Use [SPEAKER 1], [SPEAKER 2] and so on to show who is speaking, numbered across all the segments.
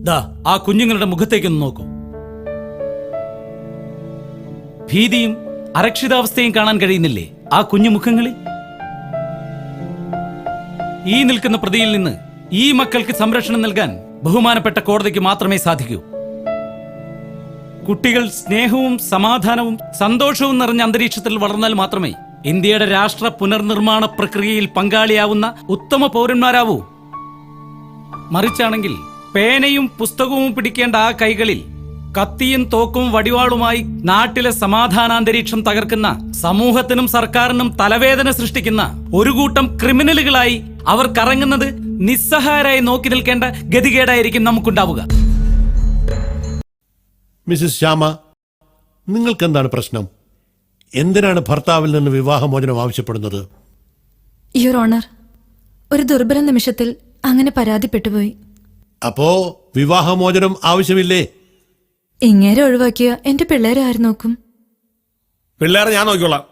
[SPEAKER 1] ദാ ആ കുഞ്ഞുങ്ങളുടെ മുഖത്തേക്കൊന്ന് നോക്കൂ. ഭീതിയും അരക്ഷിതാവസ്ഥയും കാണാൻ കഴിയുന്നില്ലേ ആ കുഞ്ഞു മുഖങ്ങളിൽ? ഈ നിൽക്കുന്ന പ്രതിയിൽ നിന്ന് ഈ മക്കൾക്ക് സംരക്ഷണം നൽകാൻ ബഹുമാനപ്പെട്ട കോടതിക്ക് മാത്രമേ സാധിക്കൂ. കുട്ടികൾ സ്നേഹവും സമാധാനവും സന്തോഷവും നിറഞ്ഞ അന്തരീക്ഷത്തിൽ വളർന്നാൽ മാത്രമേ ഇന്ത്യയുടെ രാഷ്ട്ര പുനർനിർമ്മാണ പ്രക്രിയയിൽ പങ്കാളിയാവുന്ന ഉത്തമ പൗരന്മാരാവൂ. മറിച്ചാണെങ്കിൽ പേനയും പുസ്തകവും പിടിക്കേണ്ട ആ കൈകളിൽ കത്തിയും തോക്കും വടിവാളുമായി നാട്ടിലെ സമാധാനാന്തരീക്ഷം തകർക്കുന്ന, സമൂഹത്തിനും സർക്കാരിനും തലവേദന സൃഷ്ടിക്കുന്ന ഒരു കൂട്ടം ക്രിമിനലുകളായി അവർ കറങ്ങുന്നത് നിസ്സഹായരായി നോക്കി നിൽക്കേണ്ട ഗതികേടായിരിക്കും നമുക്കുണ്ടാവുക.
[SPEAKER 2] മിസ്സിസ് ശ്യാമ, നിങ്ങൾക്കെന്താണ് പ്രശ്നം? എന്തിനാണ് ഭർത്താവിൽ നിന്ന് വിവാഹമോചനം ആവശ്യപ്പെടുന്നത്?
[SPEAKER 3] യുവർ ഓണർ, ഒരു ദുർബല നിമിഷത്തിൽ അങ്ങനെ പരാതിപ്പെട്ടുപോയി.
[SPEAKER 2] അപ്പോ വിവാഹമോചനം ആവശ്യമില്ലേ?
[SPEAKER 3] ഇങ്ങേരെ ഒഴിവാക്കിയ എന്റെ പിള്ളേരെ ആര് നോക്കും?
[SPEAKER 4] പിള്ളേരെ ഞാൻ നോക്കിക്കോളാം,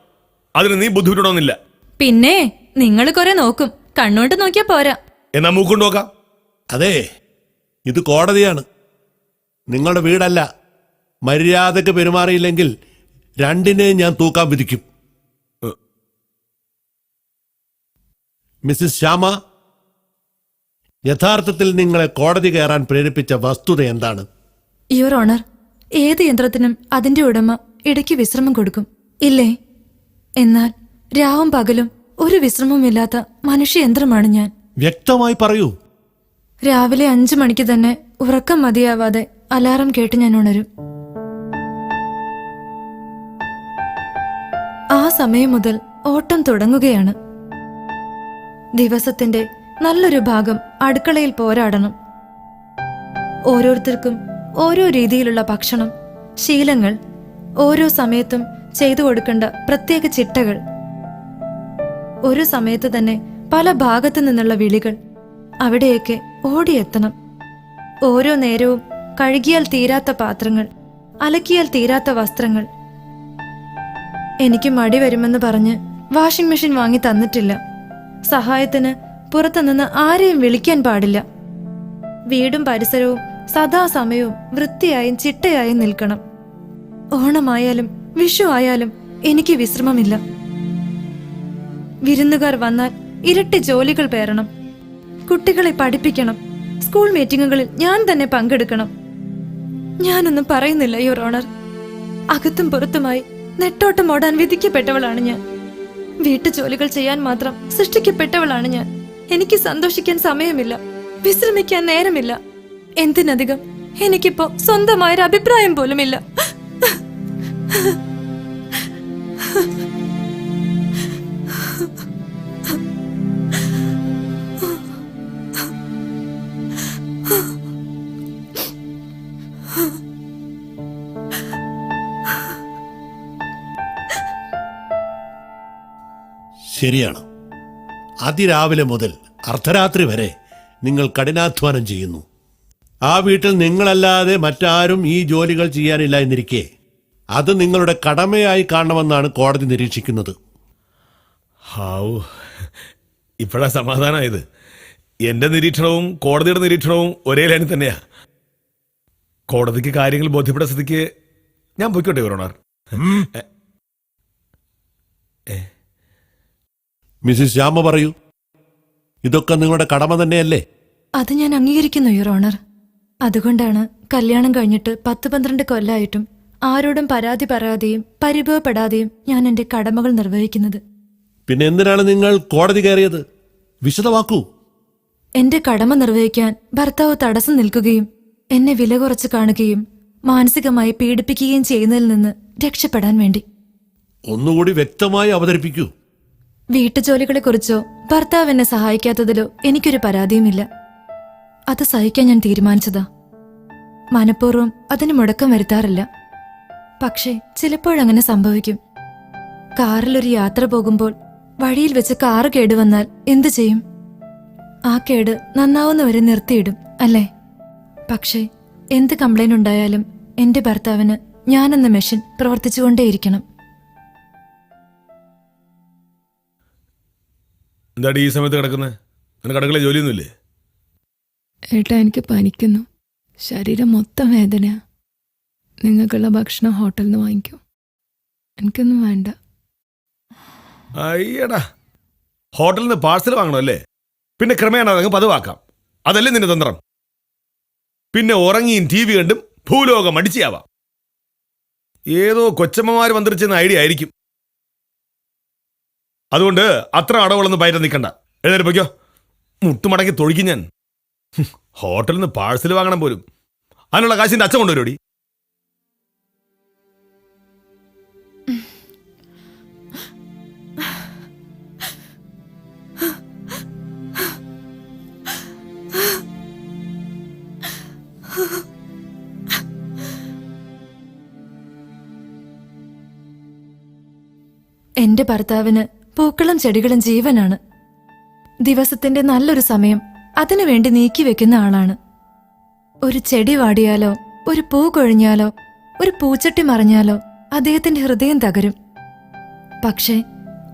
[SPEAKER 4] അതിന് നീ ബുദ്ധിമുട്ടണമെന്നില്ല.
[SPEAKER 3] പിന്നെ നിങ്ങൾ കുറെ നോക്കും, കണ്ണോട്ട് നോക്കിയാ പോരാ.
[SPEAKER 4] എന്നാ മൂക്കൊണ്ട് നോക്കാം.
[SPEAKER 2] അതെ, ഇത് കോടതിയാണ്, നിങ്ങളുടെ വീടല്ല. മര്യാദക്ക് പെരുമാറിയില്ലെങ്കിൽ രണ്ടിനെയും ഞാൻ തൂക്കാൻ വിധിക്കും. മിസ്സിസ് ശ്യാമ, യഥാർത്ഥത്തിൽ നിങ്ങളെ കോടതി കയറാൻ പ്രേരിപ്പിച്ച വസ്തുത എന്താണ്?
[SPEAKER 3] യുവർ ഓണർ, ഏത് യന്ത്രത്തിനും അതിന്റെ ഉടമ ഇടയ്ക്ക് വിശ്രമം കൊടുക്കും, ഇല്ലേ? എന്നാൽ രാവും പകലും ഒരു വിശ്രമമില്ലാത്ത മനുഷ്യയന്ത്രമാണ് ഞാൻ.
[SPEAKER 2] വ്യക്തമായി പറയൂ.
[SPEAKER 3] രാവിലെ 5 മണിക്ക് തന്നെ ഉറക്കം മതിയാവാതെ അലാറം കേട്ട് ഞാൻ ഉണരും. ആ സമയം മുതൽ ഓട്ടം തുടങ്ങുകയാണ്. ദിവസത്തിന്റെ നല്ലൊരു ഭാഗം അടുക്കളയിൽ പോരാടണം. ഓരോരുത്തർക്കും ഓരോ രീതിയിലുള്ള ഭക്ഷണം, ശീലങ്ങൾ, ഓരോ സമയത്തും ചെയ്തു കൊടുക്കേണ്ട പ്രത്യേക ചിട്ടകൾ, ഒരു സമയത്ത് തന്നെ പല ഭാഗത്തു നിന്നുള്ള വിളികൾ, അവിടെയൊക്കെ ഓടിയെത്തണം. ഓരോ നേരവും കഴുകിയാൽ തീരാത്ത പാത്രങ്ങൾ, അലക്കിയാൽ തീരാത്ത വസ്ത്രങ്ങൾ. എനിക്ക് മടി വരുമെന്ന് പറഞ്ഞ് വാഷിംഗ് മെഷീൻ വാങ്ങി തന്നിട്ടില്ല. സഹായത്തിന് പുറത്തുനിന്ന് ആരെയും വിളിക്കാൻ പാടില്ല. വീടും പരിസരവും സദാസമയവും വൃത്തിയായും ചിട്ടയായും നിൽക്കണം. ഓണമായാലും വിഷു ആയാലും എനിക്ക് വിശ്രമമില്ല. വിരുന്നുകാർ വന്നാൽ ഇരട്ടി ജോലികൾ പേറണം. കുട്ടികളെ പഠിപ്പിക്കണം. സ്കൂൾ മീറ്റിങ്ങുകളിൽ ഞാൻ തന്നെ പങ്കെടുക്കണം. ഞാനൊന്നും പറയുന്നില്ല യുവർ ഓണർ. അകത്തും പുറത്തുമായി നെട്ടോട്ടം ഓടാൻ വിധിക്കപ്പെട്ടവളാണ് ഞാൻ. വീട്ടുജോലികൾ ചെയ്യാൻ മാത്രം സൃഷ്ടിക്കപ്പെട്ടവളാണ് ഞാൻ. എനിക്ക് സന്തോഷിക്കാൻ സമയമില്ല, വിശ്രമിക്കാൻ നേരമില്ല. എന്തിനധികം എനിക്കിപ്പോ സ്വന്തമായൊരു അഭിപ്രായം പോലുമില്ല.
[SPEAKER 2] ശരിയാണ്. അതിരാവിലെ മുതൽ അർദ്ധരാത്രി വരെ നിങ്ങൾ കഠിനാധ്വാനം ചെയ്യുന്നു. ആ വീട്ടിൽ നിങ്ങളല്ലാതെ മറ്റാരും ഈ ജോലികൾ ചെയ്യാനില്ല എന്നിരിക്കെ അത് നിങ്ങളുടെ കടമയായി കാണണമെന്നാണ് കോടതി നിരീക്ഷിക്കുന്നത്.
[SPEAKER 4] ഹാവൂ, ഇപ്പോഴാ സമാധാനമായത്. എന്റെ നിരീക്ഷണവും കോടതിയുടെ നിരീക്ഷണവും ഒരേ ലൈനിൽ തന്നെയാ. കോടതിക്ക് കാര്യങ്ങൾ ബോധ്യപ്പെട്ട സ്ഥിതിക്ക് ഞാൻ പോയിക്കോട്ടെ യുവർ ഓണർ.
[SPEAKER 2] മിസ്സിസ് ശ്യാമ പറയൂ, ഇതൊക്കെ നിങ്ങളുടെ കടമ തന്നെയല്ലേ?
[SPEAKER 3] അത് ഞാൻ അംഗീകരിക്കുന്നു യുവർ ഓണർ. അതുകൊണ്ടാണ് കല്യാണം കഴിഞ്ഞിട്ട് 10-12 കൊല്ലമായിട്ടും ആരോടും പരാതി പറയാതെയും പരിഭവപ്പെടാതെയും ഞാൻ എന്റെ കടമകൾ നിർവഹിക്കുന്നത്.
[SPEAKER 2] പിന്നെ എന്തിനാണ് നിങ്ങൾ കോടതി കയറിയത്? വിശദമാക്കൂ.
[SPEAKER 3] എന്റെ കടമ നിർവഹിക്കാൻ ഭർത്താവ് തടസ്സം നിൽക്കുകയും എന്നെ വില കുറച്ച് കാണുകയും മാനസികമായി പീഡിപ്പിക്കുകയും ചെയ്യുന്നതിൽ നിന്ന് രക്ഷപ്പെടാൻ വേണ്ടി.
[SPEAKER 2] ഒന്നുകൂടി വ്യക്തമായി അവതരിപ്പിക്കൂ.
[SPEAKER 3] വീട്ടുജോലികളെക്കുറിച്ചോ ഭർത്താവ് എന്നെ സഹായിക്കാത്തതിലോ എനിക്കൊരു പരാതിയുമില്ല. അത് സഹിക്കാൻ ഞാൻ തീരുമാനിച്ചതാ. മനഃപൂർവ്വം അതിന് മുടക്കം വരുത്താറില്ല. പക്ഷേ ചിലപ്പോഴങ്ങനെ സംഭവിക്കും. കാറിലൊരു യാത്ര പോകുമ്പോൾ വഴിയിൽ വെച്ച് കാറ് കേടുവന്നാൽ എന്തു ചെയ്യും? ആ കേട് നന്നാവുന്നവരെ നിർത്തിയിടും, അല്ലേ? പക്ഷേ എന്ത് കംപ്ലൈന്റ് ഉണ്ടായാലും എന്റെ ഭർത്താവിന് ഞാനെന്ന മെഷീൻ പ്രവർത്തിച്ചുകൊണ്ടേയിരിക്കണം.
[SPEAKER 4] എന്താടി ഈ സമയത്ത് കിടക്കുന്നത്? നിനക്ക് അടുക്കള ജോലിയൊന്നുമില്ലേ?
[SPEAKER 5] ഏട്ടാ, എനിക്ക് പനിക്കുന്നു. ശരീരം മൊത്തം വേദന. നിങ്ങൾക്കുള്ള ഭക്ഷണം ഹോട്ടലിൽ നിന്ന് വാങ്ങിക്കോ. എനിക്കൊന്നും വേണ്ട.
[SPEAKER 4] അയ്യടാ, ഹോട്ടലിൽ നിന്ന് പാഴ്സൽ വാങ്ങണമല്ലേ? പിന്നെ ക്രമേണ അതങ്ങ് പതിവാക്കാം. അതല്ലേ നിന്റെ തന്ത്രം? പിന്നെ ഉറങ്ങിയും ടി വി കണ്ടും ഭൂലോകം അടിച്ചാവാം. ഏതോ കൊച്ചമ്മമാർ മന്ത്രിച്ചെന്ന ഐഡിയ ആയിരിക്കും. അതുകൊണ്ട് അത്ര അടവുകളൊന്നും പയറ്റ നിൽക്കണ്ട. എഴുന്നേൽപ്പിക്കോ, മുട്ടുമടക്കി തൊഴിക്കും ഞാൻ. ഹോട്ടലിൽ നിന്ന് പാഴ്സൽ വാങ്ങണം പോലും. അതിനുള്ള കാശിന്റെ അച്ഛൻ കൊണ്ടുവരോടി.
[SPEAKER 3] എന്റെ ഭർത്താവിന് പൂക്കളും ചെടികളും ജീവനാണ്. ദിവസത്തിന്റെ നല്ലൊരു സമയം അതിനുവേണ്ടി നീക്കിവെക്കുന്ന ആളാണ്. ഒരു ചെടി വാടിയാലോ, ഒരു പൂ കൊഴിഞ്ഞാലോ, ഒരു പൂച്ചട്ടി മറിഞ്ഞാലോ അദ്ദേഹത്തിന്റെ ഹൃദയം തകരും. പക്ഷേ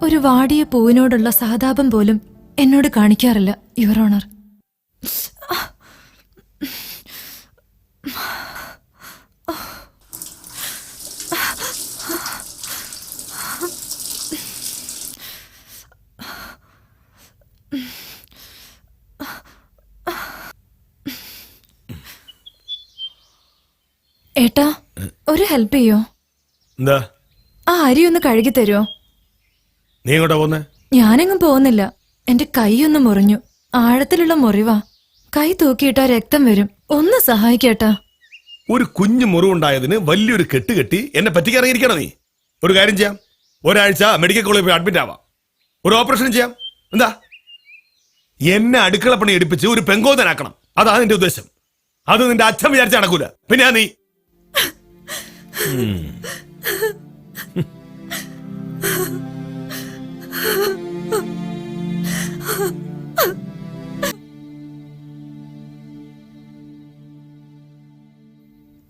[SPEAKER 3] ഒരു വാടിയ പൂവിനോടുള്ള സഹതാപം പോലും എന്നോട് കാണിക്കാറില്ല, യുവർ ഓണർ. ഏട്ടാ, ഒരു ഹെൽപ്പ് ചെയ്യോ?
[SPEAKER 4] എന്താ?
[SPEAKER 3] ആ അരി ഒന്ന് കഴുകി തരുമോ?
[SPEAKER 4] നീ എങ്ങോട്ടാ പോന്നെ?
[SPEAKER 3] ഞാനെങ്ങും പോകുന്നില്ല. എന്റെ കൈയൊന്ന് മുറിഞ്ഞു. ആഴത്തിലുള്ള മുറിവാ. കൈ തൂക്കിയിട്ടാ രക്തം വരും. ഒന്ന് സഹായിക്കേട്ടാ.
[SPEAKER 4] ഒരു കുഞ്ഞു മുറിവുണ്ടായതിന് വലിയൊരു കെട്ടുകെട്ടി എന്നെ പറ്റിക്കറിയിരിക്കണം നീ. ഒരു കാര്യം ചെയ്യാം, ഒരാഴ്ച മെഡിക്കൽ കോളേജിൽ പോയി അഡ്മിറ്റ് ആവാം. ഒരു ഓപ്പറേഷൻ ചെയ്യാം. എന്താ? എന്നെ അടുക്കളപ്പണി എടുപ്പിച്ച് ഒരു പെങ്കോതനാക്കണം. അതാണ് നിന്റെ ഉദ്ദേശം. അത് നിന്റെ അച്ഛൻ വിചാരിച്ച നടക്കൂല. പിന്നെ നീ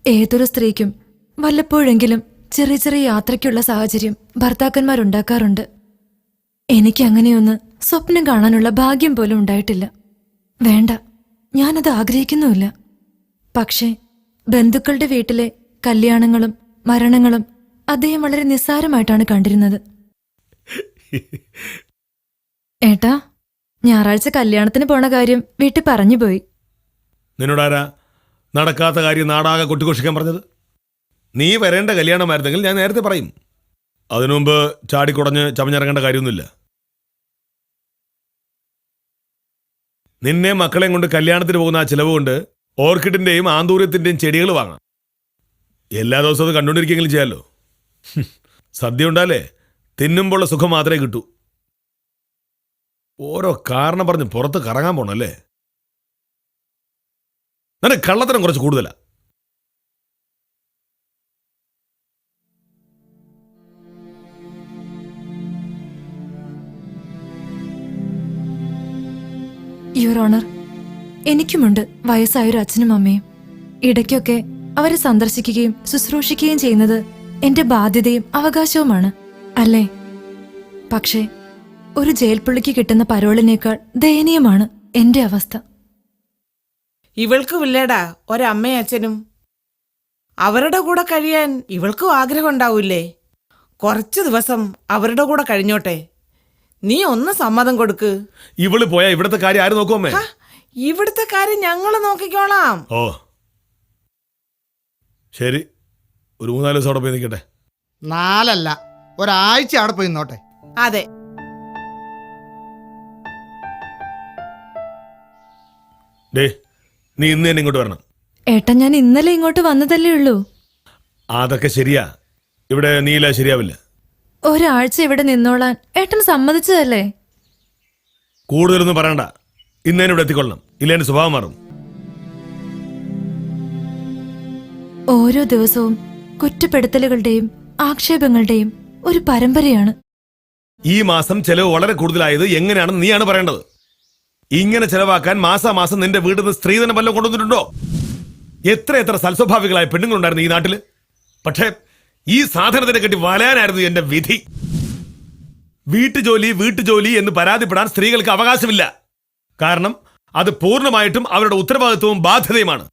[SPEAKER 3] ഏതൊരു സ്ത്രീക്കും വല്ലപ്പോഴെങ്കിലും ചെറിയ ചെറിയ യാത്രയ്ക്കുള്ള സാഹചര്യം ഭർത്താക്കന്മാരുണ്ടാക്കാറുണ്ട്. എനിക്ക് അങ്ങനെയൊന്ന് സ്വപ്നം കാണാനുള്ള ഭാഗ്യം പോലും ഉണ്ടായിട്ടില്ല. വേണ്ട, ഞാനത് ആഗ്രഹിക്കുന്നുമില്ല. പക്ഷേ ബന്ധുക്കളുടെ വീട്ടിലെ കല്യാണങ്ങളും മരണങ്ങളും അദ്ദേഹം വളരെ നിസ്സാരമായിട്ടാണ് കണ്ടിരുന്നത്. ഏട്ടാ, ഞായറാഴ്ച കല്യാണത്തിന് പോണ കാര്യം വീട്ടിൽ പറഞ്ഞുപോയി.
[SPEAKER 4] നിന്നോടാരാ നടക്കാത്ത കാര്യം നാടാകെ കൊട്ടിഘോഷിക്കാൻ പറഞ്ഞത്? നീ വരേണ്ട കല്യാണമായിരുന്നെങ്കിൽ ഞാൻ നേരത്തെ പറയും. അതിനുമുമ്പ് ചാടിക്കുടഞ്ഞ് ചമഞ്ഞിറങ്ങേണ്ട കാര്യമൊന്നുമില്ല. നിന്നെ മക്കളെയും കൊണ്ട് കല്യാണത്തിന് പോകുന്ന ആ ചിലവ് കൊണ്ട് ഓർക്കിഡിന്റെയും ആന്തൂര്യത്തിന്റെയും ചെടികൾ വാങ്ങാം. എല്ലാ ദിവസവും അത് കണ്ടുകൊണ്ടിരിക്കെങ്കിലും ചെയ്യാമല്ലോ. സദ്യ ഉണ്ടാലേ തിന്നുമ്പോഴുള്ള സുഖം മാത്രമേ കിട്ടൂ. ഓരോ കാരണം പറഞ്ഞ് പുറത്ത് കറങ്ങാൻ പോണല്ലേ? നിനക്ക് കള്ളത്തരം കുറച്ച് കൂടുതലാ.
[SPEAKER 3] യുവർ ഓണർ, എനിക്കുമുണ്ട് വയസ്സായൊരു അച്ഛനും അമ്മയും. ഇടയ്ക്കൊക്കെ അവരെ സന്ദർശിക്കുകയും ശുശ്രൂഷിക്കുകയും ചെയ്യുന്നത് എന്റെ ബാധ്യതയും അവകാശവുമാണ്, അല്ലേ? പക്ഷേ ഒരു ജയിൽ പുള്ളിക്ക് കിട്ടുന്ന പരോളിനേക്കാൾ ദയനീയമാണ് എന്റെ അവസ്ഥ.
[SPEAKER 6] ഇവൾക്കുമില്ലേടാ ഒരമ്മയും അച്ഛനും? അവരുടെ കൂടെ കഴിയാൻ ഇവൾക്കും ആഗ്രഹം ഉണ്ടാവൂലേ? കുറച്ചു ദിവസം അവരുടെ കൂടെ കഴിഞ്ഞോട്ടെ. നീ ഒന്ന് സമ്മതം കൊടുക്ക്.
[SPEAKER 4] ഇവള് പോയാ ഇവിടത്തെ കാര്യം ആര് നോക്കുമേ?
[SPEAKER 6] ഇവിടുത്തെ കാര്യം ഞങ്ങള് നോക്കിക്കോളാം.
[SPEAKER 4] ഓ ശരി, ഒരു 3-4 ദിവസം അവിടെ പോയി നിൽക്കട്ടെ.
[SPEAKER 7] 4 അല്ല, ഒരാഴ്ച അവിടെ പോയി നോട്ടെ.
[SPEAKER 6] അതെ.
[SPEAKER 4] ഡേ, നീ ഇന്ന് തന്നെ ഇങ്ങോട്ട് വരണം.
[SPEAKER 3] ഏട്ടാ, ഞാൻ ഇന്നലെ ഇങ്ങോട്ട് വന്നതല്ലേ ഉള്ളൂ.
[SPEAKER 4] അതൊക്കെ ശരിയാ, ഇവിടെ നീല ശരിയാവില്ല.
[SPEAKER 3] ഒരാഴ്ച ഇവിടെ നിന്നോളാൻ ഏട്ടൻ സമ്മതിച്ചതല്ലേ?
[SPEAKER 4] കൂടുതലൊന്നും പറയണ്ട. ഇന്ന് തന്നെ ഇവിടെ എത്തിക്കൊള്ളണം, ഇല്ല എന്റെ സ്വഭാവം മാറും.
[SPEAKER 3] ഓരോ ദിവസവും കുറ്റപ്പെടുത്തലുകളുടെയും ആക്ഷേപങ്ങളുടെയും ഒരു പരമ്പരയാണ്.
[SPEAKER 4] ഈ മാസം ചെലവ് വളരെ കൂടുതലായത് എങ്ങനെയാണെന്ന് നീയാണ് പറയേണ്ടത്. ഇങ്ങനെ ചെലവാക്കാൻ മാസാമാസം നിന്റെ വീട്ടിൽ നിന്ന് സ്ത്രീധനം വല്ലതും കൊണ്ടുവന്നിട്ടുണ്ടോ? എത്ര സൽസ്വഭാവികളായ പെണ്ണുങ്ങളുണ്ടായിരുന്നു ഈ നാട്ടില്. പക്ഷേ ഈ സാധനത്തിനെ കെട്ടി വലയാനായിരുന്നു എന്റെ വിധി. വീട്ടുജോലി എന്ന് പരാതിപ്പെടാൻ സ്ത്രീകൾക്ക് അവകാശമില്ല. കാരണം അത് പൂർണ്ണമായിട്ടും അവരുടെ ഉത്തരവാദിത്വവും ബാധ്യതയുമാണ്.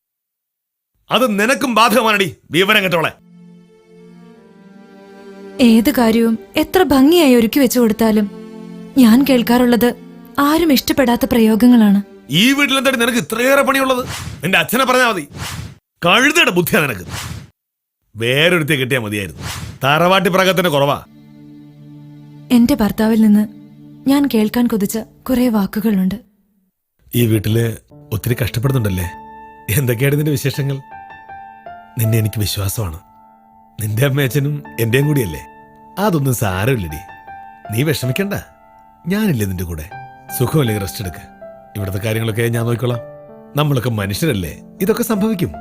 [SPEAKER 4] അത് നിനക്കും ബാധകമാണടി, വിവരം കേട്ടോളെ.
[SPEAKER 3] ഏത് കാര്യവും എത്ര ഭംഗിയായി ഒരുക്കി വെച്ചു കൊടുത്താലും ഞാൻ കേൾക്കാറുള്ളത് ആരും ഇഷ്ടപ്പെടാത്ത പ്രയോഗങ്ങളാണ്.
[SPEAKER 4] ഈ വീട്ടിലെന്താടി നിനക്ക് ഇത്രയേറെ പണിയുള്ളത്? നിന്റെ അച്ഛനെ പറഞ്ഞാൽ മതി. കഴുതയുടെ ബുദ്ധിയാ നിനക്ക്. വേറൊരുത്തെ കിട്ടിയാൽ മതിയായിരുന്നു. തറവാട്ടി പ്രകത്തിന് കുറവാ.
[SPEAKER 3] എന്റെ ഭർത്താവിൽ നിന്ന് ഞാൻ കേൾക്കാൻ കൊതിച്ച കുറെ വാക്കുകളുണ്ട്.
[SPEAKER 4] ഈ വീട്ടില് ഒത്തിരി കഷ്ടപ്പെടുന്നുണ്ടല്ലേ? എന്തൊക്കെയാണ് നിന്റെ വിശേഷങ്ങൾ? നിന്നെ എനിക്ക് വിശ്വാസമാണ്. നിന്റെ അമ്മയച്ഛനും എന്റെയും കൂടിയല്ലേ. അതൊന്നും സാരമില്ലടി, നീ വിഷമിക്കണ്ട. ഞാനില്ലേ നിന്റെ കൂടെ. സുഖമല്ലേ, റെസ്റ്റ് എടുക്ക്. ഇവിടുത്തെ കാര്യങ്ങളൊക്കെ ഞാൻ നോക്കിക്കോളാം. നമ്മളൊക്കെ മനുഷ്യരല്ലേ, ഇതൊക്കെ സംഭവിക്കും.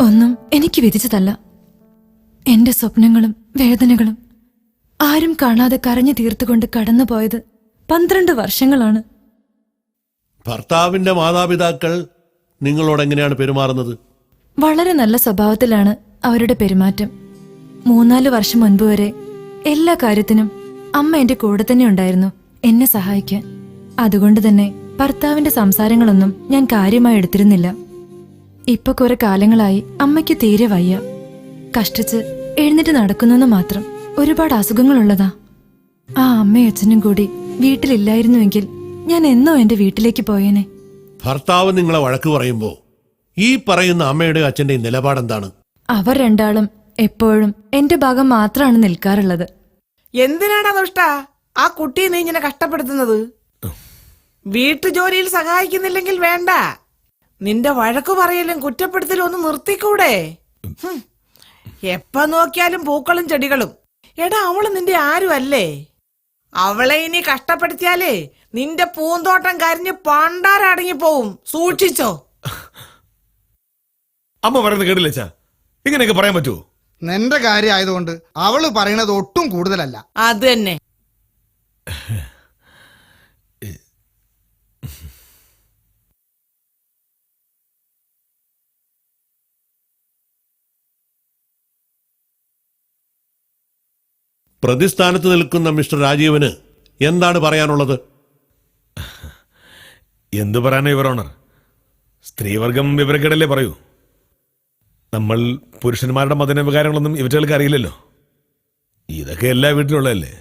[SPEAKER 3] ഒന്നും എനിക്ക് വിധിച്ചതല്ല. എന്റെ സ്വപ്നങ്ങളും വേദനകളും ആരും കാണാതെ കരഞ്ഞു തീർത്തുകൊണ്ട് കടന്നുപോയത് 12 വർഷങ്ങളാണ്.
[SPEAKER 2] ഭർത്താവിന്റെ മാതാപിതാക്കൾ നിങ്ങളോട് എങ്ങനെയാണ് പെരുമാറുന്നത്?
[SPEAKER 3] വളരെ നല്ല സ്വഭാവത്തിലാണ് അവരുടെ പെരുമാറ്റം. 3-4 വർഷം മുൻപ് വരെ എല്ലാ കാര്യത്തിനും അമ്മ എന്റെ കൂടെ തന്നെ ഉണ്ടായിരുന്നു, എന്നെ സഹായിക്കാൻ. അതുകൊണ്ട് തന്നെ ഭർത്താവിന്റെ സംസാരങ്ങളൊന്നും ഞാൻ കാര്യമായി എടുത്തിരുന്നില്ല. ഇപ്പൊ കുറെ കാലങ്ങളായി അമ്മയ്ക്ക് തീരെ വയ്യ. കഷ്ടിച്ച് എഴുന്നേറ്റ് നടക്കുന്നെന്ന് മാത്രം. ഒരുപാട് അസുഖങ്ങളുള്ളതാ. ആ അമ്മയും അച്ഛനും കൂടി വീട്ടിലില്ലായിരുന്നുവെങ്കിൽ ഞാൻ എന്നോ എന്റെ വീട്ടിലേക്ക് പോയേനെ.
[SPEAKER 2] ഭർത്താവ് നിങ്ങളെ വഴക്ക് പറയുമ്പോ ഈ പറയുന്ന അമ്മയുടെ അച്ഛന്റെയും നിലപാടെന്താണ്?
[SPEAKER 3] അവർ രണ്ടാളും എപ്പോഴും എന്റെ ഭാഗം മാത്രമാണ് നിൽക്കാറുള്ളത്.
[SPEAKER 6] എന്തിനാടാ ദുഷ്ട ആ കുട്ടിയെ നീ ഇങ്ങനെ കഷ്ടപ്പെടുത്തുന്നത്? വീട്ടുജോലിയിൽ സഹായിക്കുന്നില്ലെങ്കിൽ വേണ്ട. നിന്റെ വഴക്കു പറയലും കുറ്റപ്പെടുത്തലും ഒന്ന് നിർത്തിക്കൂടെ? എപ്പ നോക്കിയാലും പൂക്കളും ചെടികളും. എടാ, അവള് നിന്റെ ആരും അല്ലേ? അവളെ ഇനി കഷ്ടപ്പെടുത്തിയാലേ നിന്റെ പൂന്തോട്ടം കരിഞ്ഞ് പണ്ടാരടങ്ങി പോവും. സൂക്ഷിച്ചോ.
[SPEAKER 4] അമ്മ പറയുന്നത് കേട്ടില്ല അച്ഛാ, ഇങ്ങനെയൊക്കെ പറയാൻ പറ്റുമോ?
[SPEAKER 7] നിന്റെ കാര്യം ആയതുകൊണ്ട് അവള് പറയണത് ഒട്ടും കൂടുതലല്ല.
[SPEAKER 6] അത് തന്നെ.
[SPEAKER 2] പ്രതിസ്ഥാനത്ത് നിൽക്കുന്ന മിസ്റ്റർ രാജീവന് എന്താണ് പറയാനുള്ളത്?
[SPEAKER 4] എന്തു പറയാനോ യുവർ ഓണർ? സ്ത്രീവർഗം വിവരക്കേടല്ലേ പറയൂ. നമ്മൾ പുരുഷന്മാരുടെ മതവികാരങ്ങളൊന്നും ഇവറ്റകൾക്ക് അറിയില്ലല്ലോ. ഇതൊക്കെ എല്ലാ വീട്ടിലുള്ളതല്ലേ.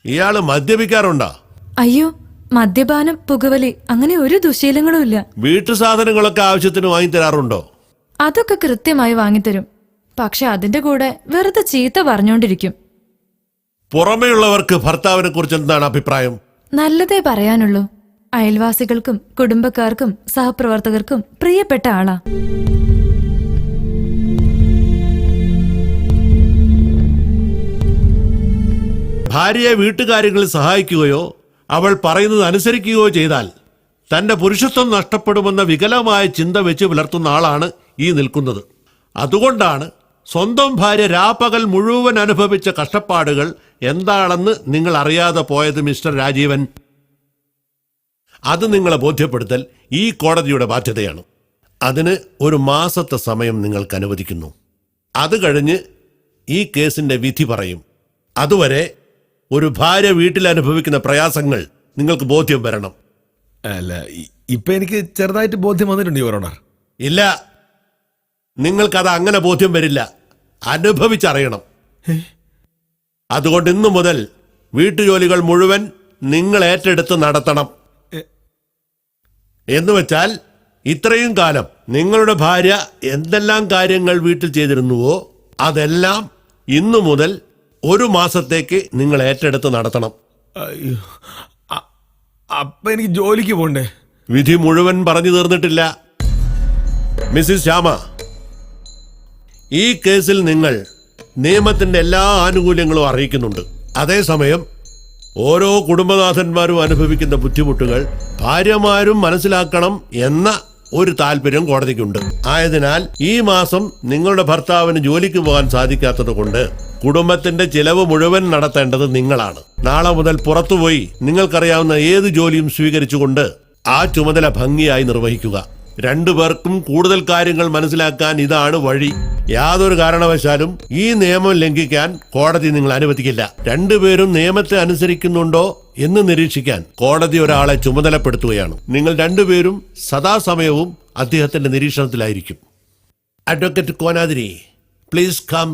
[SPEAKER 2] ഇയാള് മദ്യപിക്കാറുണ്ടോ?
[SPEAKER 3] അയ്യോ, മദ്യപാനം, പുകവലി അങ്ങനെ ഒരു ദുശീലങ്ങളും ഇല്ല.
[SPEAKER 2] വീട്ടു സാധനങ്ങളൊക്കെ ആവശ്യത്തിന് വാങ്ങിത്തരാറുണ്ടോ?
[SPEAKER 3] അതൊക്കെ കൃത്യമായി വാങ്ങിത്തരും. പക്ഷെ അതിന്റെ കൂടെ വെറുതെ ചീത്ത പറഞ്ഞോണ്ടിരിക്കും.
[SPEAKER 2] പുറമേയുള്ളവർക്ക് ഭർത്താവിനെ കുറിച്ച് എന്താണ് അഭിപ്രായം?
[SPEAKER 3] നല്ലതേ പറയാനുള്ളൂ. അയൽവാസികൾക്കും കുടുംബക്കാർക്കും സഹപ്രവർത്തകർക്കും പ്രിയപ്പെട്ട ആളാ.
[SPEAKER 2] ഭാര്യയെ വീട്ടുകാര്യങ്ങളിൽ സഹായിക്കുകയോ അവൾ പറയുന്നത് അനുസരിക്കുകയോ ചെയ്താൽ തന്റെ പുരുഷത്വം നഷ്ടപ്പെടുമെന്ന വികലമായ ചിന്ത വെച്ച് പുലർത്തുന്ന ആളാണ് ഈ നിൽക്കുന്നത്. അതുകൊണ്ടാണ് സ്വന്തം ഭാര്യ രാപ്പകൽ മുഴുവൻ അനുഭവിച്ച കഷ്ടപ്പാടുകൾ എന്താണെന്ന് നിങ്ങൾ അറിയാതെ പോയത് മിസ്റ്റർ രാജീവൻ. അത് നിങ്ങളെ ബോധ്യപ്പെടുത്തൽ ഈ കോടതിയുടെ ബാധ്യതയാണ്. അതിന് 1 മാസത്തെ സമയം നിങ്ങൾക്ക് അനുവദിക്കുന്നു. അത് കഴിഞ്ഞ് ഈ കേസിന്റെ വിധി പറയും. അതുവരെ ഒരു ഭാര്യ വീട്ടിൽ അനുഭവിക്കുന്ന പ്രയാസങ്ങൾ നിങ്ങൾക്ക് ബോധ്യം വരണം.
[SPEAKER 4] അല്ല, ഇപ്പൊ എനിക്ക് ചെറുതായിട്ട് ബോധ്യം വന്നിട്ടുണ്ട് യുവർ ഓണർ.
[SPEAKER 2] ഇല്ല, നിങ്ങൾക്കത് അങ്ങനെ ബോധ്യം വരില്ല. അനുഭവിച്ചറിയണം. അതുകൊണ്ട് ഇന്നു മുതൽ വീട്ടുജോലികൾ മുഴുവൻ നിങ്ങൾ ഏറ്റെടുത്ത് നടത്തണം. എന്നുവെച്ചാൽ ഇത്രയും കാലം നിങ്ങളുടെ ഭാര്യ എന്തെല്ലാം കാര്യങ്ങൾ വീട്ടിൽ ചെയ്തിരുന്നുവോ അതെല്ലാം ഇന്നു മുതൽ 1 മാസത്തേക്ക് നിങ്ങൾ ഏറ്റെടുത്ത് നടത്തണം.
[SPEAKER 4] അയ്യോ, അപ്പൊ എനിക്ക് ജോലിക്ക് പോണ്ടേ?
[SPEAKER 2] വിധി മുഴുവൻ പറഞ്ഞു തീർന്നിട്ടില്ല. മിസ്സിസ് ശ്യാമ, ഈ കേസിൽ നിങ്ങൾ നിയമത്തിന്റെ എല്ലാ ആനുകൂല്യങ്ങളും അറിയിക്കുന്നുണ്ട്. അതേസമയം ഓരോ കുടുംബനാഥന്മാരും അനുഭവിക്കുന്ന ബുദ്ധിമുട്ടുകൾ ഭാര്യമാരും മനസ്സിലാക്കണം എന്ന ഒരു താല്പര്യം കോടതിക്കുണ്ട്. ആയതിനാൽ ഈ മാസം നിങ്ങളുടെ ഭർത്താവിന് ജോലിക്ക് പോകാൻ സാധിക്കാത്തത് കൊണ്ട് കുടുംബത്തിന്റെ ചിലവ് മുഴുവൻ നടത്തേണ്ടത് നിങ്ങളാണ്. നാളെ മുതൽ പുറത്തുപോയി നിങ്ങൾക്കറിയാവുന്ന ഏത് ജോലിയും സ്വീകരിച്ചുകൊണ്ട് ആ ചുമതല ഭംഗിയായി നിർവഹിക്കുക. 2 പേർക്കും കൂടുതൽ കാര്യങ്ങൾ മനസ്സിലാക്കാൻ ഇതാണ് വഴി. യാതൊരു കാരണവശാലും ഈ നിയമം ലംഘിക്കാൻ കോടതി നിങ്ങൾ അനുവദിക്കില്ല. 2 പേരും നിയമത്തെ അനുസരിക്കുന്നുണ്ടോ എന്ന് നിരീക്ഷിക്കാൻ കോടതി ഒരാളെ ചുമതലപ്പെടുത്തുകയാണ്. നിങ്ങൾ രണ്ടുപേരും സദാസമയവും അദ്ദേഹത്തിന്റെ നിരീക്ഷണത്തിലായിരിക്കും. Advocate Konathiri, please come.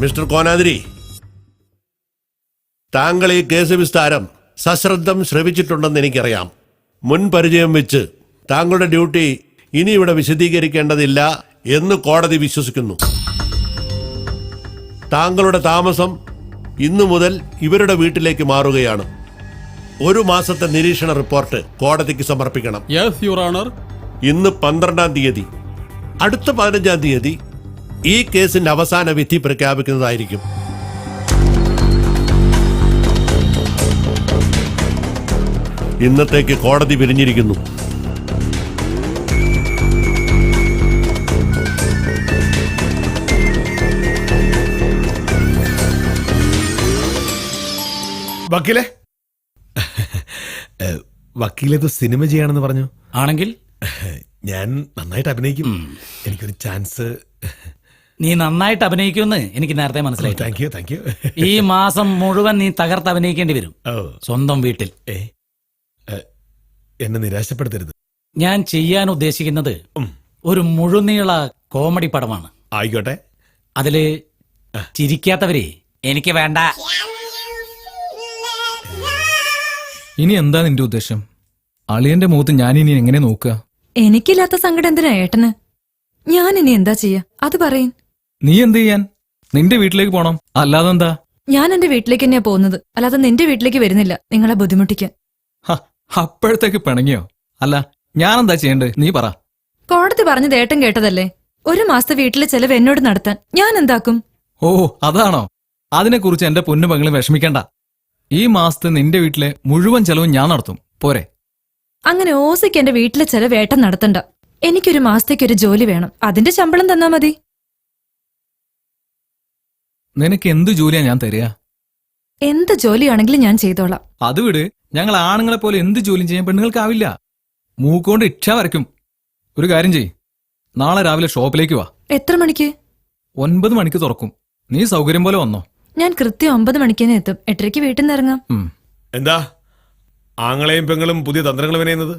[SPEAKER 2] Mister Konathiri, താങ്കൾ ഈ കേസ് വിസ്താരം സശ്രദ്ധം ശ്രവിച്ചിട്ടുണ്ടെന്ന് എനിക്കറിയാം. മുൻ പരിചയം വെച്ച് താങ്കളുടെ ഡ്യൂട്ടി ഇനി ഇവിടെ വിശദീകരിക്കേണ്ടതില്ല എന്ന് കോടതി വിശ്വസിക്കുന്നു. താങ്കളുടെ താമസം ഇന്നു മുതൽ ഇവരുടെ വീട്ടിലേക്ക് മാറുകയാണ്. 1 മാസത്തെ നിരീക്ഷണ റിപ്പോർട്ട് കോടതിക്ക് സമർപ്പിക്കണം.
[SPEAKER 8] Yes your honour.
[SPEAKER 2] ഇന്ന് 12-ാം തീയതി. അടുത്ത 15-ാം തീയതി ഈ കേസിന്റെ അവസാന വിധി പ്രഖ്യാപിക്കുന്നതായിരിക്കും. ഇന്നത്തേക്ക് കോടതി പിരിഞ്ഞിരിക്കുന്നു.
[SPEAKER 4] വക്കീലെ, വക്കീലേത് സിനിമ ചെയ്യാണെന്ന് പറഞ്ഞു.
[SPEAKER 1] ആണെങ്കിൽ
[SPEAKER 4] ഞാൻ നന്നായിട്ട് അഭിനയിക്കും. എനിക്കൊരു ചാൻസ്.
[SPEAKER 1] നീ നന്നായിട്ട് അഭിനയിക്കുമെന്ന് എനിക്ക് നേരത്തെ മനസ്സിലായി.
[SPEAKER 4] Thank you, thank you.
[SPEAKER 1] ഈ മാസം മുഴുവൻ നീ തകർത്ത് അഭിനയിക്കേണ്ടി വരും
[SPEAKER 4] ഓ,
[SPEAKER 1] സ്വന്തം വീട്ടിൽ.
[SPEAKER 4] എന്നെ നിരാശപ്പെടുത്തരുത്.
[SPEAKER 1] ഞാൻ ചെയ്യാൻ ഉദ്ദേശിക്കുന്നത്
[SPEAKER 4] ഉം.
[SPEAKER 1] ഒരു മുഴുനീള കോമഡി പടമാണ്.
[SPEAKER 4] ആയിക്കോട്ടെ.
[SPEAKER 1] അതില് ചിരിക്കാത്തവരെ എനിക്ക് വേണ്ട.
[SPEAKER 8] ഇനി എന്താ നിന്റെ ഉദ്ദേശം? അളിയന്റെ മുഖത്ത് ഞാനിനി എങ്ങനെ നോക്കുക?
[SPEAKER 3] എനിക്കില്ലാത്ത സങ്കടം എന്തിനാ ഏട്ടന്? ഞാൻ ഇനി എന്താ ചെയ്യാ അത് പറയും.
[SPEAKER 8] നീ എന്ത് ചെയ്യാൻ? നിന്റെ വീട്ടിലേക്ക് പോണം, അല്ലാതെ എന്താ?
[SPEAKER 3] ഞാൻ എന്റെ വീട്ടിലേക്ക് തന്നെയാ പോകുന്നത്, അല്ലാതെ നിന്റെ വീട്ടിലേക്ക് വരുന്നില്ല നിങ്ങളെ ബുദ്ധിമുട്ടിക്കാൻ.
[SPEAKER 8] അപ്പോഴത്തേക്ക് പിണങ്ങിയോ? അല്ല, ഞാനെന്താ ചെയ്യണ്ടേ നീ പറ.
[SPEAKER 3] കോടതി പറഞ്ഞത് ഏട്ടൻ കേട്ടതല്ലേ. 1 മാസത്തെ വീട്ടിലെ ചെലവ് എന്നോട് നടത്താൻ ഞാൻ എന്താക്കും?
[SPEAKER 8] ഓ, അതാണോ? അതിനെക്കുറിച്ച് എന്റെ പൊന്നു പെങ്ങളും വിഷമിക്കണ്ട. ഈ മാസത്തെ നിന്റെ വീട്ടിലെ മുഴുവൻ ചെലവും ഞാൻ നടത്തും, പോരെ?
[SPEAKER 3] അങ്ങനെ ഓസയ്ക്ക് എന്റെ വീട്ടിലെ ചെലവ് ഏട്ടൻ നടത്തണ്ട. എനിക്കൊരു മാസത്തേക്കൊരു ജോലി വേണം, അതിന്റെ ശമ്പളം തന്നാ മതി.
[SPEAKER 8] നിനക്ക് എന്ത് ജോലിയാ ഞാൻ തരിക?
[SPEAKER 3] എന്ത് ജോലിയാണെങ്കിലും ഞാൻ ചെയ്തോളാം.
[SPEAKER 8] അത് വിട്, ഞങ്ങൾ ആണുങ്ങളെ പോലെ എന്ത് ജോലിയും ചെയ്യാൻ പെണ്ണുങ്ങൾക്കാവില്ല. മൂക്കൊണ്ട് ഇച്ഛ വരയ്ക്കും. ഒരു കാര്യം ചെയ്, നാളെ രാവിലെ ഷോപ്പിലേക്ക് വാ.
[SPEAKER 3] എത്ര മണിക്ക്?
[SPEAKER 8] 9 മണിക്ക് തുറക്കും. നീ സൗകര്യം പോലെ വന്നോ.
[SPEAKER 3] ഞാൻ കൃത്യം 9 മണിക്ക് തന്നെ എത്തും. 8:30 വീട്ടിൽ നിന്ന് ഇറങ്ങാം.
[SPEAKER 4] എന്താ ആങ്ങളെയും പെങ്ങളും പുതിയ തന്ത്രങ്ങൾ വിനയുന്നത്?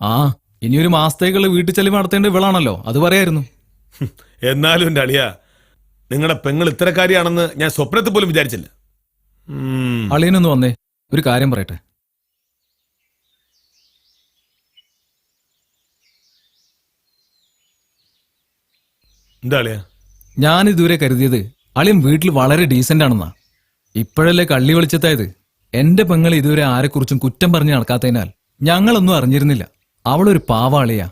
[SPEAKER 8] ആ, ഇനിയൊരു മാസത്തേക്കുള്ള വീട്ടു ചെലവ് നടത്തേണ്ട ഇവളാണല്ലോ, അത് പറയായിരുന്നു.
[SPEAKER 4] എന്നാലും എന്റെ അളിയ, നിങ്ങളുടെ പെങ്ങൾ ഇത്തരക്കാരിയാണെന്ന് ഞാൻ സ്വപ്നത്തിൽ പോലും വിചാരിച്ചില്ല.
[SPEAKER 8] അളിയനൊന്ന് വന്നേ, ഒരു കാര്യം പറയട്ടെ.
[SPEAKER 4] എന്താ അളിയ?
[SPEAKER 8] ഞാൻ ഇതുവരെ കരുതിയത് അളിയൻ വീട്ടിൽ വളരെ ഡീസന്റ് ആണെന്നാ. ഇപ്പോഴല്ലേ കള്ളി വെളിച്ചത്തായത്. എന്റെ പെങ്ങൾ ഇതുവരെ ആരെക്കുറിച്ചും കുറ്റം പറഞ്ഞ് നടക്കാത്തതിനാൽ ഞങ്ങളൊന്നും അറിഞ്ഞിരുന്നില്ല. അവളൊരു പാവാളിയാ,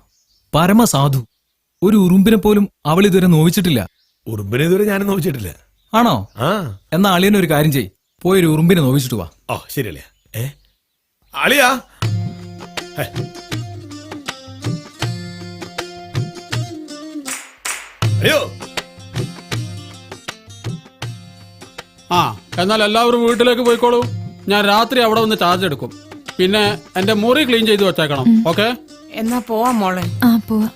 [SPEAKER 8] പരമസാധു. ഒരു ഉറുമ്പിനെ പോലും അവൾ ഇതുവരെ നോവിച്ചിട്ടില്ല.
[SPEAKER 4] ഉറുമ്പിനെ ഇതുവരെ ഞാനും നോവിച്ചിട്ടില്ല.
[SPEAKER 8] ആണോ?
[SPEAKER 4] ആ,
[SPEAKER 8] എന്നാ അളിയൻ ഒരു കാര്യം ചെയ്, പോയൊരു ഉറുമ്പിനെ നോവിച്ചിട്ട് വാ.
[SPEAKER 4] ഓ ശരി അളിയ. അളിയാ, അയ്യോ,
[SPEAKER 9] ആ, എന്നാൽ എല്ലാവരും വീട്ടിലേക്ക് പോയിക്കോളൂ. ഞാൻ രാത്രി അവിടെ വന്ന് ചാർജ് എടുക്കും. പിന്നെ എന്റെ മുറി ക്ലീൻ ചെയ്ത് വെച്ചേക്കണം. ഓക്കെ?
[SPEAKER 6] എന്നാ പോവാം മോളെ.
[SPEAKER 3] ആ പോവാ.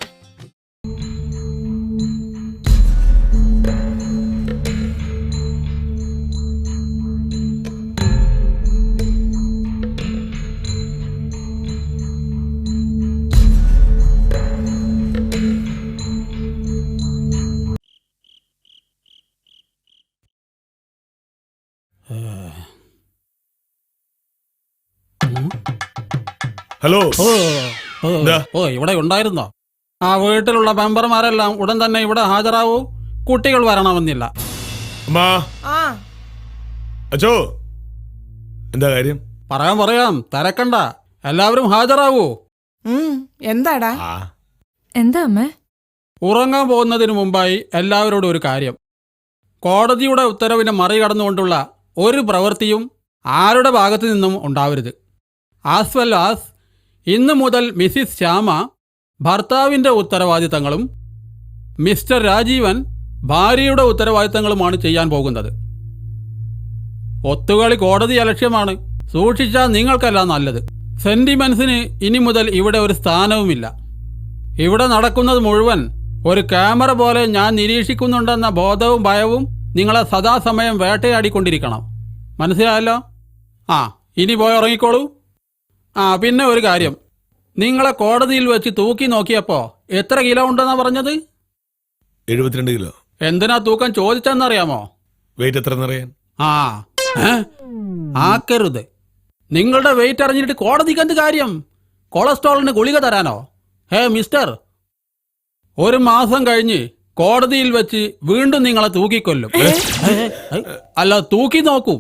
[SPEAKER 4] ഹലോ. എന്താ?
[SPEAKER 9] ഓ, ഇവിടെ ഉണ്ടായിരുന്നോ? ആ വീട്ടിലുള്ള മെമ്പർമാരെല്ലാം ഉടൻ തന്നെ ഇവിടെ ഹാജരാവൂ. കുട്ടികൾ വരണമെന്നില്ല.
[SPEAKER 4] അമ്മാ,
[SPEAKER 6] ആ,
[SPEAKER 4] അച്ചോ, എന്താ കാര്യം?
[SPEAKER 9] പറയാം, തിരക്കണ്ട. എല്ലാവരും ഹാജരാവൂ.
[SPEAKER 6] എന്താടാ?
[SPEAKER 4] ആ,
[SPEAKER 3] എന്താ അമ്മേ?
[SPEAKER 9] ഉറങ്ങാൻ പോകുന്നതിന് മുമ്പായി എല്ലാവരോടും ഒരു കാര്യം. കോടതിയുടെ ഉത്തരവിനെ മറികടന്നുകൊണ്ടുള്ള ഒരു പ്രവൃത്തിയും ആരുടെ ഭാഗത്തു നിന്നും ഉണ്ടാവരുത്. ആസ് വെൽ ആസ് ഇന്നു മുതൽ മിസ്സിസ് ശ്യാമ ഭർത്താവിൻ്റെ ഉത്തരവാദിത്തങ്ങളും മിസ്റ്റർ രാജീവൻ ഭാര്യയുടെ ഉത്തരവാദിത്തങ്ങളുമാണ് ചെയ്യാൻ പോകുന്നത്. ഒത്തുകളി കോടതി അലക്ഷ്യമാണ്. സൂക്ഷിച്ചാൽ നിങ്ങൾക്കല്ല നല്ലത്. സെന്റിമെന്റ്സിന് ഇനി മുതൽ ഇവിടെ ഒരു സ്ഥാനവുമില്ല. ഇവിടെ നടക്കുന്നത് മുഴുവൻ ഒരു ക്യാമറ പോലെ ഞാൻ നിരീക്ഷിക്കുന്നുണ്ടെന്ന ബോധവും ഭയവും നിങ്ങളെ സദാസമയം വേട്ടയാടിക്കൊണ്ടിരിക്കണം. മനസ്സിലായല്ലോ? ആ, ഇനി പോയി ഉറങ്ങിക്കോളൂ. ആ, പിന്നെ ഒരു കാര്യം, നിങ്ങളെ കോടതിയിൽ വെച്ച് തൂക്കി നോക്കിയപ്പോ എത്ര കിലോ ഉണ്ടെന്നാ പറഞ്ഞത്?
[SPEAKER 4] 72 കിലോ.
[SPEAKER 9] എന്തിനാ തൂക്കം ചോദിച്ചെന്നറിയാമോ?
[SPEAKER 4] വെയിറ്റ് എത്ര എന്നറിയാൻ.
[SPEAKER 9] ആ, ആക്കരുത്. നിങ്ങളുടെ വെയിറ്റ് അറിഞ്ഞിട്ട് കോടതിക്ക് എന്ത് കാര്യം? കൊളസ്ട്രോളിന് ഗുളിക തരാനോ? ഹേ മിസ്റ്റർ, 1 മാസം കഴിഞ്ഞ് കോടതിയിൽ വെച്ച് വീണ്ടും നിങ്ങളെ തൂക്കിക്കൊല്ലും. അല്ല, തൂക്കി നോക്കും.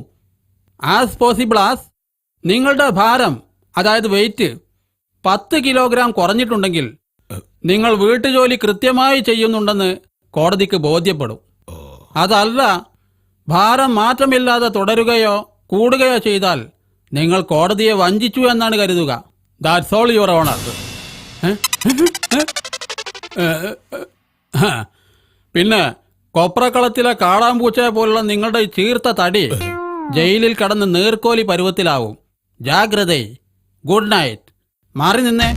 [SPEAKER 9] ആസ് പോസിബിൾ ആസ് നിങ്ങളുടെ ഭാരം, അതായത് വെയിറ്റ് 10 കിലോഗ്രാം കുറഞ്ഞിട്ടുണ്ടെങ്കിൽ നിങ്ങൾ വീട്ടുജോലി കൃത്യമായി ചെയ്യുന്നുണ്ടെന്ന് കോടതിക്ക് ബോധ്യപ്പെടും. അതല്ല, ഭാരം മാറ്റമില്ലാതെ തുടരുകയോ കൂടുകയോ ചെയ്താൽ നിങ്ങൾ കോടതിയെ വഞ്ചിച്ചു എന്നാണ് കരുതുക. That's all your honour. പിന്നെ കൊപ്രക്കളത്തിലെ കാടാമ്പൂച്ചയെ പോലുള്ള നിങ്ങളുടെ ഈ ചീർത്ത തടി ജയിലിൽ കടന്ന് നീർക്കോലി പരുവത്തിലാവും. ജാഗ്രത. Good night. മാറി നിന്നേ.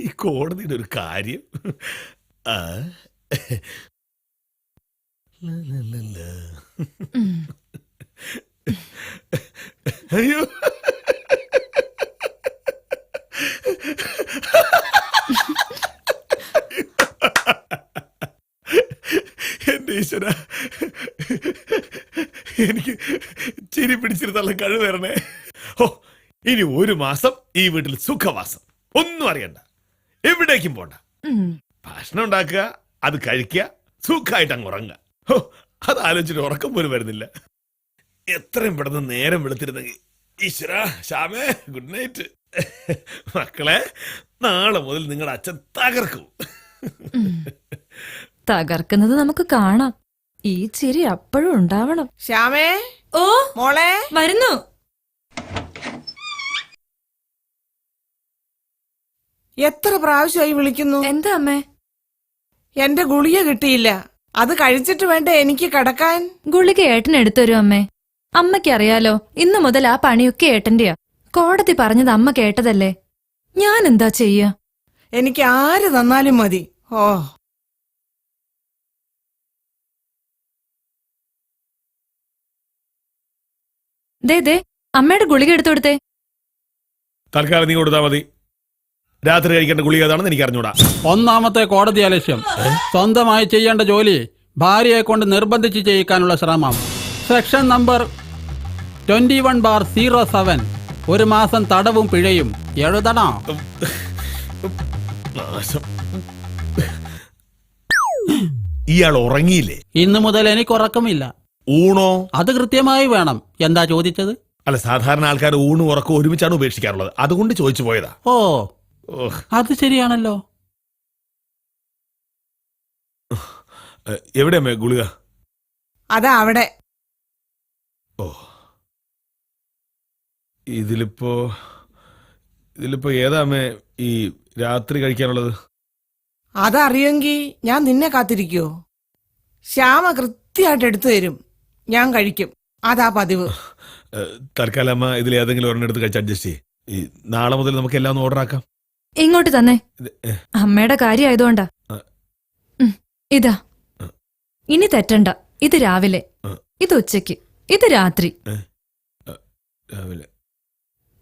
[SPEAKER 4] ഈ കോടതിയുടെ ഒരു കാര്യം. ആ. അയ്യോ, എന്റെ ഈശ്വര, എനിക്ക് ചിരി പിടിച്ചിരുന്നുള്ള കഴിവ് തരണേ. ഓ, ഇനി 1 മാസം ഈ വീട്ടിൽ സുഖവാസം. ഒന്നും അറിയണ്ട, എവിടേക്കും പോണ്ട. ഭക്ഷണം ഉണ്ടാക്കുക, അത് കഴിക്കുക, സുഖമായിട്ട് അങ്ങ് ഉറങ്ങുക. ഓ, അത് ആലോചിച്ചിട്ട് ഉറക്കം പോലും വരുന്നില്ല. എത്രയും പെട്ടെന്ന് നേരം വെളുത്തിരുന്നെങ്കിൽ. ഈശ്വര, ശ്യാമേ, ഗുഡ് നൈറ്റ്. മക്കളെ, നാളെ മുതൽ നിങ്ങളുടെ അച്ഛൻ തകർക്കും.
[SPEAKER 3] തകർക്കുന്നത് നമുക്ക് കാണാം. ഈ ചിരി അപ്പോഴും ഉണ്ടാവണം.
[SPEAKER 6] ശ്യാമേ,
[SPEAKER 3] ഓ
[SPEAKER 6] മോളെ,
[SPEAKER 3] വരുന്നു.
[SPEAKER 6] എത്ര പ്രാവശ്യമായി വിളിക്കുന്നു?
[SPEAKER 3] എന്താ അമ്മേ?
[SPEAKER 6] എന്റെ ഗുളിക കിട്ടിയില്ല. അത് കഴിച്ചിട്ട് വേണ്ടേ എനിക്ക് കിടക്കാൻ?
[SPEAKER 3] ഗുളിക ഏട്ടൻ എടുത്തുതരും അമ്മേ. അമ്മയ്ക്കറിയാലോ, ഇന്നു മുതൽ ആ പണിയൊക്കെ ഏട്ടന്റെയാ. കോടതി പറഞ്ഞത് അമ്മ കേട്ടതല്ലേ. ഞാൻ എന്താ ചെയ്യ?
[SPEAKER 6] എനിക്ക് ആര് തന്നാലും മതി. ഓ,
[SPEAKER 3] ദേ അമ്മയുടെ ഗുളിക എടുത്തു കൊടുത്തേ.
[SPEAKER 4] തൽക്കാലം നീ കൊടുത്താൽ മതി. രാത്രി കഴിക്കേണ്ട ഗുളിക ഏതാണെന്ന് എനിക്ക് അറിഞ്ഞൂടാ.
[SPEAKER 9] ഒന്നാമത്തെ കോടതി അലക്ഷ്യം. സ്വന്തമായി ചെയ്യേണ്ട ജോലി ഭാര്യയെ കൊണ്ട് നിർബന്ധിച്ച് ചെയ്യിക്കാനുള്ള ശ്രമം. Section number 21/07. 1 മാസം തടവും പിഴയും. എഴുതണോ?
[SPEAKER 4] നാശം. ഇയാൾ ഉറങ്ങിയില്ലേ?
[SPEAKER 9] ഇന്നു മുതൽ എനിക്ക് ഉറക്കമില്ല.
[SPEAKER 4] ഊണോ?
[SPEAKER 9] അത് കൃത്യമായി വേണം. എന്താ ചോദിച്ചത്?
[SPEAKER 4] അല്ല, സാധാരണ ആൾക്കാർ ഊണും ഉറക്കം ഒരുമിച്ചാണ് ഉപേക്ഷിക്കാറുള്ളത്. അതുകൊണ്ട് ചോദിച്ചു പോയതാ.
[SPEAKER 9] ഓ, അത് ശരിയാണല്ലോ.
[SPEAKER 4] എവിടെയമ്മേ ഗുളിക?
[SPEAKER 6] അതാ അവിടെ.
[SPEAKER 4] ഓ, ഇതിലിപ്പോ ഏതാ അമ്മേ ഈ രാത്രി കഴിക്കാനുള്ളത്?
[SPEAKER 6] അതറിയെങ്കി ഞാൻ നിന്നെ കാത്തിരിക്കോ? ശ്യാമ കൃത്യമായിട്ട് എടുത്തു തരും, ഞാൻ കഴിക്കും. അതാ പതിവ്.
[SPEAKER 4] തൽക്കാലം അമ്മ ഇതിൽ ഏതെങ്കിലും ഒരെണ്ണം എടുത്ത് കഴിച്ച് അഡ്ജസ്റ്റ് ചെയ്യും. ഈ നാളെ മുതൽ നമുക്ക് എല്ലാം ഒന്ന് ഓർഡർ ആക്കാം.
[SPEAKER 3] ഇങ്ങോട്ട് തന്നെ. അമ്മയുടെ കാര്യമായതുകൊണ്ടാ. ഇതാ, ഇനി തെറ്റണ്ട. ഇത് രാവിലെ, ഇത് ഉച്ചയ്ക്ക്, ഇത് രാത്രി.
[SPEAKER 4] രാവിലെ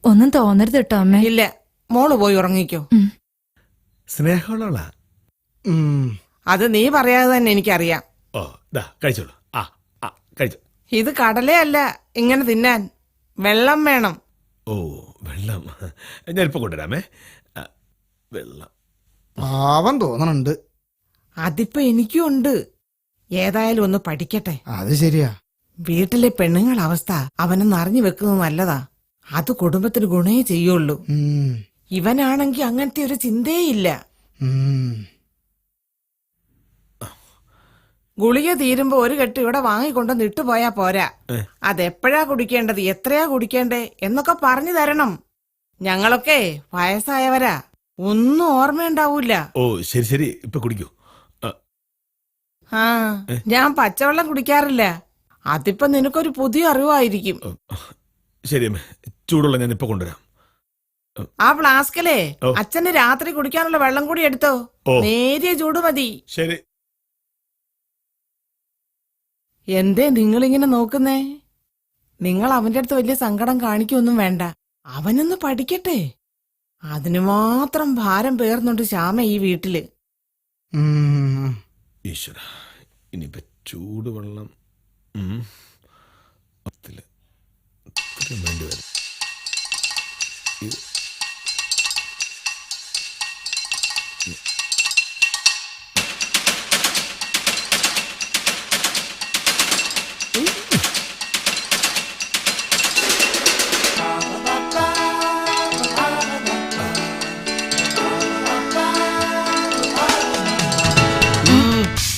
[SPEAKER 3] ഒന്നും തോന്നരുത് കേട്ടോ അമ്മേ.
[SPEAKER 6] ഇല്ല, മോള് പോയി ഉറങ്ങിക്കോ.
[SPEAKER 4] സ്നേഹമുള്ള.
[SPEAKER 6] അത് നീ പറയാതെ തന്നെ എനിക്കറിയാം.
[SPEAKER 4] ഓ, ദാ കഴിച്ചോളൂ. ആ കഴിച്ചു.
[SPEAKER 6] ഇത് കടലയല്ല ഇങ്ങനെ തിന്നാൻ. വെള്ളം വേണം.
[SPEAKER 4] ഓ, വെള്ളം ഞാനിപ്പോ കൊണ്ടുവരാമേ. വെള്ളം.
[SPEAKER 7] പാവം തോന്നണുണ്ട്.
[SPEAKER 6] അതിപ്പോ എനിക്കും ഉണ്ട്. ഏതായാലും ഒന്ന് പഠിക്കട്ടെ.
[SPEAKER 7] അത് ശരിയാ.
[SPEAKER 6] വീട്ടിലെ പെണ്ണുങ്ങളുടെ അവസ്ഥ അവനൊന്ന് അറിഞ്ഞു വെക്കുന്നത് നല്ലതാ. അത് കുടുംബത്തിന് ഗുണേ ചെയ്യുള്ളൂ.
[SPEAKER 7] ഉം,
[SPEAKER 6] ഇവനാണെങ്കി അങ്ങനത്തെ ഒരു ചിന്തയില്ല.
[SPEAKER 7] ഉം.
[SPEAKER 6] ഗുളിക തീരുമ്പോ ഒരു കെട്ട് ഇവിടെ വാങ്ങിക്കൊണ്ടുവന്ന് ഇട്ടുപോയാ പോരാ. അതെപ്പോഴാ കുടിക്കേണ്ടത്, എത്രയാ കുടിക്കേണ്ടേ എന്നൊക്കെ പറഞ്ഞു തരണം. ഞങ്ങളൊക്കെ വയസ്സായവരാ, ഒന്നും ഓർമ്മയുണ്ടാവൂല.
[SPEAKER 4] ഓ ശരി ശരി, ഇപ്പൊ കുടിക്കൂ.
[SPEAKER 6] ആ ഞാൻ പച്ചവെള്ളം കുടിക്കാറില്ല. അതിപ്പോ നിനക്കൊരു പുതിയ അറിവായിരിക്കും.
[SPEAKER 4] ശരി അമ്മേ, ചൂടുള്ള ഞാൻ ഇപ്പൊ കൊണ്ടുവരാം.
[SPEAKER 6] ആ ഫ്ലാസ്കിലേ അച്ഛന് രാത്രി കുടിക്കാനുള്ള വെള്ളം കൂടി എടുത്തോ. നേരിയ ചൂട് മതി.
[SPEAKER 4] ശരി.
[SPEAKER 6] എന്തേ നിങ്ങളിങ്ങനെ നോക്കുന്നേ? നിങ്ങൾ അവന്റെ അടുത്ത് വലിയ സങ്കടം കാണിക്കൊന്നും വേണ്ട. അവനൊന്ന് പഠിക്കട്ടെ. അതിനു മാത്രം ഭാരം പേർന്നുണ്ട് ശ്യാമ ഈ വീട്ടില്.
[SPEAKER 4] ഈശ്വര, ഇനിയിപ്പോ ചൂടുവെള്ളം വേണ്ടി വരും.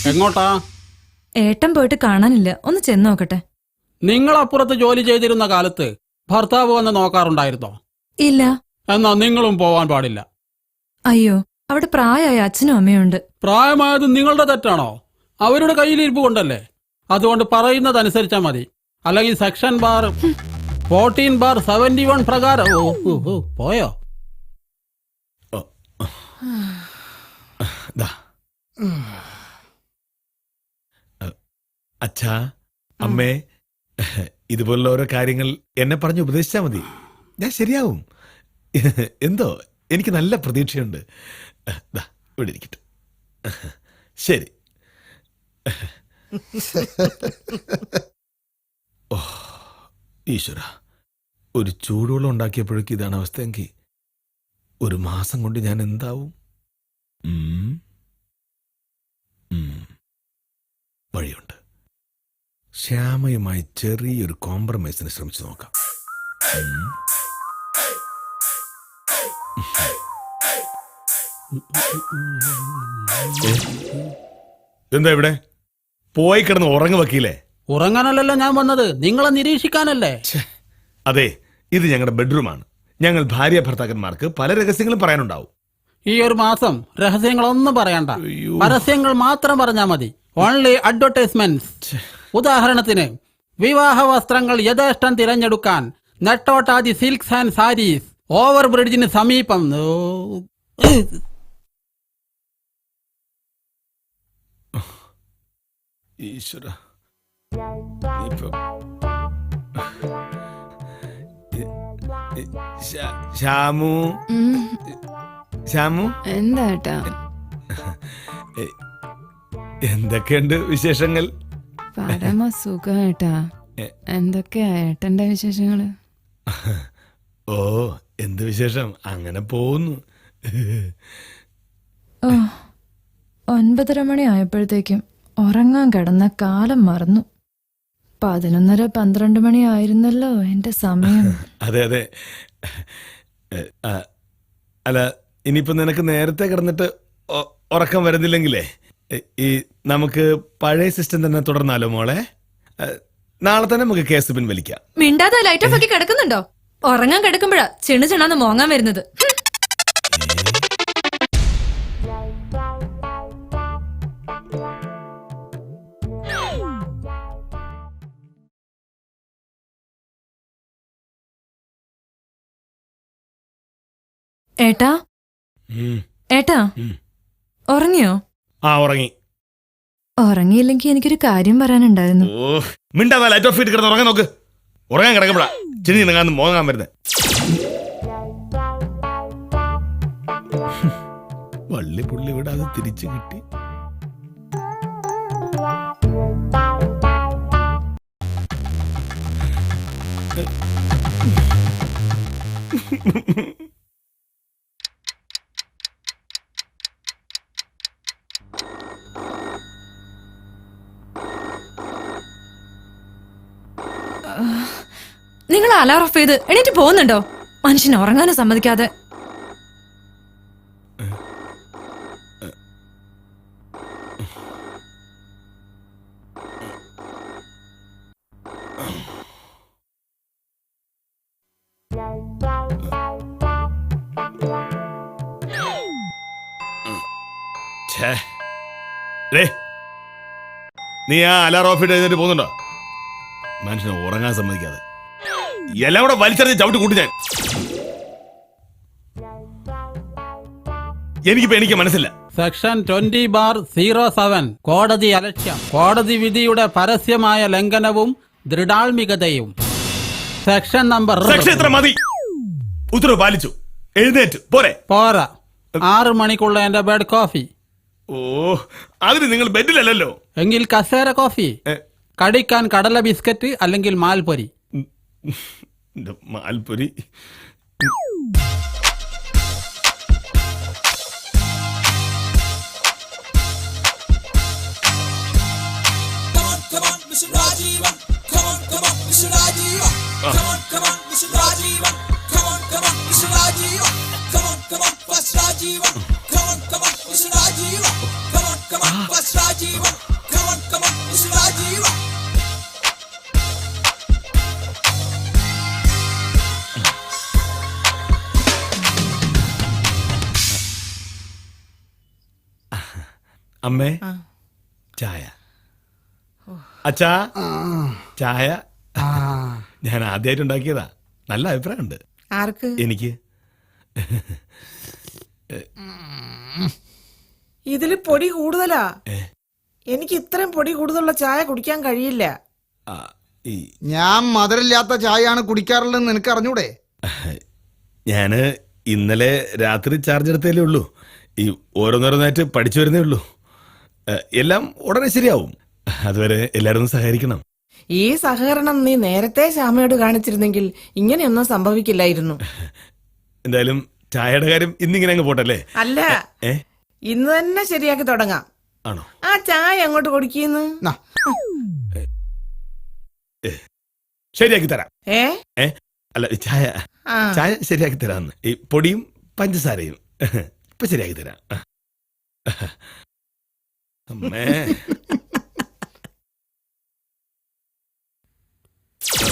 [SPEAKER 9] എങ്ങോട്ടാ?
[SPEAKER 3] ഏട്ടൻ പോയിട്ട് കാണാനില്ല, ഒന്ന് ചെന്ന് നോക്കട്ടെ.
[SPEAKER 9] നിങ്ങൾ അപ്പുറത്ത് ജോലി ചെയ്തിരുന്ന കാലത്ത് ഭർത്താവ് വന്ന് നോക്കാറുണ്ടായിരുന്നോ?
[SPEAKER 3] ഇല്ല.
[SPEAKER 9] എന്നാ നിങ്ങളും പോവാൻ പാടില്ല.
[SPEAKER 3] അയ്യോ, അവിടെ പ്രായമായ അച്ഛനും അമ്മയുണ്ട്.
[SPEAKER 9] പ്രായമായത് നിങ്ങളുടെ തെറ്റാണോ? അവരുടെ കയ്യിലിരിപ്പ് കൊണ്ടല്ലേ. അതുകൊണ്ട് പറയുന്നതനുസരിച്ചാ മതി. അല്ലെങ്കിൽ സെക്ഷൻ ബാർ 14/71 പ്രകാരം പോയോ?
[SPEAKER 4] അച്ഛാ, അമ്മേ, ഇതുപോലുള്ള ഓരോ കാര്യങ്ങൾ എന്നെ പറഞ്ഞ് ഉപദേശിച്ചാ മതി, ഞാൻ ശരിയാവും. എന്തോ എനിക്ക് നല്ല പ്രതീക്ഷയുണ്ട്. ഇവിടെ ഇരിക്കട്ടെ. ശരി. ഓ ഈശ്വര, ഒരു ചൂടുവെള്ളം ഉണ്ടാക്കിയപ്പോഴേക്കും ഇതാണ് അവസ്ഥയെങ്കിൽ ഒരു മാസം കൊണ്ട് ഞാൻ എന്താവും? വഴിയുണ്ട്. ശ്യാമയുമായി ചെറിയൊരു കോംപ്രമൈസിന് ശ്രമിച്ചു നോക്കാം. എന്താ ഇവിടെ പോയി കിടന്ന് ഉറങ്ങു വക്കീലേ?
[SPEAKER 9] ഉറങ്ങാനല്ലല്ലോ ഞാൻ വന്നത്, നിങ്ങളെ നിരീക്ഷിക്കാനല്ലേ.
[SPEAKER 4] അതെ, ഇത് ഞങ്ങളുടെ ബെഡ്റൂമാണ്. ഞങ്ങൾ ഭാര്യ ഭർത്താക്കന്മാർക്ക് പല രഹസ്യങ്ങളും പറയാനുണ്ടാവും.
[SPEAKER 9] ഈ ഒരു മാസം രഹസ്യങ്ങളൊന്നും പറയണ്ട, പരസ്യങ്ങൾ മാത്രം പറഞ്ഞാ മതി. Only advertisements. ഉദാഹരണത്തിന്, വിവാഹ വസ്ത്രങ്ങൾ യഥേഷ്ടം തിരഞ്ഞെടുക്കാൻ നെട്ടോട്ടാതി സിൽക്സ് ആൻഡ് സാരീസ്, ഓവർ ബ്രിഡ്ജിന് സമീപം.
[SPEAKER 4] ഈശ്വര, ശ്യാമു, ശ്യാമു,
[SPEAKER 5] എന്താ ഏട്ടാ?
[SPEAKER 4] എന്തൊക്കെയുണ്ട് വിശേഷങ്ങൾ?
[SPEAKER 5] പരമ സുഖം ഏട്ടാ. എന്തൊക്കെയാ ഏട്ടന്റെ വിശേഷങ്ങള്?
[SPEAKER 4] ഓ, എന്ത് വിശേഷം, അങ്ങനെ പോകുന്നു.
[SPEAKER 3] 9:30 മണി ആയപ്പോഴത്തേക്കും ഉറങ്ങാൻ കിടന്ന കാലം മറന്നു. 11:30-12 മണി ആയിരുന്നല്ലോ എന്റെ സമയം.
[SPEAKER 4] അതെ അതെ. അല്ല, ഇനിയിപ്പോ നിനക്ക് നേരത്തെ കിടന്നിട്ട് ഉറക്കം വരുന്നില്ലെങ്കിലേ ഈ നമുക്ക് പഴയ സിസ്റ്റം തന്നെ തുടർന്നാലോ മോളെ? നാളെ തന്നെ നമുക്ക് കേസ് പിൻവലിക്കാം.
[SPEAKER 3] മിണ്ടാതെ ലൈറ്റ് ഓഫ് ആക്കി കിടക്കുന്നുണ്ടോ? ഉറങ്ങാൻ കിടക്കുമ്പോഴാ ചെണുചെണാന്ന് മോങ്ങാൻ വരുന്നത്. ഏട്ടാ, ഏട്ടാ, ഉറങ്ങിയോ?
[SPEAKER 4] ആ, ഉറങ്ങി.
[SPEAKER 3] ഉറങ്ങിയില്ലെങ്കിൽ എനിക്കൊരു കാര്യം പറയാനുണ്ടായിരുന്നു.
[SPEAKER 4] ഓ, മിണ്ടാ, ലൈറ്റ് ഓഫ് ഇട്ട് കിടന്ന് ഉറങ്ങാൻ നോക്ക്. ഉറങ്ങാൻ കിടക്കുമ്പോഴാ ചെന്നി നിങ്ങാന്ന് മോങ്ങാൻ വരുന്നത്. വള്ളി പുള്ളി വിടാതെ തിരിച്ചു കിട്ടി.
[SPEAKER 3] നിങ്ങൾ അലാറം ഓഫ് ചെയ്ത് എണീറ്റ് പോകുന്നുണ്ടോ? മനുഷ്യനെ ഉറങ്ങാനും സമ്മതിക്കാതെ.
[SPEAKER 4] ഛേ. ഡേ, നീ ആ അലാറം ഓഫ് ഇട്ട് എഴുന്നേറ്റ് പോകുന്നുണ്ടോ? മനുഷ്യനെ ഉറങ്ങാൻ സമ്മതിക്കാതെ എല്ലാം കൂടെ വലിച്ചെറിഞ്ഞ് ചവിട്ടി കൂട്ടി ഞാൻ. എനിക്കിപ്പോ എനിക്ക് മനസ്സില്ല.
[SPEAKER 9] സെക്ഷൻ 20/07 കോടതി അലക്ഷ്യം, കോടതി വിധിയുടെ പരസ്യമായ ലംഘനവും ദൃഢാത്മികതയും. സെക്ഷൻ നമ്പർ
[SPEAKER 4] സെക്ഷൻ എത്ര മതി? ഉത്തരവ് പാലിച്ചു, എഴുന്നേറ്റ് പോരെ.
[SPEAKER 9] പോരാ, 6 മണിക്കുള്ള എന്റെ ബെഡ് കോഫി.
[SPEAKER 4] ഓ, അതിന് നിങ്ങൾ ബെഡിലല്ലോ.
[SPEAKER 9] എങ്കിൽ കസേര കോഫി, കടിക്കാൻ കടല ബിസ്ക്കറ്റ് അല്ലെങ്കിൽ മാൽപ്പൊരി.
[SPEAKER 4] മാൽപ്പൊരി. അമ്മേ, ചായ. അച്ഛാ, ചായ. ഞാൻ ആദ്യമായിട്ട് ഉണ്ടാക്കിയതാ. നല്ല അഭിപ്രായമുണ്ട്.
[SPEAKER 6] ആർക്ക്?
[SPEAKER 4] എനിക്ക്.
[SPEAKER 6] ഇതില് പൊടി കൂടുതലാ. എനിക്ക് ഇത്രയും പൊടി കൂടുതലുള്ള ചായ കുടിക്കാൻ കഴിയില്ല.
[SPEAKER 7] ഞാൻ മധുരമില്ലാത്ത ചായയാണ് കുടിക്കാറുള്ളതെന്ന് നിനക്ക് അറിഞ്ഞൂടെ?
[SPEAKER 4] ഞാന് ഇന്നലെ രാത്രി ചാർജ് എടുത്തേ ഉള്ളൂ. ഈ ഓരോന്നോരോന്നായിട്ട് പഠിച്ചു വരുന്നേ ഉള്ളൂ. എല്ലാം ഉടനെ ശരിയാവും. അതുവരെ എല്ലാവരും ഒന്ന് സഹകരിക്കണം.
[SPEAKER 6] ഈ സഹകരണം നീ നേരത്തെ ശ്യാമയോട് കാണിച്ചിരുന്നെങ്കിൽ ഇങ്ങനെയൊന്നും സംഭവിക്കില്ലായിരുന്നു.
[SPEAKER 4] എന്തായാലും ചായയുടെ കാര്യം ഇന്നിങ്ങനെ അങ്ങ് പോട്ടല്ലേ?
[SPEAKER 6] അല്ല, ഇന്ന് തന്നെ ശരിയാക്കി തുടങ്ങാം.
[SPEAKER 4] ആണോ?
[SPEAKER 6] ആ ചായ അങ്ങോട്ട് കൊടുക്കുന്നു.
[SPEAKER 4] ശരിയാക്കി തരാം. അല്ല, ചായ
[SPEAKER 6] ആ.
[SPEAKER 4] ചായ ശരിയാക്കി തരാന്ന്. ഈ പൊടിയും പഞ്ചസാരയും ഇപ്പൊ ശരിയാക്കി തരാം. അമ്മേ,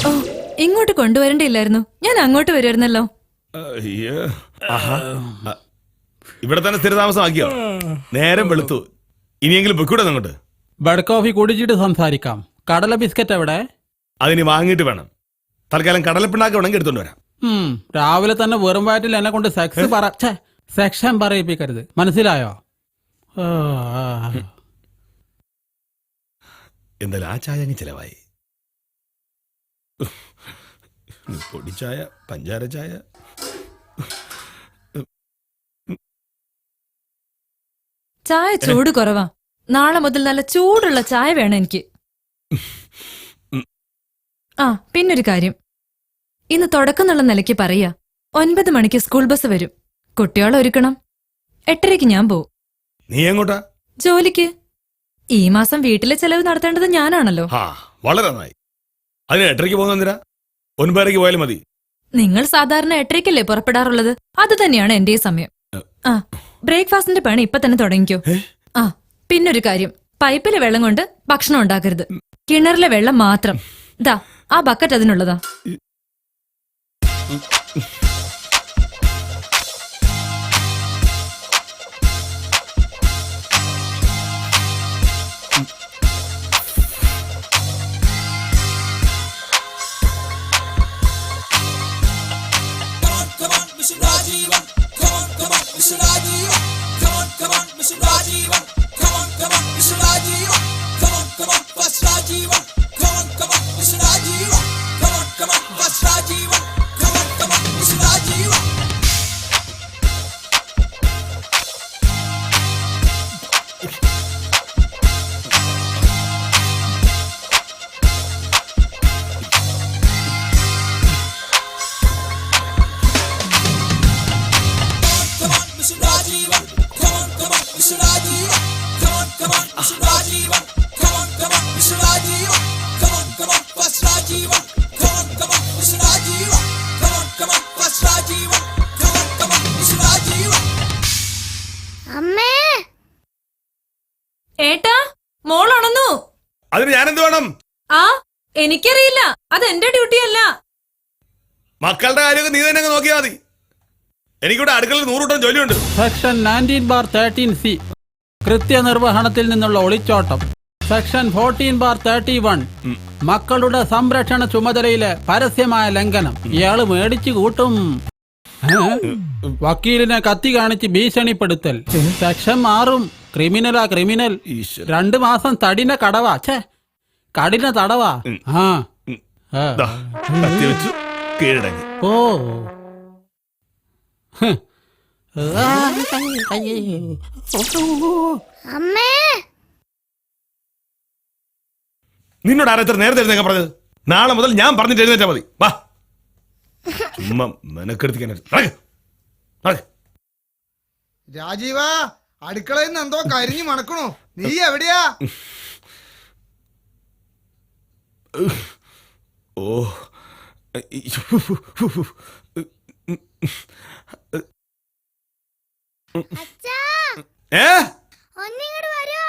[SPEAKER 3] ഓ, ഇങ്ങോട്ട് കൊണ്ടുവരണ്ടില്ലായിരുന്നു. ഞാൻ അങ്ങോട്ട് വരുമായിരുന്നല്ലോ.
[SPEAKER 4] അയ്യോ. ആഹാ. ഇവിടെ തന്നെ സ്ഥിരതാമസമാക്കിയോ? നേരം വെളുത്തു. ഇനിയെങ്കിലും വെക്കൂടെ അങ്ങോട്ട്.
[SPEAKER 9] ബെഡ് കോഫി കുടിച്ചിട്ട് സംസാരിക്കാം. കടല ബിസ്ക്കറ്റ് എവിടെ?
[SPEAKER 4] അതിന് വാങ്ങിയിട്ട് വേണം. തൽക്കാലം കടലപ്പിണ്ണാക്ക് ഉണങ്ങി എടുത്തോണ്ട് വരാം.
[SPEAKER 9] രാവിലെ തന്നെ വെറും വയറ്റിൽ എന്നെ കൊണ്ട് സെക്ഷൻ പറയിപ്പിക്കരുത്, മനസ്സിലായോ?
[SPEAKER 4] എന്തായാലും ആ ചായ അങ്ങ് ചിലവായി. പൊടിച്ചായ, പഞ്ചാര ചായ.
[SPEAKER 3] ചായ ചൂട് കുറവാ. നാളെ മുതൽ നല്ല ചൂടുള്ള ചായ വേണം എനിക്ക്. ആ, പിന്നൊരു കാര്യം. ഇന്ന് തുടക്കുന്നുള്ള നിലയ്ക്ക് പറയാ, 9 മണിക്ക് സ്കൂൾ ബസ് വരും. കുട്ടികളെ ഒരുക്കണം. 8:30 ഞാൻ പോവും.
[SPEAKER 4] നീ എങ്ങോട്ടാ?
[SPEAKER 3] ജോലിക്ക്. ഈ മാസം വീട്ടിലെ ചെലവ് നടത്തേണ്ടത് ഞാനാണല്ലോ.
[SPEAKER 4] വളരെ നന്നായി. അതിന് 8:30 പോകുന്നില്ല, 9:30 പോയാലും മതി.
[SPEAKER 3] നിങ്ങൾ സാധാരണ 8:30 പുറപ്പെടാറുള്ളത്. അത് തന്നെയാണ് എന്റെ സമയം. ആ, ബ്രേക്ക്ഫാസ്റ്റിന്റെ പണി ഇപ്പൊ തന്നെ തുടങ്ങിക്കോ. ആ, പിന്നൊരു കാര്യം, പൈപ്പിലെ വെള്ളം കൊണ്ട് ഭക്ഷണം ഉണ്ടാക്കരുത്. കിണറിലെ വെള്ളം മാത്രം. ദാ, ആ ബക്കറ്റ് അതിനുള്ളതാ. ഏട്ടാ, മോളുണന്നു.
[SPEAKER 4] അതിന് ഞാനെന്ത് വേണം?
[SPEAKER 3] ആ, എനിക്കറിയില്ല, അത് എന്റെ ഡ്യൂട്ടി അല്ല.
[SPEAKER 4] മക്കളുടെ കാര്യമൊക്കെ നീ തന്നെ അങ്ങ് നോക്കിയാൽ മതി. എനിക്കിവിടെ അടുക്കളയിൽ 100 കൂട്ടം ജോലിയുണ്ട്.
[SPEAKER 9] സെക്ഷൻ 19/13C കൃത്യനിർവഹണത്തിൽ നിന്നുള്ള ഒളിച്ചോട്ടം. സെക്ഷൻ 14/31 മക്കളുടെ സംരക്ഷണ ചുമതലയിലെ പരസ്യമായ ലംഘനം. ഇയാള് മേടിച്ചു കൂട്ടും. വക്കീലിനെ കത്തി കാണിച്ച് ഭീഷണിപ്പെടുത്തൽ. Section 6 ക്രിമിനലാ criminal. 2 മാസം തടിന കടവാ. കഠിന തടവാ.
[SPEAKER 4] ദാ, കത്തി വെച്ചു കീഴടങ്ങി.
[SPEAKER 9] ഓ
[SPEAKER 10] അമ്മേ,
[SPEAKER 4] നിന്നോട് ആരാ ഇത്ര നേരത്തെ എഴുന്നേക്കാൻ പറഞ്ഞത്? നാളെ മുതൽ ഞാൻ പറഞ്ഞിട്ട് എഴുന്നേറ്റാ മതി. വാ, ചുമ്മാ മെനക്കെടുത്തിക്കാൻ.
[SPEAKER 7] രാജീവ, അടുക്കളയിൽ നിന്ന് എന്തോ കരിഞ്ഞു മണക്കണോ? നീ എവിടെയാ?
[SPEAKER 4] ഓ,
[SPEAKER 10] അച്ഛാ,
[SPEAKER 4] ഏ,
[SPEAKER 10] ഒന്നിങ്ങോട്ട് വരോ?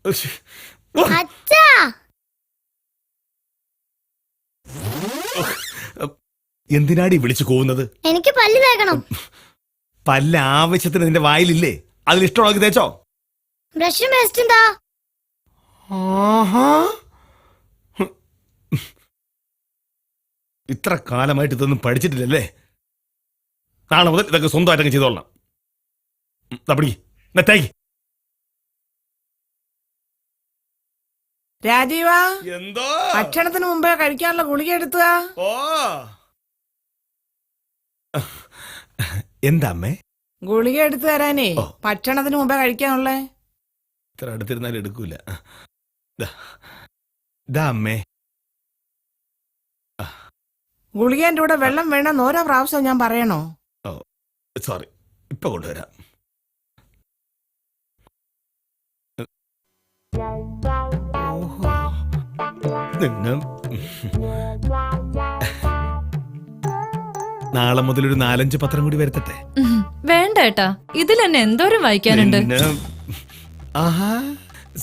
[SPEAKER 4] ഓ,
[SPEAKER 10] അച്ഛാ,
[SPEAKER 4] എന്തിനാടി വിളിച്ചു പോകുന്നത്?
[SPEAKER 10] എനിക്ക് പല്ല് തേക്കണം.
[SPEAKER 4] പല്ല ആവശ്യത്തിന് നിന്റെ വായിലില്ലേ? അതിൽ ഇഷ്ടമുള്ളത് തേച്ചോ.
[SPEAKER 10] ബ്രഷും പേസ്റ്റും താ.
[SPEAKER 4] ആഹാ, ഇത്ര കാലമായിട്ട് ഇതൊന്നും പഠിച്ചിട്ടില്ലല്ലേ? നാളെ മുതൽ ഇതൊക്കെ സ്വന്തമായിട്ടങ്ങ് ചെയ്തോളണം. തേക്ക്.
[SPEAKER 6] രാജീവ,
[SPEAKER 4] എന്തോ
[SPEAKER 6] ഭക്ഷണത്തിന് മുമ്പേ കഴിക്കാനുള്ള ഗുളിക എടുത്തുക.
[SPEAKER 4] ഓ, എന്താ അമ്മേ?
[SPEAKER 6] ഗുളിക എടുത്തു തരാനേ. ഭക്ഷണത്തിന് മുമ്പേ കഴിക്കാനുള്ളേ.
[SPEAKER 4] ഇത്ര അടുത്തിരുന്നാലും എടുക്കൂല. ദാ അമ്മേ.
[SPEAKER 6] ഗുളികേന്റെ കൂടെ വെള്ളം വേണമെന്ന് ഓരോ പ്രാവശ്യം ഞാൻ പറയണോ?
[SPEAKER 4] ഓ, സോറി, ഇപ്പൊ കൊണ്ടുവരാം. നാളെ മുതൽ ഒരു 4-5 പത്രം കൂടി വരുത്തട്ടെ.
[SPEAKER 3] വേണ്ട ഏട്ടാ, ഇതിൽ എന്നെ എന്തോരം വായിക്കാനുണ്ട്.
[SPEAKER 4] ആഹാ,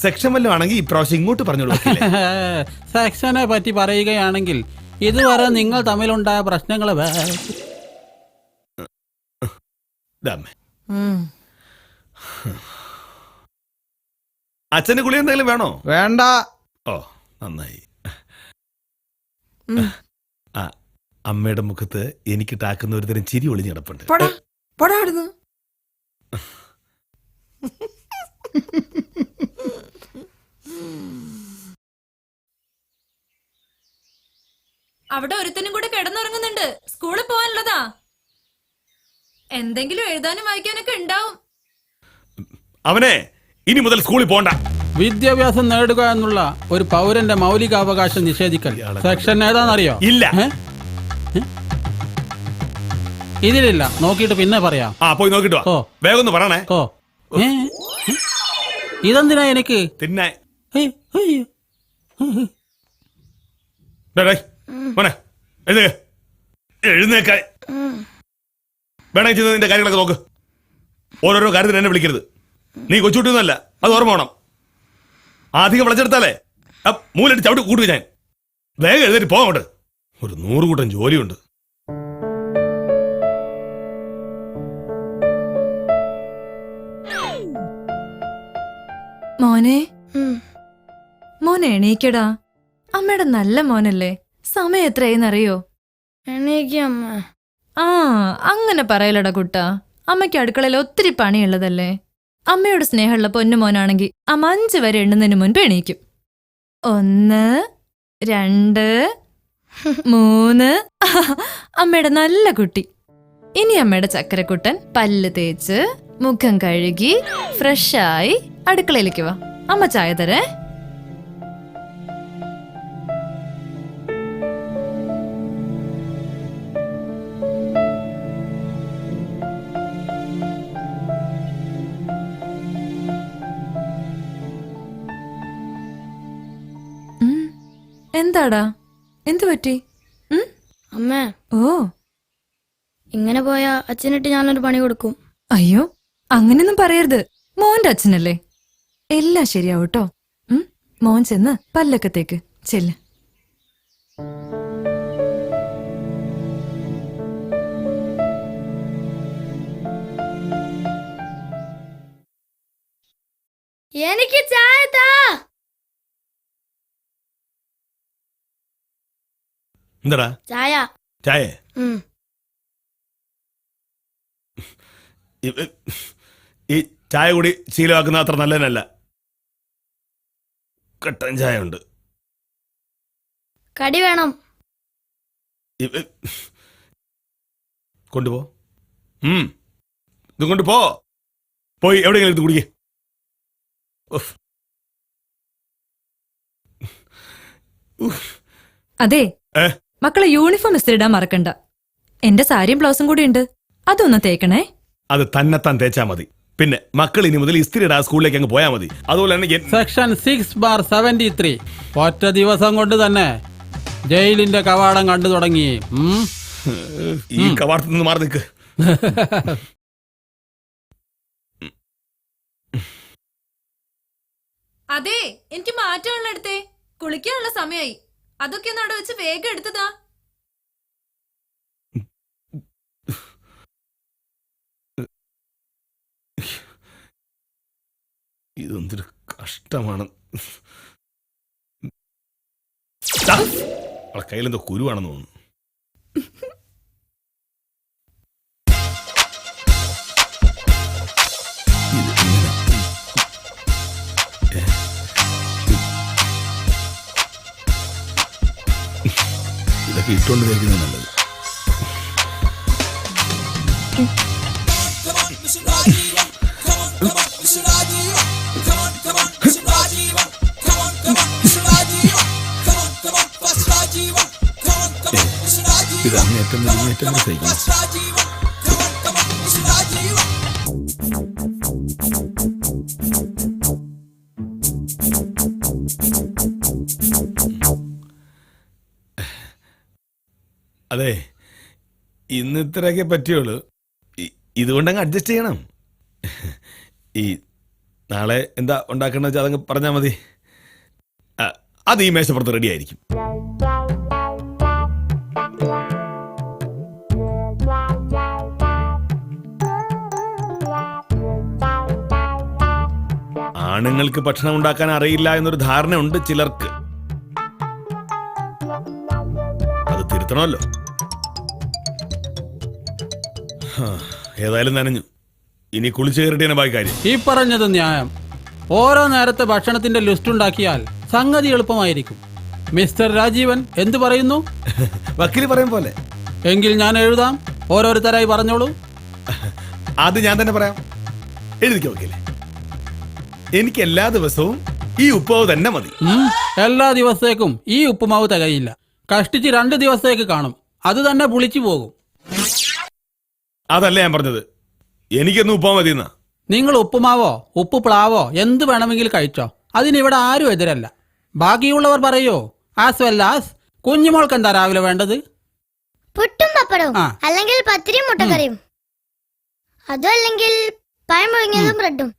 [SPEAKER 4] സെക്ഷൻ വല്ലതും ആണെങ്കിൽ ഇപ്രാവശ്യം ഇങ്ങോട്ട് പറഞ്ഞോളൂ.
[SPEAKER 9] സെക്ഷനെ പറ്റി പറയുകയാണെങ്കിൽ ഇതുവരെ നിങ്ങൾ തമ്മിലുണ്ടായ പ്രശ്നങ്ങൾ
[SPEAKER 4] അച്ഛന്റെ ഗുളി എന്തെങ്കിലും വേണോ?
[SPEAKER 7] വേണ്ട.
[SPEAKER 4] ഓ, നന്നായി. ആ, അമ്മയുടെ മുഖത്ത് എനിക്ക് ടാക്കുന്ന ഒരു തരം ചിരി ഒളിഞ്ഞു കിടപ്പുണ്ട്.
[SPEAKER 6] പോടാ അവിടുന്ന്.
[SPEAKER 3] അവിടെ ഒരുത്തനും കൂടെ കിടന്നുറങ്ങുന്നുണ്ട്. സ്കൂളിൽ പോവാനുള്ളതാ. എന്തെങ്കിലും എഴുതാനും വായിക്കാനൊക്കെ ഉണ്ടാവും.
[SPEAKER 4] അവനെ ഇനി മുതൽ സ്കൂളിൽ പോണ്ട.
[SPEAKER 9] വിദ്യാഭ്യാസം നേടുക എന്നുള്ള ഒരു പൗരന്റെ മൗലികാവകാശം നിഷേധിക്കൽ. സെക്ഷൻ ഏതാണെന്നറിയോ?
[SPEAKER 4] ഇല്ല.
[SPEAKER 9] ഇതിലില്ല, നോക്കിയിട്ട് പിന്നെ പറയാം.
[SPEAKER 4] ആ, പോയി നോക്കിട്ടോ.
[SPEAKER 9] ഓ,
[SPEAKER 4] വേഗം ഒന്ന് പറയണേ.
[SPEAKER 9] ഓ, ഇതെന്തിനാ എനിക്ക്?
[SPEAKER 4] തിന്നെ എഴുന്നേക്കാ. വേണമെങ്കിൽ ചെയ്ത് നിന്റെ കാര്യങ്ങളൊക്കെ നോക്ക്. ഓരോരോ കാര്യത്തിന് എന്നെ വിളിക്കരുത്. നീ കൊച്ചുകുട്ടിയൊന്നുമല്ല, അത് ഓർമ്മ വേണം. അധികം വിളച്ചെടുത്താലേ മൂലയിട്ട് ചവിട്ടി കൂട്ടുക ഞാൻ. വേഗം എഴുന്നേറ്റ് പോകോട്ട്. ഒരു 100 കൂട്ടം ജോലിയുണ്ട്.
[SPEAKER 3] മോനെ, മോനെ എണീക്കടാ. അമ്മയുടെ നല്ല മോനല്ലേ. സമയം എത്രയെന്നറിയോ?
[SPEAKER 10] എണീക്കമ്മ.
[SPEAKER 3] ആ, അങ്ങനെ പറയലടാ കുട്ടാ. അമ്മയ്ക്ക് അടുക്കളയിൽ ഒത്തിരി പണിയുള്ളതല്ലേ. അമ്മയോട് സ്നേഹമുള്ള പൊന്നുമോനാണെങ്കിൽ അമ്മ 5 വരെ എണ്ണുന്നതിന് മുൻപ് എണീക്കും. 1, 2, 3. അമ്മയുടെ നല്ല കുട്ടി. ഇനി അമ്മയുടെ ചക്കരക്കുട്ടൻ പല്ല് തേച്ച് മുഖം കഴുകി ഫ്രഷായി അടുക്കളയിലേക്ക് വാ. അമ്മ ചായ തരേ. എന്താടാ, എന്തു പറ്റി?
[SPEAKER 10] അമ്മേ,
[SPEAKER 3] ഓ,
[SPEAKER 10] ഇങ്ങനെ പോയാ അച്ഛനിട്ട് ഞാനൊരു പണി കൊടുക്കും.
[SPEAKER 3] അയ്യോ, അങ്ങനെയൊന്നും പറയരുത്. മോന്റെ അച്ഛനല്ലേ. എല്ലാം ശരിയാവൂട്ടോ. മോൻ ചെന്ന് പല്ലൊക്കെ തേക്ക് ചെല്ല്.
[SPEAKER 10] എനിക്ക് ചായ താ.
[SPEAKER 4] എന്താടാ
[SPEAKER 10] ചായ.
[SPEAKER 4] ചായ?
[SPEAKER 10] ഉം.
[SPEAKER 4] ഈ ചായ കൂടി ശീലമാക്കുന്ന അത്ര നല്ലതല്ല. കട്ടൻ ചായ ഉണ്ട്.
[SPEAKER 10] കടി വേണം.
[SPEAKER 4] കൊണ്ടുപോ. ഇത് കൊണ്ടുപോ. പോയി എവിടെയെങ്കിലും എടുത്ത് കുടിക്കേ.
[SPEAKER 3] അതെ, മക്കളെ യൂണിഫോം ഇസ്തിരി ഇടാൻ മറക്കണ്ട. എന്റെ സാരിയും ബ്ലൗസും കൂടി ഉണ്ട്, അതൊന്ന് തേക്കണേ.
[SPEAKER 4] അത് തന്നെത്താൻ തേച്ചാ മതി. പിന്നെ മക്കൾ ഇനി മുതൽ ഇസ്തിരി ഇടാ സ്കൂളിലേക്ക് അങ്ങ് പോയാൽ മതി. അതുപോലെ തന്നെ
[SPEAKER 9] സെക്ഷൻ 6/73 ഒറ്റ ദിവസം കൊണ്ട് തന്നെ ജയിലിന്റെ കവാടം കണ്ടു തുടങ്ങി.
[SPEAKER 4] ഈ കവാടത്തിൽ നിന്ന് മാറി നിൽക്ക്.
[SPEAKER 3] അതെ, എനിക്ക് മാറ്റമുള്ള എടുത്തേ. കുളിക്കാനുള്ള സമയായി. അതൊക്കെ ഒന്ന് അവിടെ വെച്ച് വേഗം എടുത്തതാ.
[SPEAKER 4] ഇതെന്തൊരു കഷ്ടമാണ്. അവളെ കയ്യിലെന്തോ കുരുവാണെന്ന് തോന്നുന്നു. ഇതൊക്കെ ഇട്ടുകൊണ്ട് കഴിക്കുന്നത് നല്ലത്. ഇത് അങ്ങേറ്റം സഹിക്കണം. അതെ, ഇന്ന് ഇത്രയൊക്കെ പറ്റുള്ളൂ. ഇതുകൊണ്ടങ്ങ് അഡ്ജസ്റ്റ് ചെയ്യണം. ഈ നാളെ എന്താ ഉണ്ടാക്കണമെന്ന് വെച്ചാൽ അതങ്ങ് പറഞ്ഞാൽ മതി. അത് ഈ മേശപ്പുറത്ത് റെഡി ആയിരിക്കും. ആണുങ്ങൾക്ക് ഭക്ഷണം ഉണ്ടാക്കാൻ അറിയില്ല എന്നൊരു ധാരണ ഉണ്ട് ചിലർക്ക്. അത് തിരുത്തണമല്ലോ. ഏതായാലും നനഞ്ഞു. ഇനി കുളിച്ചു കയറിട്ടേനെ ബാക്കി കാര്യം.
[SPEAKER 9] ഈ പറഞ്ഞത് ന്യായം. ഓരോ നേരത്തെ ഭക്ഷണത്തിന്റെ ലിസ്റ്റ് ഉണ്ടാക്കിയാൽ സംഗതി എളുപ്പമായിരിക്കും. മിസ്റ്റർ രാജീവൻ എന്തു പറയുന്നു?
[SPEAKER 4] വക്കീല് പറയും പോലെ.
[SPEAKER 9] എങ്കിൽ ഞാൻ എഴുതാം. ഓരോരുത്തരായി പറഞ്ഞോളൂ.
[SPEAKER 4] അത് ഞാൻ തന്നെ പറയാം. എഴുതിക്കോ വക്കീലെ. എനിക്ക് എല്ലാ ദിവസവും ഈ ഉപ്പാവ് തന്നെ മതി.
[SPEAKER 9] എല്ലാ ദിവസത്തേക്കും ഈ ഉപ്പുമാവ് തികയില്ല. കഷ്ടിച്ച് 2 ദിവസത്തേക്ക് കാണും. അത് തന്നെ പുളിച്ചു പോകും.
[SPEAKER 4] അതല്ല ഞാൻ പറഞ്ഞത്. എനിക്കൊന്നും ഉപ്പാവ് മതി എന്നാ.
[SPEAKER 9] നിങ്ങൾ ഉപ്പുമാവോ ഉപ്പ് പ്ലാവോ എന്ത് വേണമെങ്കിലും കഴിച്ചോ. അതിനിവിടെ ആരും എതിരല്ല. ബാക്കിയുള്ളവർ പറയോ ആസ് വെൽ ആസ് കുഞ്ഞുമോൾക്ക് എന്താ രാവിലെ വേണ്ടത്?
[SPEAKER 10] പുട്ടും പപ്പടവും, അല്ലെങ്കിൽ പത്തിരിയും മുട്ടക്കറിയും, അതും അല്ലെങ്കിൽ പഴം മുഴുങ്ങിയതും ബ്രെഡും.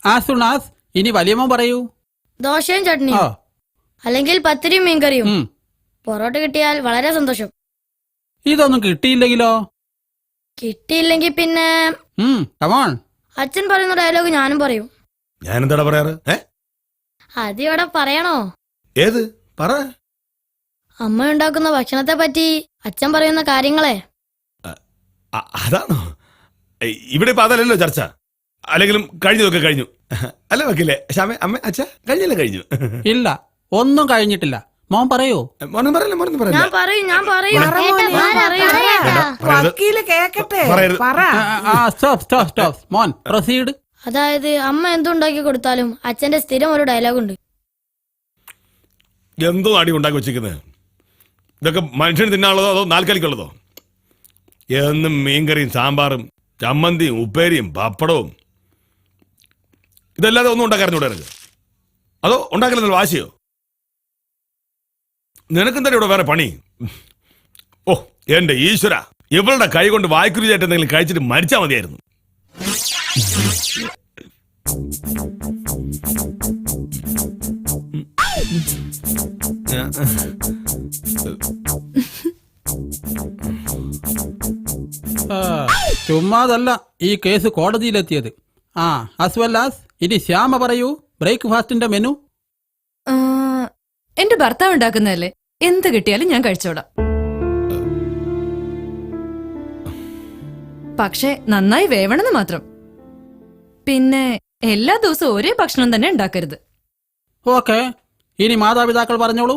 [SPEAKER 9] ആസ് സൂൺ ആസ് ഇനി വലിയമ്മ പറയൂ.
[SPEAKER 10] ദോശയും ചട്നിയും, അല്ലെങ്കിൽ പത്തിരിയും മീൻകറിയും. പൊറോട്ട കിട്ടിയാൽ വളരെ സന്തോഷം.
[SPEAKER 9] ഇതൊന്നും കിട്ടിയില്ലെങ്കിലോ?
[SPEAKER 10] കിട്ടിയില്ലെങ്കിൽ പിന്നെ
[SPEAKER 9] കമോൺ,
[SPEAKER 10] അച്ഛൻ പറയുന്ന ഡയലോഗ് ഞാനും പറയും.
[SPEAKER 4] ഞാൻ എന്താ പറയാറ്?
[SPEAKER 10] അതിവിടെ പറയണോ?
[SPEAKER 4] ഏത് പറ.
[SPEAKER 10] അമ്മ ഉണ്ടാക്കുന്ന ഭക്ഷണത്തെ പറ്റി അച്ഛൻ പറയുന്ന കാര്യങ്ങളെ.
[SPEAKER 4] അതാണോ? ഇവിടെ ഇപ്പൊ അതല്ലല്ലോ ചർച്ച. അല്ലെങ്കിലും കഴിഞ്ഞതൊക്കെ കഴിഞ്ഞു അല്ല വക്കീലെ? ശ്യാമേ, അമ്മ, അച്ഛ, കഴിഞ്ഞല്ലേ? കഴിഞ്ഞു.
[SPEAKER 9] ഇല്ല, ഒന്നും കഴിഞ്ഞിട്ടില്ല. മോൻ പറയൂ.
[SPEAKER 4] മോനും പറയല്ലേ? മോനൊന്നും പറയില്ല.
[SPEAKER 6] വക്കീല് കേക്കട്ടെ.
[SPEAKER 9] സ്റ്റോപ്പ്. മോൻ പ്രൊസീഡ്.
[SPEAKER 10] അതായത് അമ്മ എന്തുണ്ടാക്കി കൊടുത്താലും അച്ഛന്റെ സ്ഥിരം ഒരു ഡയലോഗ് ഉണ്ട്.
[SPEAKER 4] എന്തോ അടി ഉണ്ടാക്കി വെച്ചിരിക്കുന്നത്? ഇതൊക്കെ മനുഷ്യന് തിന്നാനുള്ളതോ അതോ നാൽക്കാലിക്കുള്ളതോ? എന്നും മീൻകറിയും സാമ്പാറും ചമ്മന്തിയും ഉപ്പേരിയും പപ്പടവും. ഇതല്ലാതെ ഒന്നും ഉണ്ടാക്കാറുണ്ട് എനിക്ക്. അതോ ഉണ്ടാക്കലെന്നുള്ള വാശിയോ? നിനക്കെന്തായാലും ഇവിടെ വേറെ പണി? ഓ എന്റെ ഈശ്വര, ഇവളുടെ കൈ കൊണ്ട് വായ്ക്കുരുചായിട്ട് എന്തെങ്കിലും കഴിച്ചിട്ട് മരിച്ചാൽ മതിയായിരുന്നു.
[SPEAKER 9] ചുമ്മാതല്ല ഈ കേസ് കോടതിയിലെത്തിയത്. ആ ആസ് വെൽ ആസ് ഇനി ശ്യാമ പറയൂ ബ്രേക്ക്ഫാസ്റ്റിന്റെ മെനു.
[SPEAKER 3] ആ, എന്റെ ഭർത്താവ് ഉണ്ടാക്കുന്നതല്ലേ, എന്ത് കിട്ടിയാലും ഞാൻ കഴിച്ചോളാം. പക്ഷെ നന്നായി വേവണമെന്ന് മാത്രം. പിന്നെ എല്ലാ ദിവസവും ഒരേ ഭക്ഷണം തന്നെ ഉണ്ടാക്കരുത്.
[SPEAKER 9] ഓക്കെ, ഇനി മാതാപിതാക്കൾ പറഞ്ഞോളൂ.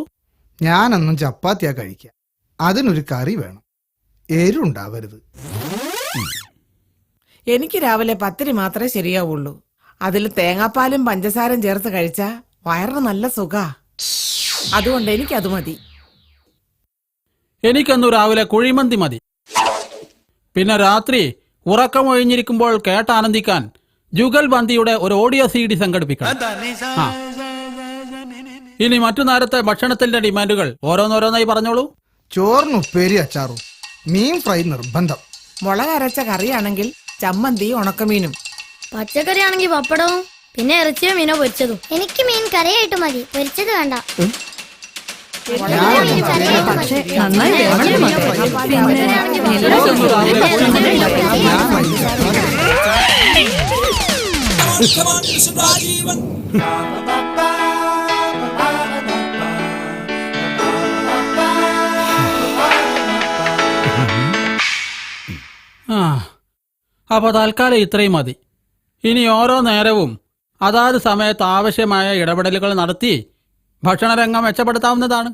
[SPEAKER 7] ഞാനൊന്നും ചപ്പാത്തിയാ കഴിക്കുക. അതിനൊരു കറി വേണം, എരുണ്ടാവരുത്.
[SPEAKER 6] എനിക്ക് രാവിലെ പത്തിരി മാത്രമേ ശരിയാവുള്ളൂ. അതിൽ തേങ്ങാപ്പാലും പഞ്ചസാരയും ചേർത്ത് കഴിച്ചാ വയറിന് നല്ല സുഖാ. അതുകൊണ്ട് എനിക്കത് മതി.
[SPEAKER 9] എനിക്കൊന്നു രാവിലെ കുഴിമന്തി മതി. പിന്നെ രാത്രി ഉറക്കമൊഴിഞ്ഞിരിക്കുമ്പോൾ കേട്ടാനന്ദിക്കാൻ ജുഗൽബന്ദിയുടെ ഒരു ഓഡിയോ CD സംഘടിപ്പിക്കണം. ആ. ഇനി മറ്റു നേരത്തെ ഭക്ഷണത്തിന്റെ ഡിമാൻഡുകൾ ഓരോന്നോരോന്നായി പറഞ്ഞോളൂ.
[SPEAKER 7] ചോറിന് ഉപ്പേരി അച്ചാറും മീൻ ഫ്രൈ നിർബന്ധം.
[SPEAKER 6] മുളകരച്ച കറിയാണെങ്കിൽ ചമ്മന്തി ഉണക്കമീനും.
[SPEAKER 10] പച്ചക്കറി ആണെങ്കിൽ പപ്പടവും പിന്നെ ഇറച്ചിയോ മീനോ പൊരിച്ചതും. എനിക്ക് മീൻ കറിയായിട്ട് മതി, പൊരിച്ചത് വേണ്ട.
[SPEAKER 3] പക്ഷെ നന്നായി വേവണമെന്ന് മാത്രം. പിന്നെ എല്ലാ ദിവസവും ഒരേ ഭക്ഷണം തന്നെ
[SPEAKER 9] ആ, അപ്പൊ തൽക്കാലം ഇത്രയും മതി. ഇനി ഓരോ നേരവും അതാത് സമയത്ത് ആവശ്യമായ ഇടപെടലുകൾ നടത്തി ഭക്ഷണരംഗം മെച്ചപ്പെടുത്താവുന്നതാണ്.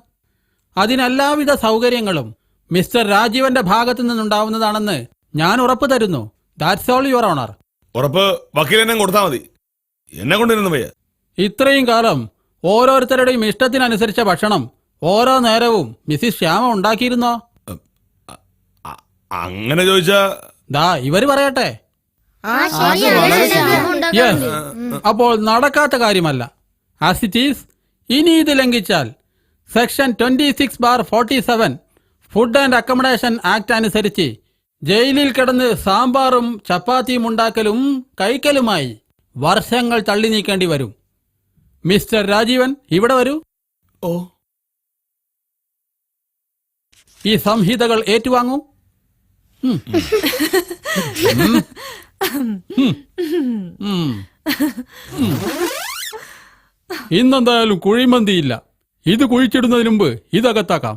[SPEAKER 9] അതിനെല്ലാവിധ സൗകര്യങ്ങളും മിസ്റ്റർ രാജീവന്റെ ഭാഗത്തു നിന്നുണ്ടാവുന്നതാണെന്ന് ഞാൻ ഉറപ്പു തരുന്നു. That's all your honour.
[SPEAKER 4] ഉറപ്പ് വക്കീലെന്നെ കൊടുത്താൽ മതി, എന്നെ കൊണ്ടിരുന്നു വയ്യ.
[SPEAKER 9] ഇത്രയും കാലം ഓരോരുത്തരുടെയും ഇഷ്ടത്തിനനുസരിച്ച ഭക്ഷണം ഓരോ നേരവും മിസ്സിസ് ശ്യാമ ഉണ്ടാക്കിയിരുന്നോ?
[SPEAKER 4] അങ്ങനെ ചോദിച്ചാ
[SPEAKER 9] ദാ ഇവര് പറയട്ടെ.
[SPEAKER 10] ആ, ശരിയാണ്. ശ്യാമ ഉണ്ടാക്കാറുണ്ട്.
[SPEAKER 9] അപ്പോൾ നടക്കാത്ത കാര്യമല്ല. ആസ് ഇറ്റ് ഈസ്, ഇനി ഇത് ലംഘിച്ചാൽ section 26/47 food and accommodation act അനുസരിച്ച് ജയിലിൽ കിടന്ന് സാമ്പാറും ചപ്പാത്തിയും ഉണ്ടാക്കലും കഴിക്കലുമായി വർഷങ്ങൾ തള്ളി നീക്കേണ്ടി വരും. മിസ്റ്റർ രാജീവൻ, ഇവിടെ വരൂ.
[SPEAKER 4] ഓ,
[SPEAKER 9] ഈ സംഹിതകൾ ഏറ്റുവാങ്ങൂ. ഇന്നെന്തായാലും കുഴിമന്തിയില്ല. ഇത് കുഴിച്ചിടുന്നതിന് മുമ്പ് ഇതകത്താക്കാം.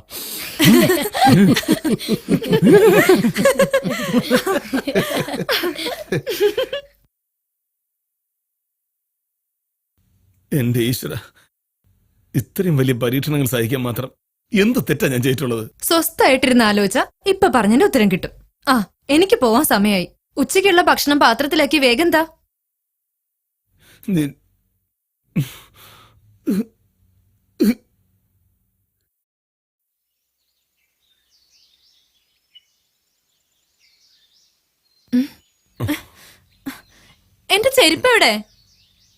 [SPEAKER 4] എന്റെ ഈശ്വര, ഇത്രയും വലിയ പരീക്ഷണങ്ങൾ സഹിക്കാൻ മാത്രം എന്ത് തെറ്റാ ഞാൻ ചെയ്തിട്ടുള്ളത്?
[SPEAKER 3] സ്വസ്ഥായിട്ടിരുന്ന് ആലോചിച്ച ഇപ്പൊ പറഞ്ഞതിന്റെ ഉത്തരം കിട്ടും. ആ, എനിക്ക് പോവാൻ സമയമായി. ഉച്ചയ്ക്കുള്ള ഭക്ഷണം പാത്രത്തിലാക്കി വേഗം താ.
[SPEAKER 4] നീ-
[SPEAKER 3] എന്റെ ചെരുപ്പ് എവിടെ?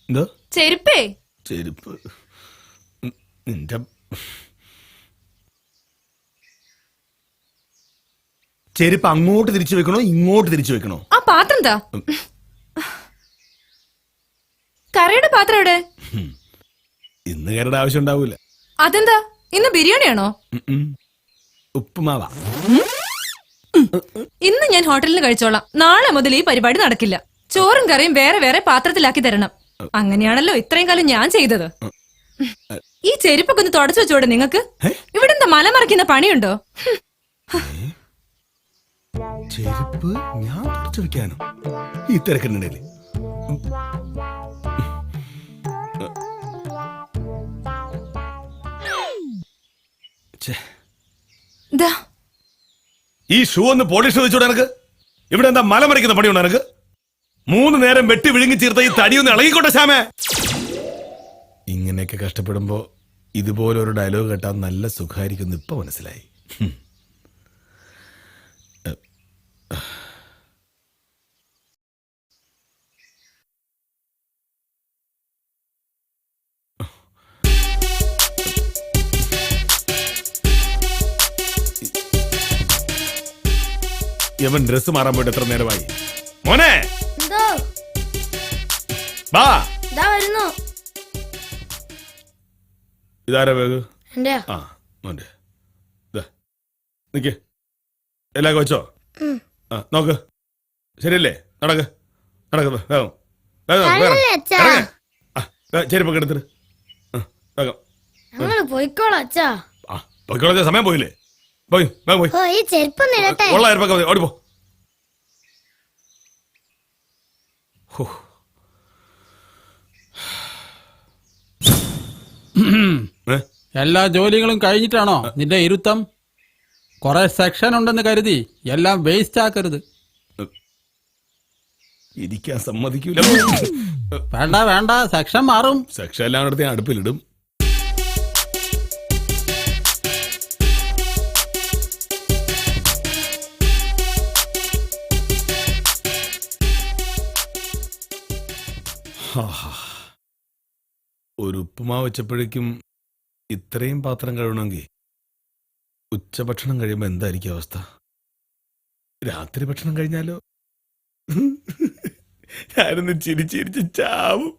[SPEAKER 4] എന്താ
[SPEAKER 3] ചെരുപ്പേ.
[SPEAKER 4] ചെരുപ്പ്? നിന്റെ ചെരുപ്പ് അങ്ങോട്ട് തിരിച്ചു വെക്കണോ ഇങ്ങോട്ട് തിരിച്ചു വെക്കണോ?
[SPEAKER 3] ആ പാത്രം താ. കറിയുടെ പാത്രം എവിടെ?
[SPEAKER 4] ഇന്ന് കയറുടെ ആവശ്യം ഉണ്ടാവൂല.
[SPEAKER 3] അതെന്താ, ഇന്ന് ബിരിയാണിയാണോ?
[SPEAKER 4] ഉപ്പുമാവാ.
[SPEAKER 3] ഇന്ന് ഞാൻ ഹോട്ടലിൽ കഴിച്ചോളാം. നാളെ മുതൽ ഈ പരിപാടി നടക്കില്ല. ചോറും കറിയും വേറെ വേറെ പാത്രത്തിലാക്കി തരണം. അങ്ങനെയാണല്ലോ ഇത്രയും കാലം ഞാൻ ചെയ്തത്. ഈ ചെരുപ്പൊക്കെ ഒന്ന് തുടച്ചു വെച്ചോടെ നിങ്ങക്ക്? ഇവിടെ എന്താ മലമറിക്കുന്ന പണിയുണ്ടോ?
[SPEAKER 4] ചെരുപ്പ് ഞാൻ തുടച്ചു വെക്കാനോ ഈ തിരക്കിനിടയിൽ? ഈ ഷൂ ഒന്ന് പോളിഷ് ചോദിച്ചോടെ എനക്ക്? ഇവിടെ എന്താ മലമറിക്കുന്ന പണിയുണ്ടോ എനക്ക്? 3 നേരം വെട്ടി വിഴുങ്ങി ചേർത്ത ഈ തടിയൊന്ന് ഇളകിക്കോട്ടെ ശ്യാമേ. ഇങ്ങനെയൊക്കെ കഷ്ടപ്പെടുമ്പോ ഇതുപോലൊരു ഡയലോഗ് കേട്ടാൽ നല്ല സുഖമായിരിക്കും. ഇപ്പൊ മനസ്സിലായി. യവൻ ഡ്രസ് മാറാൻ പോയിട്ട് എത്ര നേരമായി? മോനെ,
[SPEAKER 10] എന്തോ?
[SPEAKER 4] ബാ.
[SPEAKER 10] ദാ വരുന്നു.
[SPEAKER 4] ഇതാരാ ബാഗ്?
[SPEAKER 10] എന്റെയാ.
[SPEAKER 4] ആ, മോന്റെ. നിക്ക്, എല്ലാം വെച്ചോ? ആ, നോക്ക്. ശരിയല്ലേ? നടക്ക് നടക്ക് വേഗം
[SPEAKER 10] തള്ളല്ലേ അച്ഛാ.
[SPEAKER 4] ചെരുപ്പൊക്കെ എടുത്തിട്ട്
[SPEAKER 10] ഞങ്ങള് പോയിക്കോളാം അച്ഛാ.
[SPEAKER 4] പോയിക്കോളെ, സമയം പോയില്ലേ? പോയി വേഗം പോയി.
[SPEAKER 10] ഓ, ഈ ചെരുപ്പ് നിടട്ടെ.
[SPEAKER 4] ഉള്ള ചെരുപ്പൊക്കെ മതി, ഓടിപ്പോ. ഹോ. ഏ?
[SPEAKER 9] എല്ലാ ജോലികളും കഴിഞ്ഞിട്ടാണോ നിന്റെ ഇരുത്തം? കുറെ സെക്ഷൻ ഉണ്ടെന്ന് കരുതി എല്ലാം വേസ്റ്റ് ആക്കരുത്.
[SPEAKER 4] ഇരിക്കാൻ സമ്മതിക്കൂല.
[SPEAKER 9] വേണ്ട വേണ്ട, സെക്ഷൻ മാറും.
[SPEAKER 4] സെക്ഷൻ എല്ലാം എടുത്ത് ഞാൻ അടുപ്പിലിടും. ഒരു ഉപ്പുമാവ് വെച്ചപ്പോഴേക്കും ഇത്രയും പാത്രം കഴുകണമെങ്കിൽ ഉച്ചഭക്ഷണം കഴിയുമ്പോൾ എന്തായിരിക്കും അവസ്ഥ? രാത്രി ഭക്ഷണം കഴിഞ്ഞാലോ? ഞാനൊന്ന് ചിരിച്ചിരിച്ച് ചാവും.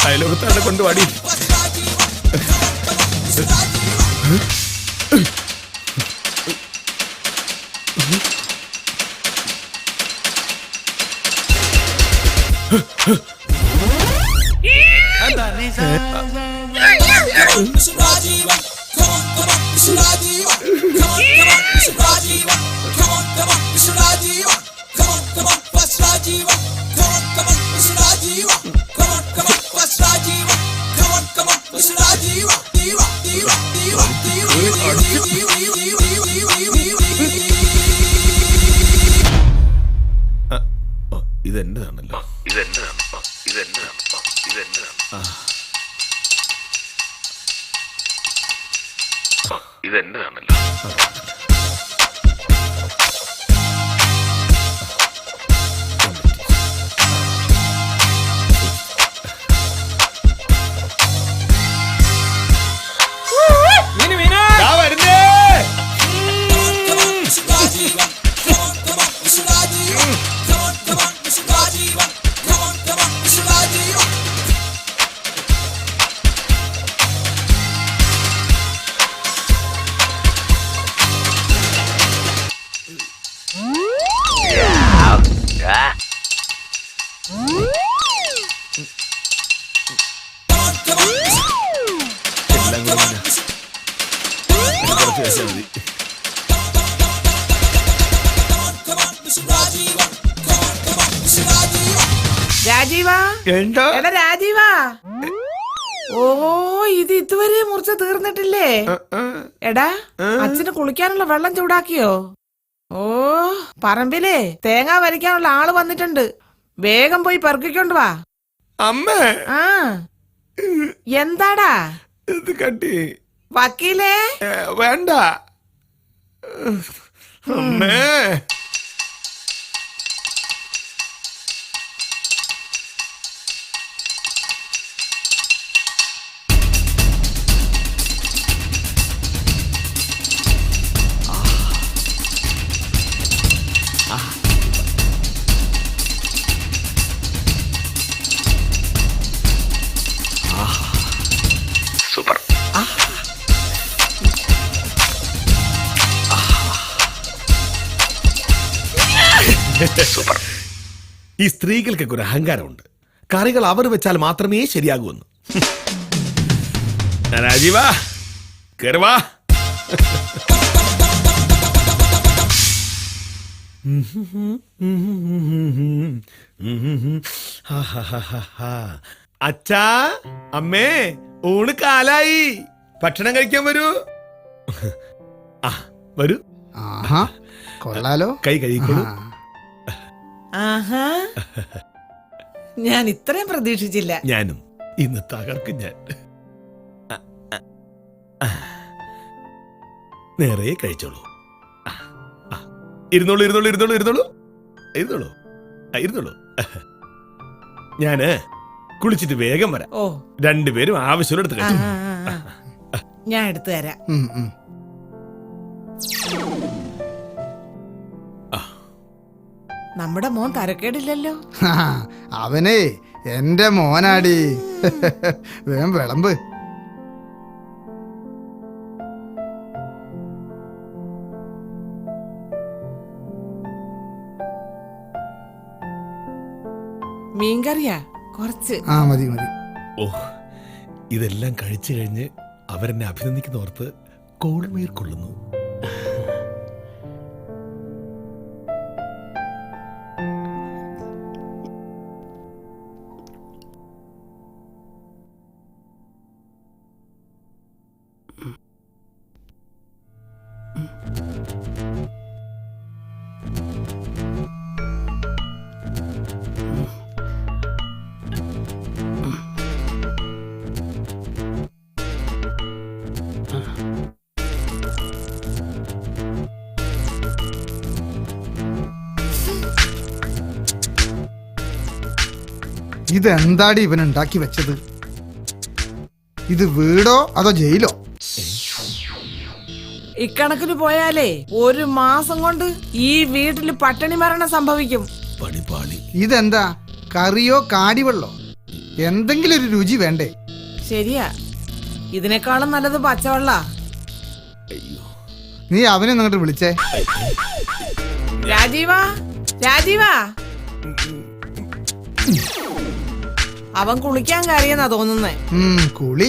[SPEAKER 4] അയലോകത്താണ് കൊണ്ടുപാടി. ഇതെന്റെതാണല്ലോ. ഇതെന്റെതാണല്ലോ.
[SPEAKER 6] രാജീവാ, എടാ രാജീവാ. ഓ, ഇത് ഇതുവരെ മുറിച്ച് തീർന്നിട്ടില്ലേ? എടാ, അച്ഛന് കുളിക്കാനുള്ള വെള്ളം ചൂടാക്കിയോ? ഓ, പറമ്പിലേ തേങ്ങ വരയ്ക്കാനുള്ള ആള് വന്നിട്ടുണ്ട്. വേഗം പോയി പെറുക്കിക്കൊണ്ട് വാ.
[SPEAKER 4] അമ്മേ.
[SPEAKER 6] ആ, എന്താടാ
[SPEAKER 4] ഇത് കട്ടി?
[SPEAKER 6] വക്കീലേ,
[SPEAKER 4] വേണ്ട അമ്മേ. സൂപ്പർ. സൂപ്പർ. ഈ സ്ത്രീകൾക്കൊക്കെ ഒരു അഹങ്കാരമുണ്ട്. കറികൾ അവർ വെച്ചാൽ മാത്രമേ ശരിയാകൂന്ന്. രാജീവാ, കേറുവാ. അച്ഛാ, അമ്മേ, ഊണ് കാലായി. ഭക്ഷണം കഴിക്കാൻ വരൂ. വരൂ.
[SPEAKER 7] കൊള്ളാലോ.
[SPEAKER 4] കൈ കഴിക്കോളൂ.
[SPEAKER 6] ആഹാ, ഞാൻ ഇത്രയും പ്രതീക്ഷിച്ചില്ല.
[SPEAKER 4] ഞാനും ഇന്ന് തകർക്കും ഞാൻ. നേരെ കഴിച്ചോളൂ. ഇരുന്നോളൂ ഇരുന്നോളൂ ഇരുന്നോളൂ ഇരുന്നോളൂ ഇരുന്നോളൂ ഇരുന്നോളൂ. ഞാന് കുളിച്ചിട്ട് വേഗം വരാം.
[SPEAKER 6] ഓ,
[SPEAKER 4] രണ്ടുപേരും ആവശ്യം എടുത്ത് കഴിച്ചു.
[SPEAKER 6] ഞാൻ എടുത്തു തരാം. നമ്മുടെ മോൻ തരക്കേടില്ലല്ലോ.
[SPEAKER 7] അവനേ എന്റെ മോനാടി. വേം വിളമ്പ്.
[SPEAKER 6] മീൻകറിയാ കുറച്ച്.
[SPEAKER 7] മതി മതി.
[SPEAKER 4] ഓ, ഇതെല്ലാം കഴിച്ചു കഴിഞ്ഞ് അവരെന്നെ അഭിനന്ദിക്കുന്നോർത്ത് കോളുമേർ കൊള്ളുന്നു.
[SPEAKER 7] ഇതെന്താടി ഇവൻ ഉണ്ടാക്കി വെച്ചത്? ഇത് വീടോ അതോ ജയിലോ?
[SPEAKER 6] ഇക്കണക്കിന് പോയാലേ 1 മാസം കൊണ്ട് ഈ വീട്ടിൽ പട്ടിണി മരണം സംഭവിക്കും.
[SPEAKER 7] ഇതെന്താ കറിയോ കാടിവെള്ളോ? എന്തെങ്കിലും ഒരു രുചി വേണ്ടേ?
[SPEAKER 6] ശരിയാ, ഇതിനേക്കാളും നല്ലത് പച്ചവെള്ള.
[SPEAKER 7] നീ അവനെ അങ്ങോട്ട് വിളിച്ചേ.
[SPEAKER 6] രാജീവാ, രാജീവാ. അവൻ കുളിക്കാൻ കയറിയെന്നാ തോന്നുന്നേ.
[SPEAKER 7] കുളി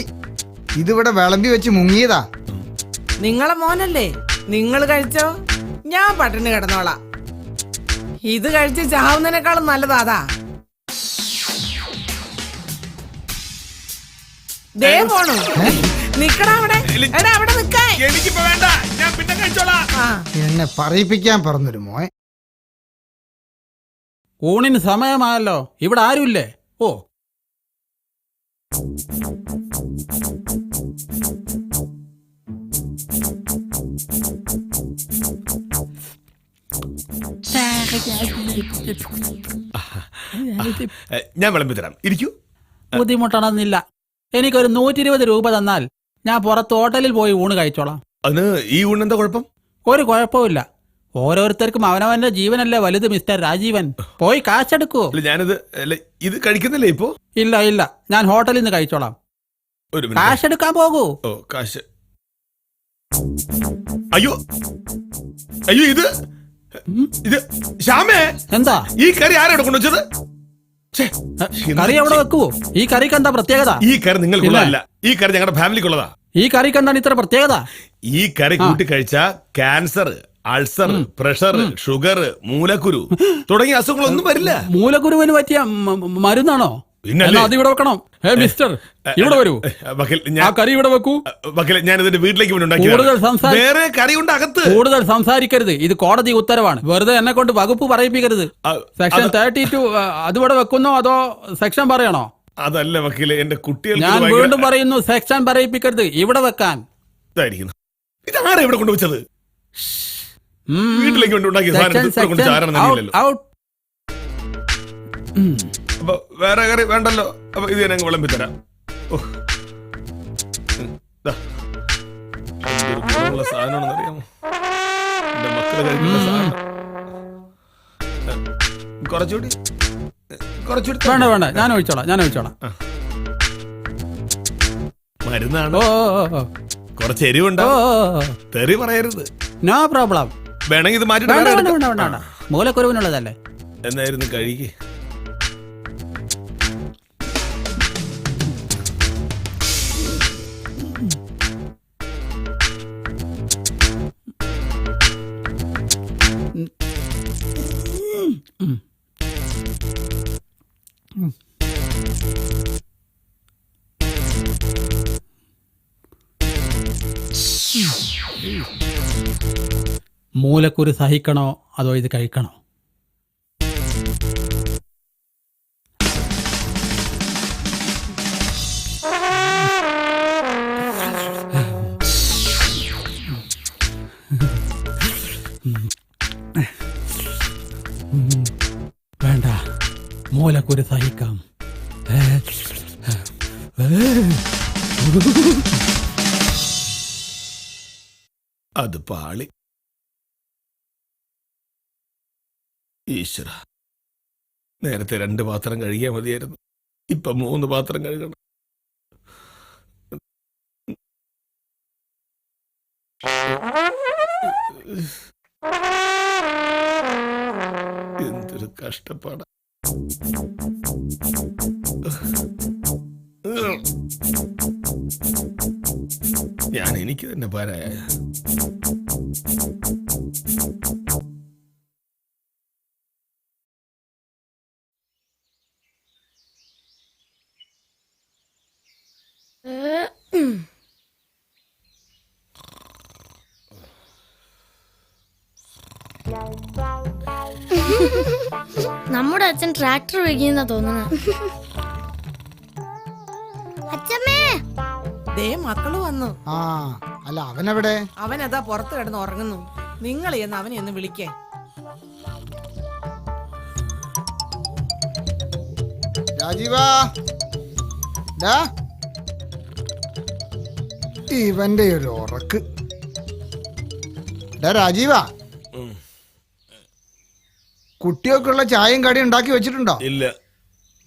[SPEAKER 7] ഇതിവിടെ വിളമ്പി വെച്ച് മുങ്ങിയതാ.
[SPEAKER 6] നിങ്ങളെ മോനല്ലേ, നിങ്ങൾ കഴിച്ചോ, ഞാൻ പട്ടിണി കിടന്നോളാം. ഇത് കഴിച്ച് ചാവുന്നതിനേക്കാളും നല്ലതാ അതാ. ദേ പോണു, നിക്കടാ അവിടെ. എടാ അവിടെ നിക്കാൻ.
[SPEAKER 4] എനിക്കിപ്പോ വേണ്ട, ഞാൻ പിന്നെ കഴിച്ചോളാം.
[SPEAKER 7] എന്നെ പറയിപ്പിക്കാൻ പറഞ്ഞൊരു മോൻ.
[SPEAKER 9] ഊണിന് സമയമായല്ലോ, ഇവിടെ ആരുമില്ലേ? ഓ,
[SPEAKER 4] ഞാൻ വിളമ്പി തരാം, ഇരിക്കൂ.
[SPEAKER 9] ബുദ്ധിമുട്ടണമെന്നില്ല. എനിക്കൊരു 120 രൂപ തന്നാൽ ഞാൻ പുറത്ത് ഹോട്ടലിൽ പോയി ഊണ് കഴിച്ചോളാം.
[SPEAKER 4] അതിന് ഈ ഊണെന്താ കുഴപ്പം?
[SPEAKER 9] ഒരു കുഴപ്പമില്ല. ഓരോരുത്തർക്കും അവനവന്റെ ജീവനല്ലേ വലുത് മിസ്റ്റർ രാജീവൻ. പോയി കാശെടുക്കൂ.
[SPEAKER 4] ഞാനിത് ഇത് കഴിക്കുന്നില്ലേ ഇപ്പോ?
[SPEAKER 9] ഇല്ല ഇല്ല, ഞാൻ ഹോട്ടലിൽ നിന്ന് കഴിച്ചോളാം.
[SPEAKER 4] ഒരു മിനിറ്റ്.
[SPEAKER 9] കാശെടുക്കാൻ പോകൂ.
[SPEAKER 4] ഓ, കാശ്. അയ്യോ അയ്യോ, ഇത് ശ്യാമേ,
[SPEAKER 9] എന്താ
[SPEAKER 4] ഈ കറി ആരാണ് കൊണ്ടുവച്ചത്?
[SPEAKER 9] കറി എവിടെ വെക്കുവോ? ഈ കറിക്ക് എന്താ പ്രത്യേകത?
[SPEAKER 4] ഈ കറി നിങ്ങൾക്കുള്ളതല്ല, ഈ കറി ഞങ്ങളുടെ ഫാമിലിക്കുള്ളതാ.
[SPEAKER 9] ഈ കറിക്ക് എന്താണ് ഇത്ര പ്രത്യേകത?
[SPEAKER 4] ഈ കറി കൂട്ടി കഴിച്ച ക്യാൻസർ, അൾസർ, പ്രഷർ, ഷുഗർ, മൂലക്കുരു തുടങ്ങിയ അസുഖങ്ങളൊന്നും വരില്ല.
[SPEAKER 9] മൂലക്കുരുവിന് പറ്റിയ മരുന്നാണോ? അതിവിടെ വെക്കണം. മിസ്റ്റർ, ഇവിടെ വരൂ. ആ കറി ഇവിടെ വെക്കൂ.
[SPEAKER 4] ഞാൻ ഇതിന്റെ വീട്ടിലേക്ക് വേറെ കറി ഉണ്ട് അകത്ത്.
[SPEAKER 9] കൂടുതൽ സംസാരിക്കരുത്, ഇത് കോടതി ഉത്തരവാണ്. വെറുതെ എന്നെ കൊണ്ട് വകുപ്പ് പറയിപ്പിക്കരുത്. സെക്ഷൻ 32 അതിവിടെ വെക്കുന്നോ അതോ സെക്ഷൻ പറയണോ?
[SPEAKER 4] അതല്ല വക്കീലെ, എന്റെ കുട്ടികൾ.
[SPEAKER 9] ഞാൻ വീണ്ടും പറയുന്നു, സെക്ഷൻ പറയിപ്പിക്കരുത്, ഇവിടെ വെക്കാൻ.
[SPEAKER 4] ഇതാരാ ഇവിടെ കൊണ്ടുവച്ചത്? വീട്ടിലേക്ക് അപ്പൊ വേറെ കറി വേണ്ടല്ലോ. അപ്പൊ ഇത് ഞാൻ വിളമ്പി തരാം. സാധനമാണെന്ന് അറിയാമോ? എന്റെ മക്കള് കഴിക്കുന്ന സാധനം. കുറച്ചുകൂടി
[SPEAKER 9] വേണ്ട വേണ്ട, ഞാൻ ഒഴിച്ചോളാം.
[SPEAKER 4] മരുന്നാണോ? കുറച്ച് എരിവുണ്ടോ? തെറി പറയരുത്.
[SPEAKER 9] No problem.
[SPEAKER 4] വേണമെങ്കിൽ ഇത് മാറ്റി.
[SPEAKER 9] മൂലക്കുരുവിനുള്ളതല്ലേ.
[SPEAKER 4] എന്നായിരുന്നു കഴിക്ക്.
[SPEAKER 9] മൂലക്കുരു സഹിക്കണോ അതോ ഇത് കഴിക്കണോ? മൂലക്കുരു സഹിക്കാം.
[SPEAKER 4] അത് പാളി. ഈശ്വര, നേരത്തെ 2 പാത്രം കഴുകിയാൽ മതിയായിരുന്നു, ഇപ്പൊ 3 പാത്രം കഴുകണം. എന്തൊരു കഷ്ടപ്പാടാ. ഞാൻ എനിക്ക് തന്നെ പാരായ.
[SPEAKER 10] നമ്മുടെ അച്ഛൻ ട്രാക്ടർ വയ്ക്കുന്ന തോന്നുന്നു. അച്ഛമ്മേ,
[SPEAKER 6] ദേ മക്കള് വന്നു.
[SPEAKER 7] ആ അല്ല അവനെവിടെ?
[SPEAKER 6] അവനതാ പുറത്ത് കിടന്ന് ഉറങ്ങുന്നു. നിങ്ങൾ എന്ന് അവനെ ഒന്ന് വിളിക്കേ.
[SPEAKER 7] രാജീവാ, ഡാ, ഇവന്റെ ഒരു ഉറക്ക്. ഡാ രാജീവാ, കുട്ടികൾക്കുള്ള ചായയും കടിയും ഉണ്ടാക്കി വെച്ചിട്ടുണ്ടോ?
[SPEAKER 4] ഇല്ല.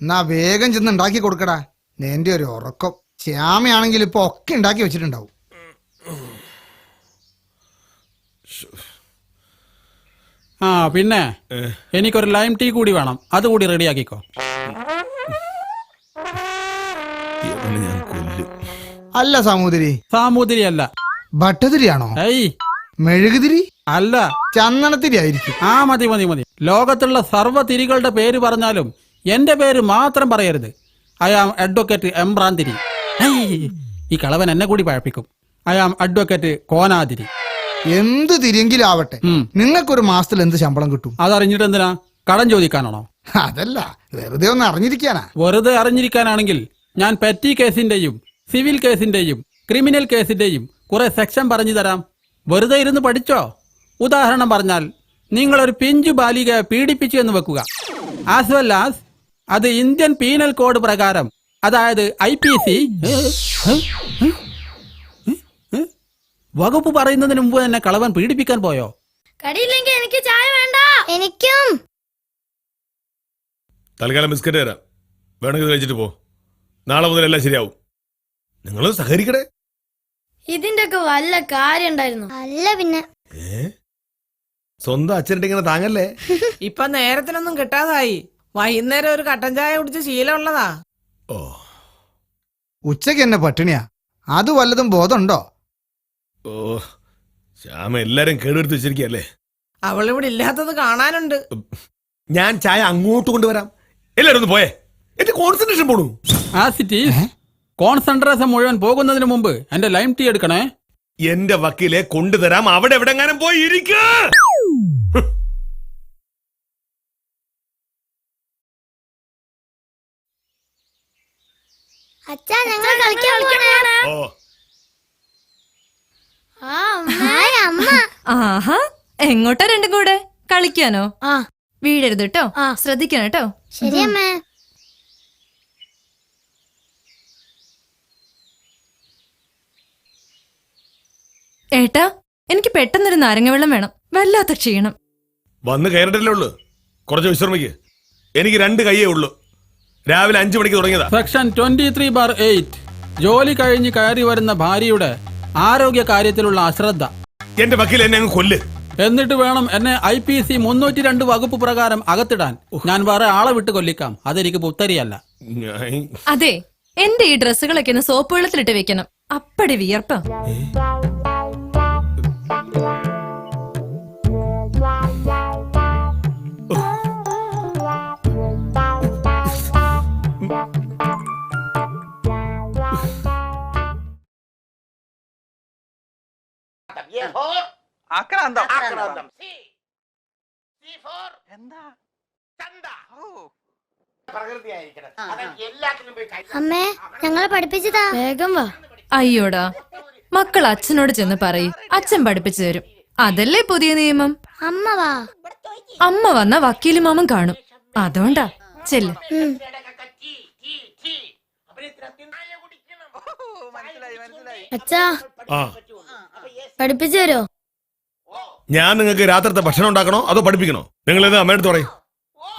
[SPEAKER 7] എന്നാ വേഗം ചെന്ന് ഉണ്ടാക്കി കൊടുക്കടാ. എന്റെ ഒരു ഉറക്കം. ശ്യാമയാണെങ്കിൽ ഇപ്പൊ ഒക്കെ ഉണ്ടാക്കി വെച്ചിട്ടുണ്ടാവും.
[SPEAKER 9] ആ പിന്നെ എനിക്കൊരു ലൈം ടീ കൂടി വേണം, അതുകൂടി റെഡിയാക്കിക്കോ.
[SPEAKER 4] ഞാൻ കൊല്ലും.
[SPEAKER 7] അല്ല സാമൂതിരി.
[SPEAKER 9] സാമൂതിരി അല്ല.
[SPEAKER 7] ഭട്ടതിരിയാണോ?
[SPEAKER 9] ഏയ്
[SPEAKER 7] മെഴുകുതിരി
[SPEAKER 9] അല്ല,
[SPEAKER 7] ചന്ദനത്തിരി ആയിരിക്കും.
[SPEAKER 9] ആ മതി മതി മതി. ലോകത്തുള്ള സർവ്വ തിരികളുടെ പേര് പറഞ്ഞാലും എന്റെ പേര് മാത്രം പറയരുത്. I am advocate Embranthiri. ഈ കളവൻ എന്നെ കൂടി പഴപ്പിക്കും. I am advocate കോനാതിരി.
[SPEAKER 7] എന്ത് തിരിയെങ്കിലും ആവട്ടെ, നിങ്ങൾക്കൊരു മാസത്തിൽ എന്ത് ശമ്പളം കിട്ടും?
[SPEAKER 9] അതറിഞ്ഞിട്ട് എന്തിനാ? കടം ചോദിക്കാനാണോ?
[SPEAKER 7] അതല്ല, വെറുതെ ഒന്ന് അറിഞ്ഞിരിക്കാനാ.
[SPEAKER 9] വെറുതെ അറിഞ്ഞിരിക്കാനാണെങ്കിൽ ഞാൻ പെറ്റി കേസിന്റെയും സിവിൽ കേസിന്റെയും ക്രിമിനൽ കേസിന്റെയും കുറെ സെക്ഷൻ പറഞ്ഞു തരാം. വെറുതെ ഇരുന്ന് പഠിച്ചോ. ഉദാഹരണം പറഞ്ഞാൽ, നിങ്ങളൊരു പിഞ്ചു ബാലികയെ പീഡിപ്പിച്ചു എന്ന് വെക്കുക. ആസ് വെൽ ആസ് അത് ഇന്ത്യൻ പീനൽ കോഡ് പ്രകാരം, അതായത് IPC വകുപ്പ് പറയുന്നതിന് മുമ്പ് തന്നെ കളവൻ പീഡിപ്പിക്കാൻ പോയോ?
[SPEAKER 10] കടിയില്ലെങ്കിൽ എനിക്ക് ചായ വേണ്ട. എനിക്കും.
[SPEAKER 4] തൽക്കാലം ബിസ്ക്കറ്റ് തരാം, വേണമെങ്കിൽ കഴിച്ചിട്ട് പോ. നാളെ മുതൽ എല്ലാം ശരിയാവും. നിങ്ങൾ സഹകരിക്കടേ.
[SPEAKER 10] ഇതിന്റെ ഒക്കെ വല്ല കാര്യം ഉണ്ടായിരുന്നു? അല്ല പിന്നെ.
[SPEAKER 4] സ്വന്തം അച്ഛനിട്ട് ഇങ്ങനെ താങ്ങല്ലേ.
[SPEAKER 6] ഇപ്പൊ നേരത്തിനൊന്നും കിട്ടാതായി. വൈകുന്നേരം ഒരു കട്ടൻ ചായ കുടിച്ച് ശീലമുള്ളതാ.
[SPEAKER 4] ഓ,
[SPEAKER 7] ഉച്ചക്ക് എന്നെ പട്ടിണിയാ. അത് വല്ലതും ബോധമുണ്ടോ?
[SPEAKER 4] ഓ, ശ്യാമ എല്ലാരും കേടുവരുത്തി വെച്ചിരിക്കല്ലേ.
[SPEAKER 6] അവളിവിടെ ഇല്ലാത്തത് കാണാനുണ്ട്.
[SPEAKER 4] ഞാൻ ചായ അങ്ങോട്ട് കൊണ്ടുവരാം. എല്ലാരും ഒന്ന് പോയേ, എന്റെ കോൺസെൻട്രേഷൻ പോണു.
[SPEAKER 9] കോൺസെൻട്രേഷൻ മുഴുവൻ പോകുന്നതിന് മുമ്പ് എന്റെ ലൈം ടീ എടുക്കണേ.
[SPEAKER 4] എന്റെ വക്കീലെ കൊണ്ടുതരാം. അവിടെ എവിടെങ്ങാനും പോയി ഇരിക്ക.
[SPEAKER 10] അച്ഛാ, ഞങ്ങൾ കളിക്കാൻ പോവാണ്.
[SPEAKER 4] ഓ,
[SPEAKER 10] അമ്മ.
[SPEAKER 3] ആഹാ, എങ്ങോട്ടാ രണ്ടും കൂടെ? കളിക്കാനോ?
[SPEAKER 10] ആ,
[SPEAKER 3] വീഴരുത് കേട്ടോ. ശ്രദ്ധിക്കണം കേട്ടോ.
[SPEAKER 10] ശരി അമ്മേ.
[SPEAKER 3] ഏട്ടാ, എനിക്ക് പെട്ടെന്നൊരു നാരങ്ങ വെള്ളം വേണം. വല്ലാത്ത ക്ഷീണം.
[SPEAKER 4] വന്ന് കയറിട്ടല്ലേ ഉള്ളു, കുറച്ച് വിശ്രമിക്ക്. എനിക്ക് 2 കൈയേ ഉള്ളു. രാവിലെ 5 മണിക്ക് തുടങ്ങിയതാ.
[SPEAKER 9] സെക്ഷൻ 23/8 ജോലി കഴിഞ്ഞ് കയറി വരുന്ന ഭാര്യയുടെ ആരോഗ്യ കാര്യത്തിലുള്ള അശ്രദ്ധ.
[SPEAKER 4] എന്റെ വക്കീൽ എന്നെ അങ്ങ് കൊല്ല്.
[SPEAKER 9] എന്നിട്ട് വേണം എന്നെ IPC 302 വകുപ്പ് പ്രകാരം അകത്തിടാൻ. ഞാൻ വേറെ ആളെ വിട്ട് കൊല്ലിക്കാം. അതെനിക്ക് പുത്തരിയല്ല.
[SPEAKER 3] അതെ, എന്റെ ഈ ഡ്രസ്സുകളൊക്കെ ഒന്ന് സോപ്പ് വെള്ളത്തിലിട്ട് വെക്കണം. അപ്പടി വിയർപ്പ.
[SPEAKER 10] അമ്മേ, ഞങ്ങളെ പഠിപ്പിച്ചതാ. വേഗം വാ.
[SPEAKER 3] അയ്യോടാ, മക്കൾ അച്ഛനോട് ചെന്ന് പറയും, അച്ഛൻ പഠിപ്പിച്ചു തരും. അതല്ലേ പുതിയ നിയമം.
[SPEAKER 10] അമ്മ വാ.
[SPEAKER 3] അമ്മ വന്ന വക്കീലും മാമൻ കാണും. അതുകൊണ്ടാ. ചെല്ല്.
[SPEAKER 10] അച്ഛാ
[SPEAKER 4] ആ
[SPEAKER 10] പഠിപ്പിച്ചു തരോ?
[SPEAKER 4] ഞാൻ നിങ്ങൾക്ക് രാത്രിത്തെ ഭക്ഷണം ഉണ്ടാക്കണോ അതോ പഠിപ്പിക്കണോ? നിങ്ങൾ ഇത് അമ്മയുടെ പറയും.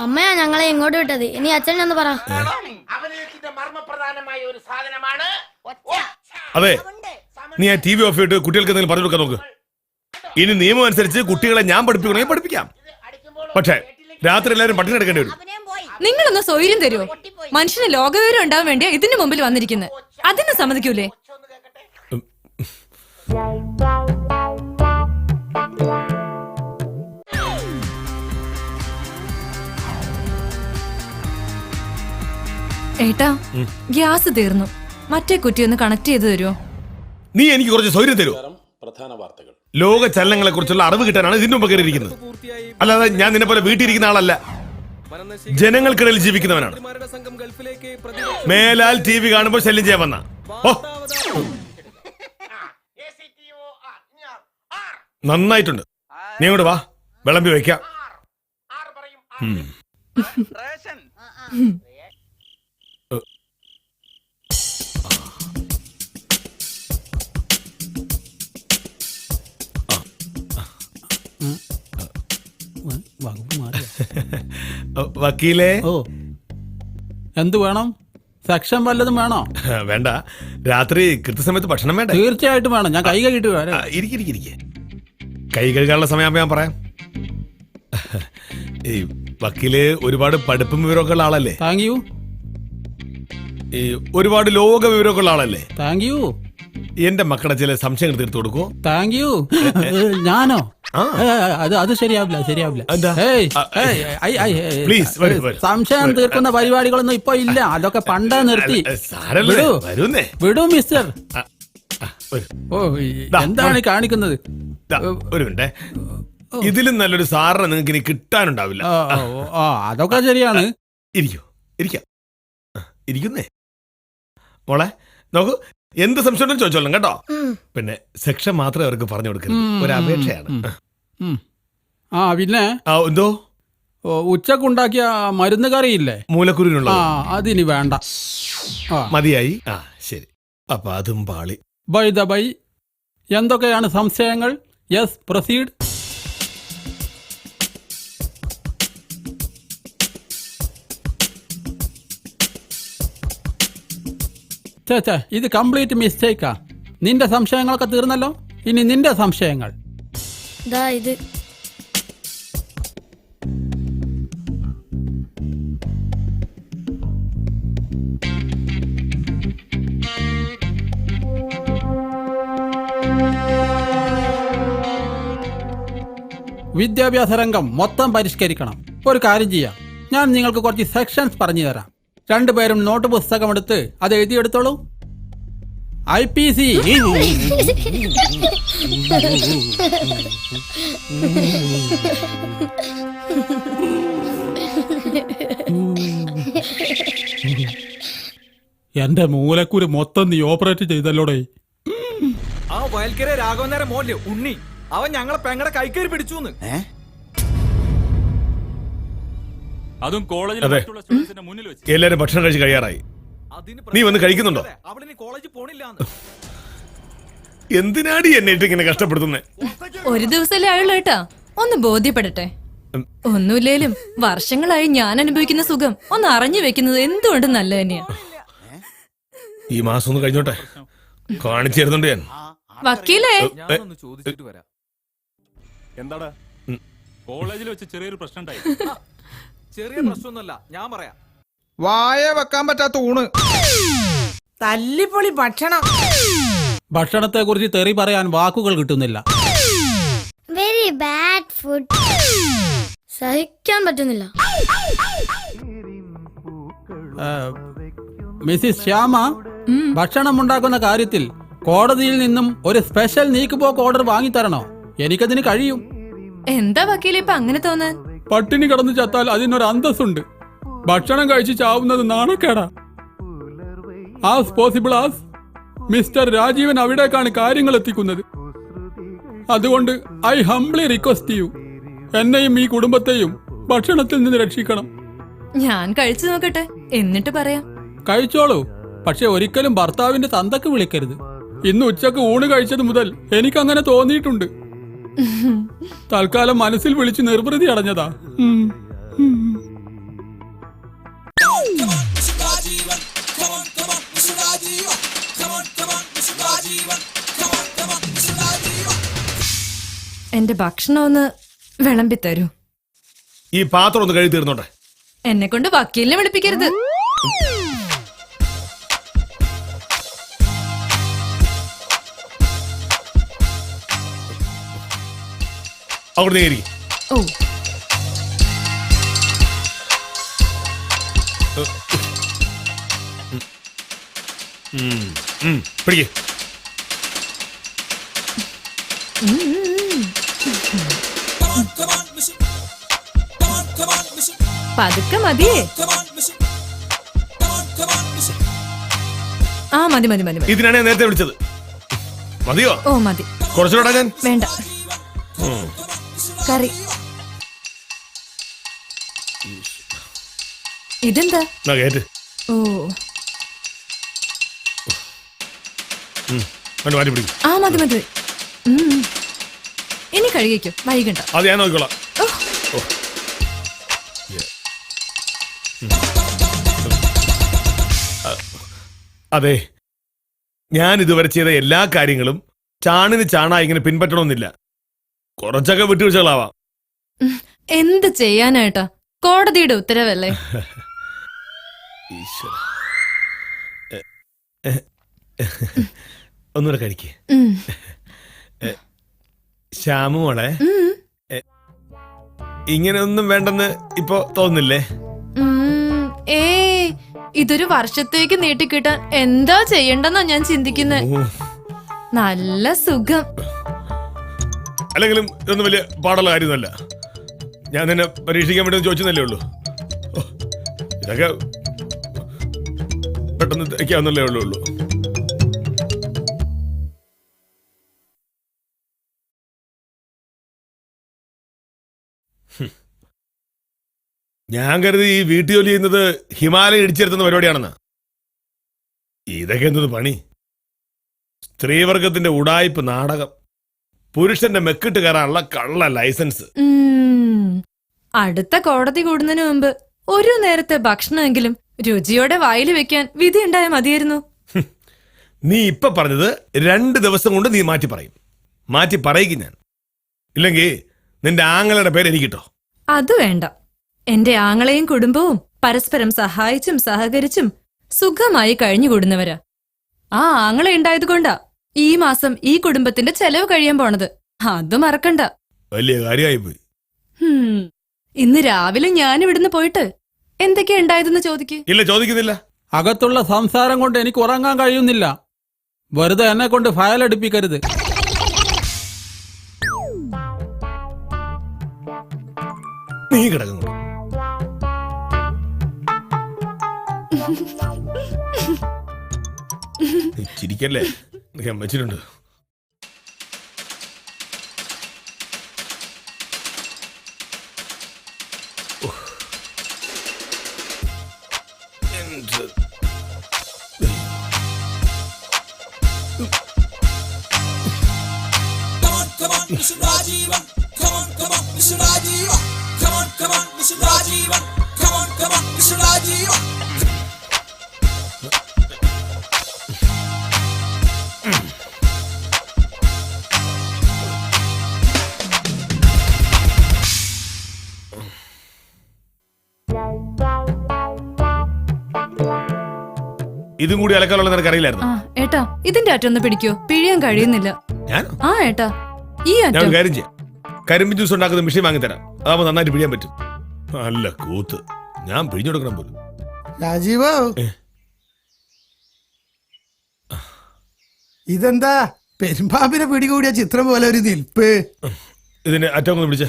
[SPEAKER 10] അമ്മയാ ഞങ്ങളെ ഇങ്ങോട്ട് വിട്ടത്. ഇനി അച്ഛൻ ഒന്ന് പറ.
[SPEAKER 4] അതെ, നീ ആ TV ഓഫ് ചെയ്തിട്ട് കുട്ടികൾക്ക് എന്തെങ്കിലും പറഞ്ഞു കൊടുക്കാൻ നോക്ക്. ഇനി നിയമം അനുസരിച്ച് കുട്ടികളെ ഞാൻ പഠിപ്പിക്കണമെങ്കിൽ പഠിപ്പിക്കാം. പക്ഷേ രാത്രി എല്ലാവരും പട്ടിണി എടുക്കേണ്ടി വരും.
[SPEAKER 3] നിങ്ങളൊന്ന് സ്വൈര്യം തരുമോ? മനുഷ്യന് ലോകവിവരം ഉണ്ടാവാൻ വേണ്ടിയാ ഇതിന്റെ മുമ്പിൽ വന്നിരിക്കുന്നത്. അതിന് സമ്മതിക്കൂലേ? ഏട്ടാ, ഗ്യാസ് തീർന്നു. മറ്റേ കുറ്റി ഒന്ന് കണക്ട് ചെയ്ത് തരുമോ?
[SPEAKER 4] നീ എനിക്ക് കുറച്ച് സൗകര്യം തരൂ. ലോക ചലനങ്ങളെ കുറിച്ചുള്ള അറിവ് കിട്ടാനാണ് ഇതിന്റെ മുമ്പ് കയറിയിരിക്കുന്നത്. അല്ലാതെ ഞാൻ നിന്നെ പോലെ വീട്ടിലിരിക്കുന്ന ആളല്ല. ജനങ്ങൾക്കിടയിൽ ജീവിക്കുന്നവനാണ്. മേലാൽ TV കാണുമ്പോൾ ശല്യം ചെയ്യാൻ വന്ന. ഓ, നന്നായിട്ടുണ്ട്. നീ അങ്ങോട്ട് വാ, വിളമ്പി വയ്ക്കാം. വക്കീലേ,
[SPEAKER 9] ഓ, എന്ത് വേണം? സെക്ഷൻ വല്ലതും വേണോ?
[SPEAKER 4] വേണ്ട, രാത്രി കൃത്യസമയത്ത് ഭക്ഷണം വേണ്ട.
[SPEAKER 9] തീർച്ചയായിട്ടും വേണം. ഞാൻ കൈ കഴുകിട്ട് വരാം.
[SPEAKER 4] ഇരിക്കെ കൈ കഴുകാനുള്ള സമയമാകുമ്പോ ഞാൻ പറയാം. ഈ വക്കീല് ഒരുപാട് പഠിപ്പും വിവരമൊക്കെ ഉള്ള ആളല്ലേ?
[SPEAKER 9] Thank you.
[SPEAKER 4] ഈ ഒരുപാട് ലോക വിവരമൊക്കെ ഉള്ള ആളല്ലേ?
[SPEAKER 9] Thank you.
[SPEAKER 4] എന്റെ മക്കളെ ചില സംശയങ്ങൾ തീർത്തു കൊടുക്കോ?
[SPEAKER 9] Thank you. ഞാനോ?
[SPEAKER 4] ആ.
[SPEAKER 9] അത് ശരിയാവില്ല.
[SPEAKER 4] എന്താ? പ്ലീസ്
[SPEAKER 9] സംശയം തീർക്കുന്ന പരിപാടികളൊന്നും ഇപ്പൊ ഇല്ല. അതൊക്കെ പണ്ടേ നിർത്തി. വിടൂ മിസ്റ്റർ. ഓ, എന്താണ് കാണിക്കുന്നത്?
[SPEAKER 4] ഒരു മിനിറ്റ്. ഇതിലും നല്ലൊരു സാറിനെ നിങ്ങൾക്ക് ഇനി കിട്ടാനുണ്ടാവില്ല.
[SPEAKER 9] അതൊക്കെ ശരിയാണ്.
[SPEAKER 4] ഇരിക്കുന്നേ മോളെ, നോക്കൂ, എന്ത് സംശയം ചോദിച്ചോളാം കേട്ടോ. പിന്നെ സെക്ഷൻ മാത്രമേ അവർക്ക് പറഞ്ഞു കൊടുക്കരുത്. ഒരു അപേക്ഷയാണ്.
[SPEAKER 9] പിന്നെ
[SPEAKER 4] എന്തോ
[SPEAKER 9] ഉച്ചക്കുണ്ടാക്കിയ മരുന്ന് കറിയില്ലേ,
[SPEAKER 4] മൂലക്കുരുവിനുള്ള?
[SPEAKER 9] അതിനി വേണ്ട.
[SPEAKER 4] മതിയായി. ശരി, അപ്പൊ അതും പാളി.
[SPEAKER 9] ബൈ ദ ബൈ, എന്തൊക്കെയാണ് സംശയങ്ങൾ? Yes, proceed. ചേച്ചാ, ഇത് കംപ്ലീറ്റ് മിസ്റ്റേക്കാ. നിന്റെ സംശയങ്ങളൊക്കെ തീർന്നല്ലോ. ഇനി നിന്റെ സംശയങ്ങൾ.
[SPEAKER 10] ഇത്
[SPEAKER 9] വിദ്യാഭ്യാസ രംഗം മൊത്തം പരിഷ്കരിക്കണം. ഒരു കാര്യം ചെയ്യാം, ഞാൻ നിങ്ങൾക്ക് കുറച്ച് സെക്ഷൻസ് പറഞ്ഞു തരാം. രണ്ടുപേരും നോട്ട് പുസ്തകം എടുത്ത് അത് എഴുതിയെടുത്തോളൂ. IPC. എന്റെ മൂലക്കുരു മൊത്തം നീ ഓപ്പറേറ്റ് ചെയ്തല്ലോടെ.
[SPEAKER 1] ആ വയൽക്കര രാഘവനേരെ മോല്ലേ ഉണ്ണി, അവൻ ഞങ്ങളെ പെങ്ങടെ കൈക്കേറി പിടിച്ചു.
[SPEAKER 11] അതും കോളേജിൽ മുന്നിൽ വെച്ച്.
[SPEAKER 4] എല്ലാരും ഭക്ഷണം കഴിച്ച് കഴിയാറായി. നീ വന്ന് കഴിക്കുന്നുണ്ടോ?
[SPEAKER 1] കോളേജിൽ പോണില്ല.
[SPEAKER 4] എന്തിനാടി എന്നെ ഇട്ട് ഇങ്ങനെ കഷ്ടപ്പെടുത്തുന്നേ?
[SPEAKER 3] ഒരു ദിവസമല്ലേ ആയുള്ളൂ ഏട്ടാ, ഒന്ന് ബോധ്യപ്പെടട്ടെ. ഒന്നുമില്ലേലും വർഷങ്ങളായി ഞാൻ അനുഭവിക്കുന്ന സുഖം ഒന്ന് അറിഞ്ഞു വെക്കുന്നത് എന്തുകൊണ്ട് നല്ല തന്നെയാ.
[SPEAKER 4] ഈ മാസം ഒന്ന് കഴിഞ്ഞോട്ടെ, കാണിച്ചു തരുന്നുണ്ട് ഞാൻ.
[SPEAKER 3] വക്കീലേ,
[SPEAKER 11] ഞാനൊന്ന് ചോദിച്ചിട്ട് വരാം. എന്താടാ? കോളേജിൽ വെച്ച് ചെറിയൊരു പ്രശ്നം ഉണ്ടായി.
[SPEAKER 1] ചെറിയ പ്രശ്നമൊന്നുമല്ല, ഞാൻ പറയാം.
[SPEAKER 7] വായ വെക്കാൻ പറ്റാത്ത ഊണ്,
[SPEAKER 6] തല്ലിപ്പൊളി ഭക്ഷണം.
[SPEAKER 9] ഭക്ഷണത്തെ കുറിച്ച് തെറി പറയാൻ വാക്കുകൾ കിട്ടുന്നില്ല.
[SPEAKER 10] Very bad food. സഹിക്കാൻ പറ്റുന്നില്ല.
[SPEAKER 9] മിസ്സിസ് ശ്യാമ, ഭക്ഷണം ഉണ്ടാക്കുന്ന കാര്യത്തിൽ കോടതിയിൽ നിന്നും ഒരു സ്പെഷ്യൽ നീക്കുപോക്ക് ഓർഡർ വാങ്ങിത്തരണോ? എനിക്കതിന് കഴിയും.
[SPEAKER 3] എന്താ വക്കീലെ ഇപ്പൊ അങ്ങനെ തോന്നാൻ?
[SPEAKER 9] പട്ടിണി കിടന്ന് ചത്താൽ അതിനൊരു അന്തസ്സുണ്ട്. ഭക്ഷണം കഴിച്ച് ചാവുന്നത് നാണക്കേടാ. As possible as mister Rajeevan അവിടേക്കാണ് കാര്യങ്ങൾ എത്തിക്കുന്നത്. അതുകൊണ്ട് ഐ ഹംബ്ലി റിക്വസ്റ്റ് യു, എന്നെയും ഈ കുടുംബത്തെയും ഭക്ഷണത്തിൽ നിന്ന് രക്ഷിക്കണം.
[SPEAKER 3] ഞാൻ കഴിച്ചു നോക്കട്ടെ, എന്നിട്ട് പറയാം.
[SPEAKER 9] കഴിച്ചോളൂ, പക്ഷെ ഒരിക്കലും ഭർത്താവിന്റെ തന്തക്ക് വിളിക്കരുത്. ഇന്ന് ഉച്ചക്ക് ഊണ് കഴിച്ചത് മുതൽ എനിക്കങ്ങനെ തോന്നിയിട്ടുണ്ട്. തൽക്കാലം മനസ്സിൽ വിളിച്ച് നിർവൃതി അടഞ്ഞതാ.
[SPEAKER 3] എന്റെ ഭക്ഷണം ഒന്ന് വിളമ്പി തരൂ.
[SPEAKER 4] ഈ പാത്രം ഒന്ന് കഴുകി തീർന്നോട്ടെ.
[SPEAKER 3] എന്നെ കൊണ്ട് വക്കീലിനെ വിളിപ്പിക്കരുത്.
[SPEAKER 4] അവിടെ നേരി
[SPEAKER 3] ഓ,
[SPEAKER 4] പിടിക്കേ.
[SPEAKER 3] പതുക്കെ മതിയേ. ആ മതി മതി മതി മതി.
[SPEAKER 4] ഇതിനാണ് ഞാൻ നേരത്തെ വിളിച്ചത്. മതിയോ?
[SPEAKER 3] ഓ മതി.
[SPEAKER 4] കുറച്ചുകൂടാ ഞാൻ?
[SPEAKER 3] വേണ്ട. കറി ഇതെന്താ?
[SPEAKER 4] കേട്ട്
[SPEAKER 3] ഓ
[SPEAKER 4] മാറ്റി പിടിക്കും.
[SPEAKER 3] ആ മതി മതി. ഇനി കഴുകിക്കോ, വൈകണ്ട.
[SPEAKER 4] അത് ഞാൻ നോക്കിക്കോളാം. അതെ, ഞാൻ ഇതുവരെ ചെയ്ത എല്ലാ കാര്യങ്ങളും ചാണിന് ചാണായി ഇങ്ങനെ പിൻപറ്റണമെന്നില്ല. കുറച്ചൊക്കെ വിട്ടുവീഴ്ചകളാവാം.
[SPEAKER 3] എന്ത് ചെയ്യാനായിട്ടാ, കോടതിയുടെ ഉത്തരവല്ലേ.
[SPEAKER 4] ഒന്നുകൂടെ കഴിക്കേ. ശ്യാമു മോളെ, ഇങ്ങനെയൊന്നും വേണ്ടെന്ന് ഇപ്പൊ തോന്നില്ലേ?
[SPEAKER 3] ഇതൊരു വർഷത്തേക്ക് നീട്ടിക്കിട്ടാൻ എന്താ ചെയ്യണ്ടെന്നാ ഞാൻ ചിന്തിക്കുന്നത്. നല്ല സുഖം.
[SPEAKER 4] അല്ലെങ്കിലും ഇതൊന്നും വലിയ പാടുള്ള കാര്യമൊന്നുമല്ല. ഞാൻ നിന്നെ പരീക്ഷിക്കാൻ വേണ്ടി ചോദിച്ചതല്ലേ ഉള്ളൂ. ഇതൊക്കെ പെട്ടെന്ന് തയ്ക്കാവുന്നല്ലേ ഉള്ളൂ. ഞാൻ കരുതി ഈ വീട്ടുജോലി ചെയ്യുന്നത് ഹിമാലയം ഇടിച്ചെടുത്തുന്ന പരിപാടിയാണെന്ന്. ഇതൊക്കെ എന്തത് പണി? സ്ത്രീവർഗത്തിന്റെ ഉടായ്പ് നാടകം, പുരുഷന്റെ മെക്കിട്ട് കയറാനുള്ള കള്ള ലൈസൻസ്.
[SPEAKER 3] അടുത്ത കോടതി കൂടുന്നതിന് മുമ്പ് ഒരു നേരത്തെ ഭക്ഷണമെങ്കിലും രുചിയോടെ വായിൽ വെക്കാൻ വിധി ഉണ്ടായാൽ മതിയായിരുന്നു.
[SPEAKER 4] നീ ഇപ്പൊ പറഞ്ഞത് 2 ദിവസം കൊണ്ട് നീ മാറ്റി പറയും. മാറ്റി പറയിക്കും ഞാൻ. ഇല്ലെങ്കിൽ നിന്റെ ആങ്ങളുടെ പേര് എനിക്കിട്ടോ.
[SPEAKER 3] അത് വേണ്ട. എന്റെ ആങ്ങളെയും കുടുംബവും പരസ്പരം സഹായിച്ചും സഹകരിച്ചും സുഖമായി കഴിഞ്ഞുകൂടുന്നവരാ. ആ ആങ്ങളെ ഉണ്ടായതുകൊണ്ടാ ഈ മാസം ഈ കുടുംബത്തിന്റെ ചെലവ് കഴിയാൻ പോണത്. അത് മറക്കണ്ട.
[SPEAKER 4] വലിയ കാര്യമായി പോയി.
[SPEAKER 3] ഇന്ന് രാവിലെ ഞാൻ ഇവിടുന്ന് പോയിട്ട് എന്തൊക്കെയാ ഉണ്ടായതെന്ന് ചോദിക്ക്.
[SPEAKER 4] ഇല്ല, ചോദിക്കുന്നില്ല.
[SPEAKER 9] അകത്തുള്ള സംസാരം കൊണ്ട് എനിക്ക് ഉറങ്ങാൻ കഴിയുന്നില്ല. വെറുതെ എന്നെ കൊണ്ട് ഫയൽ എടുപ്പിക്കരുത്.
[SPEAKER 4] നീ കിടക്കുന്നു. ചിരിക്കല്ലേ, ഞാൻ വെച്ചിട്ടുണ്ട്. ഇതും കൂടി അലക്കാനുള്ള നിനക്ക് അറിയില്ലായിരുന്നു.
[SPEAKER 3] ഏട്ടാ, ഇതിന്റെ അറ്റൊന്ന് പിടിക്കോ, പിഴിയാൻ കഴിയുന്നില്ല. ആ ഏട്ടാ, ഈ
[SPEAKER 4] ഞാൻ കാര്യം ചെയ്യാം. കരിമ്പ് ജ്യൂസ് ഉണ്ടാക്കുന്ന മെഷീൻ വാങ്ങിത്തരാം. അതാവുമ്പോ നന്നായിട്ട് പിഴിയാൻ പറ്റും. നല്ല കൂത്ത്, ഞാൻ പിഴിഞ്ഞു കൊടുക്കണം പോലും.
[SPEAKER 7] രാജീവ്, ഇതെന്താ പെരുമ്പാമ്പിനെ പിടികൂടിയ ചിത്രം പോലെ ഒരു നിൽപ്പ്?
[SPEAKER 4] ഇതിന് അറ്റം പിടിച്ച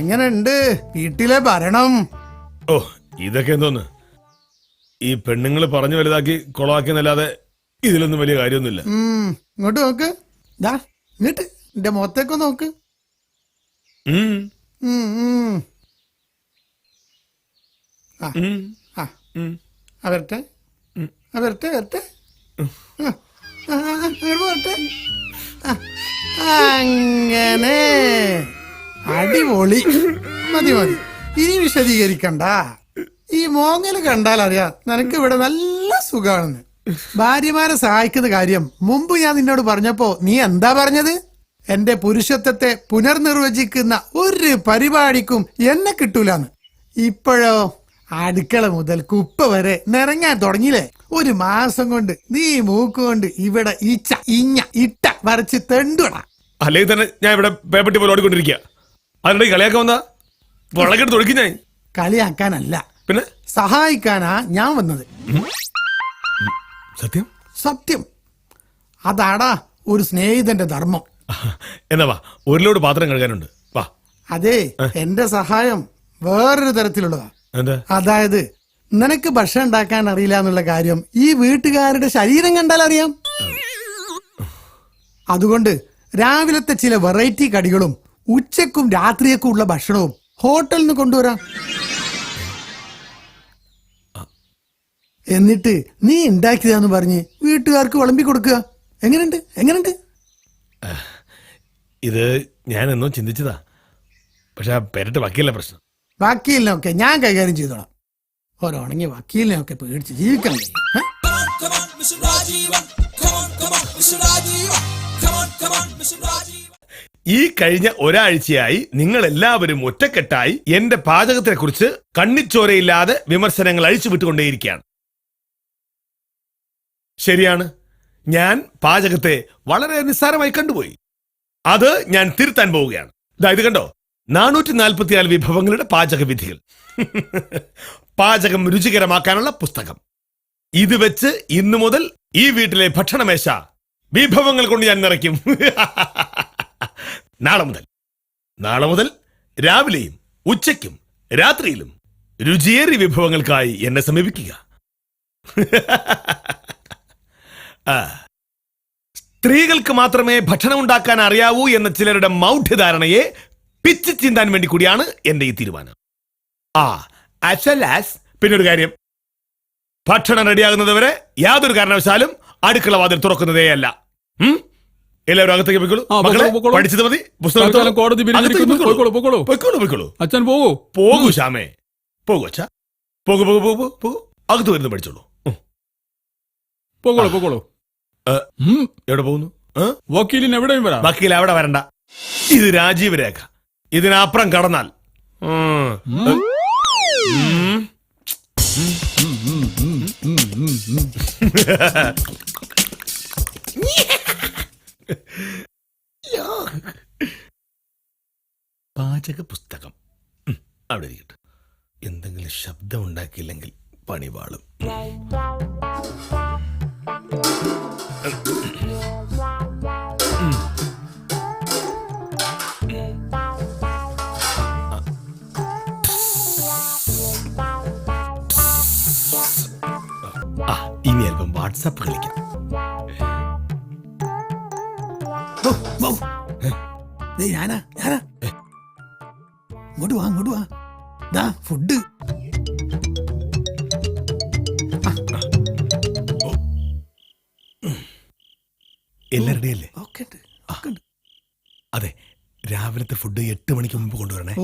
[SPEAKER 7] എങ്ങനെയുണ്ട് വീട്ടിലെ ഭരണം?
[SPEAKER 4] ഓ, ഇതൊക്കെ എന്തോന്ന്, ഈ പെണ്ണുങ്ങള് പറഞ്ഞു വലുതാക്കി കൊളവാക്കിയെന്നല്ലാതെ ഇതിലൊന്നും വലിയ കാര്യമൊന്നുമില്ല.
[SPEAKER 7] ഇങ്ങോട്ട് നോക്ക്, ഇങ്ങോട്ട് എന്റെ മുഖത്തേക്ക് നോക്ക്. ഉം, ഉം. ആ, ആ. ആ, വരട്ടെ ആ, വരട്ടെ വരട്ടെ ആ, ആ, ആ, അങ്ങോട്ട് വരട്ടെ ആ, അങ്ങനെ അടിപൊളി. മതി മതി, ഇനി വിശദീകരിക്കണ്ട. ഈ മോങ്ങല് കണ്ടാൽ അറിയാം നിനക്ക് ഇവിടെ നല്ല സുഖാണെന്ന്. ഭാര്യമാരെ സഹായിക്കുന്ന കാര്യം മുമ്പ് ഞാൻ നിന്നോട് പറഞ്ഞപ്പോ നീ എന്താ പറഞ്ഞത്? എന്റെ പുരുഷത്വത്തെ പുനർനിർവചിക്കുന്ന ഒരു പരിപാടിക്കും എന്നെ കിട്ടൂലെന്ന്. ഇപ്പോഴോ അടുക്കള മുതൽ കുപ്പ വരെ നിറങ്ങാൻ തുടങ്ങിയില്ലേ? ഒരു മാസം കൊണ്ട് നീ മൂക്കുകൊണ്ട് ഇവിടെ ഇച്ച ഇഞ്ഞ ഇട്ട വരച്ച് തെണ്ടുട.
[SPEAKER 4] അല്ലെങ്കിൽ തന്നെ ഞാൻ ഇവിടെ പേപ്പട്ടി പോലെ ഓടിക്കൊണ്ടിരിക്കുക. അതിനിടെ കളിയാക്കാൻ വന്നാ വളക്കെടുത്ത് ഒഴിക്കും ഞാൻ.
[SPEAKER 7] കളിയാക്കാനല്ല,
[SPEAKER 4] പിന്നെ
[SPEAKER 7] സഹായിക്കാനാ ഞാൻ വന്നത്.
[SPEAKER 4] സത്യം
[SPEAKER 7] സത്യം, അതാടാ ഒരു സ്നേഹിതന്റെ ധർമ്മം.
[SPEAKER 4] എന്നാ വാ, ഒരു ലോഡ് പാത്രം കഴുകാനുണ്ട്. വാ.
[SPEAKER 7] അതെ, എന്റെ സഹായം വേറൊരു തരത്തിലുള്ളതാ.
[SPEAKER 4] എന്താ?
[SPEAKER 7] അതായത് നിനക്ക് ഭക്ഷണം ഉണ്ടാക്കാൻ അറിയില്ല എന്നുള്ള കാര്യം ഈ വീട്ടുകാരുടെ ശരീരം കണ്ടാൽ അറിയാം. അതുകൊണ്ട് രാവിലത്തെ ചില വെറൈറ്റി കടികളും ഉച്ചക്കും രാത്രിയൊക്കെ ഉള്ള ഭക്ഷണവും ഹോട്ടലിൽ നിന്ന് കൊണ്ടുവരാം. എന്നിട്ട് നീ ഉണ്ടാക്കിയതാന്ന് പറഞ്ഞ് വീട്ടുകാർക്ക് വിളമ്പി കൊടുക്കുക. എങ്ങനെയുണ്ട് എങ്ങനെയുണ്ട്?
[SPEAKER 4] ഇത് ഞാൻ എന്നോ ചിന്തിച്ചതാ. പക്ഷെ ആ പെരട്ട് വക്കീല പ്രശ്നം.
[SPEAKER 7] വക്കീലിനൊക്കെ ഞാൻ കൈകാര്യം ചെയ്തോളാം. ഓരോണെങ്കിൽ വക്കീലിനെയൊക്കെ പേടിച്ച് ജീവിക്കാൻ കഴിയും.
[SPEAKER 4] ഈ കഴിഞ്ഞ ഒരാഴ്ചയായി നിങ്ങൾ എല്ലാവരും ഒറ്റക്കെട്ടായി എന്റെ പാചകത്തെ കുറിച്ച് കണ്ണിച്ചോരയില്ലാതെ വിമർശനങ്ങൾ അഴിച്ചുവിട്ടുകൊണ്ടേയിരിക്കുകയാണ്. ശരിയാണ്, ഞാൻ പാചകത്തെ വളരെ നിസ്സാരമായി കണ്ടുപോയി. അത് ഞാൻ തിരുത്താൻ പോവുകയാണ്. ഇത് കണ്ടോ, 444 വിഭവങ്ങളുടെ പാചകവിധികൾ. പാചകം രുചികരമാക്കാനുള്ള പുസ്തകം. ഇത് വെച്ച് ഇന്നു മുതൽ ഈ വീട്ടിലെ ഭക്ഷണമേശ വിഭവങ്ങൾ കൊണ്ട് ഞാൻ നിറയ്ക്കും. നാളെ മുതൽ രാവിലെയും ഉച്ചയ്ക്കും രാത്രിയിലും രുചിയേറിയ വിഭവങ്ങൾക്കായി എന്നെ സമീപിക്കുക. സ്ത്രീകൾക്ക് മാത്രമേ ഭക്ഷണം ഉണ്ടാക്കാൻ അറിയാവൂ എന്ന ചിലരുടെ മൗഢ്യധാരണയെ പിച്ച് ചീന്താൻ വേണ്ടി കൂടിയാണ് എന്റെ ഈ തീരുമാനം. പിന്നൊരു കാര്യം, ഭക്ഷണം റെഡിയാകുന്നതുവരെ യാതൊരു കാരണവശാലും അടുക്കള വാതിൽ തുറക്കുന്നതേ അല്ല. എല്ലാവരും അകത്തേക്ക് പോയിക്കോളൂ. പഠിച്ചത് മതി.
[SPEAKER 9] അച്ഛൻ പോകൂ.
[SPEAKER 4] പോകൂ ശ്യാമേ, പോകൂ അച്ഛാ, പോകൂ പോകൂ പോകൂ പോകൂ. അകത്ത് വരുന്നു പഠിച്ചോളൂ.
[SPEAKER 9] പോകോളൂ.
[SPEAKER 4] എവിടെ പോകുന്നു?
[SPEAKER 9] വക്കീലിന് എവിടെയും വരാം.
[SPEAKER 4] വക്കീൽ അവിടെ വരണ്ട. ഇത് രാജീവ് രേഖ. ഇതിനപ്പുറം കടന്നാൽ പാചക പുസ്തകം അവിടെ ഇരിക്കട്ടെ. എന്തെങ്കിലും ശബ്ദം ഉണ്ടാക്കിയില്ലെങ്കിൽ പണിവാളും. ഇനി അല്പം വാട്സാപ്പ് കളിക്കാം.
[SPEAKER 7] ഞാനാ ഇങ്ങോട്ട് വാ ദാ ഫുഡ്.
[SPEAKER 4] എല്ലാം റെഡിയല്ലേ? അതെ, രാവിലത്തെ ഫുഡ് 8 മണിക്ക് മുമ്പ് കൊണ്ടുവരണേ.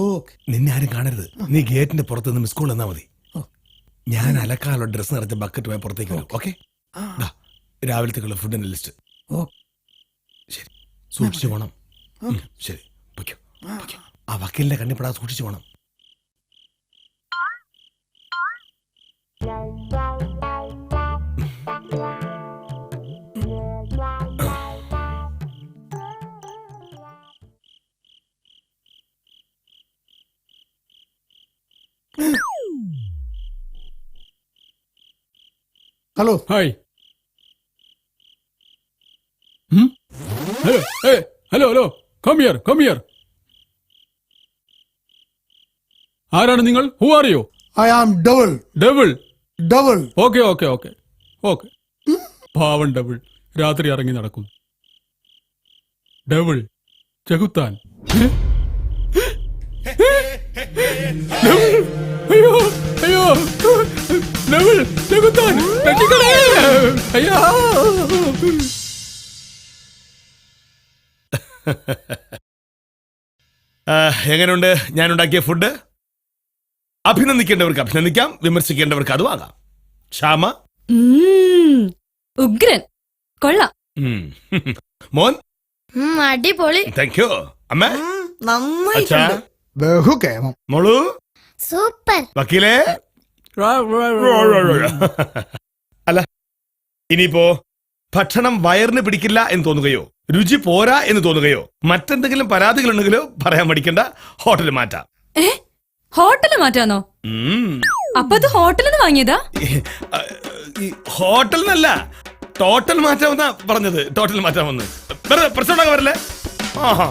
[SPEAKER 4] നിന്നെ ആരും കാണരുത്. നീ ഗേറ്റിന്റെ പുറത്ത് നിന്ന് മിസ് കോൾ എന്നാ മതി. ഞാൻ അലക്കാനുള്ള ഡ്രസ്സ് നിറച്ച ബക്കറ്റ് പോയി പുറത്തേക്ക് വരും. ഓക്കെ? രാവിലത്തേക്കുള്ള ഫുഡിന്റെ ലിസ്റ്റ്. ശരി, സൂക്ഷിച്ചു പോണം. ശരി, പൊയ്ക്കോ. ആ വക്കീലിന്റെ കണ്ണിപ്പെടാതെ സൂക്ഷിച്ചു പോണം.
[SPEAKER 7] Hello.
[SPEAKER 9] Hi. Hello. Come here. ആരാണ് നിങ്ങൾ? Who are you?
[SPEAKER 7] I am double.
[SPEAKER 9] Okay. Pavan double രാത്രി ഇറങ്ങി നടക്കും. ഡബിൾ ചെകുത്താൻ. അയ്യോ അയ്യോ നെവിൽ, ചെകുത്താൻ, രക്ഷിക്കണേ. അയ്യോ.
[SPEAKER 4] എങ്ങനെയുണ്ട് ഞാൻ ഉണ്ടാക്കിയ ഫുഡ്? അഭിനന്ദിക്കേണ്ടവർക്ക് അഭിനന്ദിക്കാം, വിമർശിക്കേണ്ടവർക്ക് അതും ആകാം. ശ്യാമ?
[SPEAKER 3] ഉഗ്രൻ, കൊള്ളാം.
[SPEAKER 4] മോൻ?
[SPEAKER 10] അടിപൊളി.
[SPEAKER 4] Thank you. അമ്മ? അച്ഛാ?
[SPEAKER 7] ബഹുകേമം.
[SPEAKER 4] മോളു?
[SPEAKER 10] സൂപ്പർ.
[SPEAKER 4] വക്കീലേ? അല്ല, ഇനിയിപ്പോ ഭക്ഷണം വയറിന് പിടിക്കില്ല എന്ന് തോന്നുകയോ രുചി പോരാ എന്ന് തോന്നുകയോ മറ്റെന്തെങ്കിലും പരാതികളുണ്ടെങ്കിലോ പറയാൻ മടിക്കണ്ട, ഹോട്ടൽ മാറ്റാം.
[SPEAKER 3] ഹോട്ടല് മാറ്റാന്നോ? അപ്പൊ അത് ഹോട്ടലിൽ നിന്ന് വാങ്ങിയതാ?
[SPEAKER 4] ഹോട്ടൽ എന്നല്ല, ടോട്ടൽ മാറ്റാമെന്നാ പറഞ്ഞത്. ടോട്ടൽ മാറ്റാമെന്ന് വെറുതെ പ്രശ്നം വരല്ലേ. ആഹാ.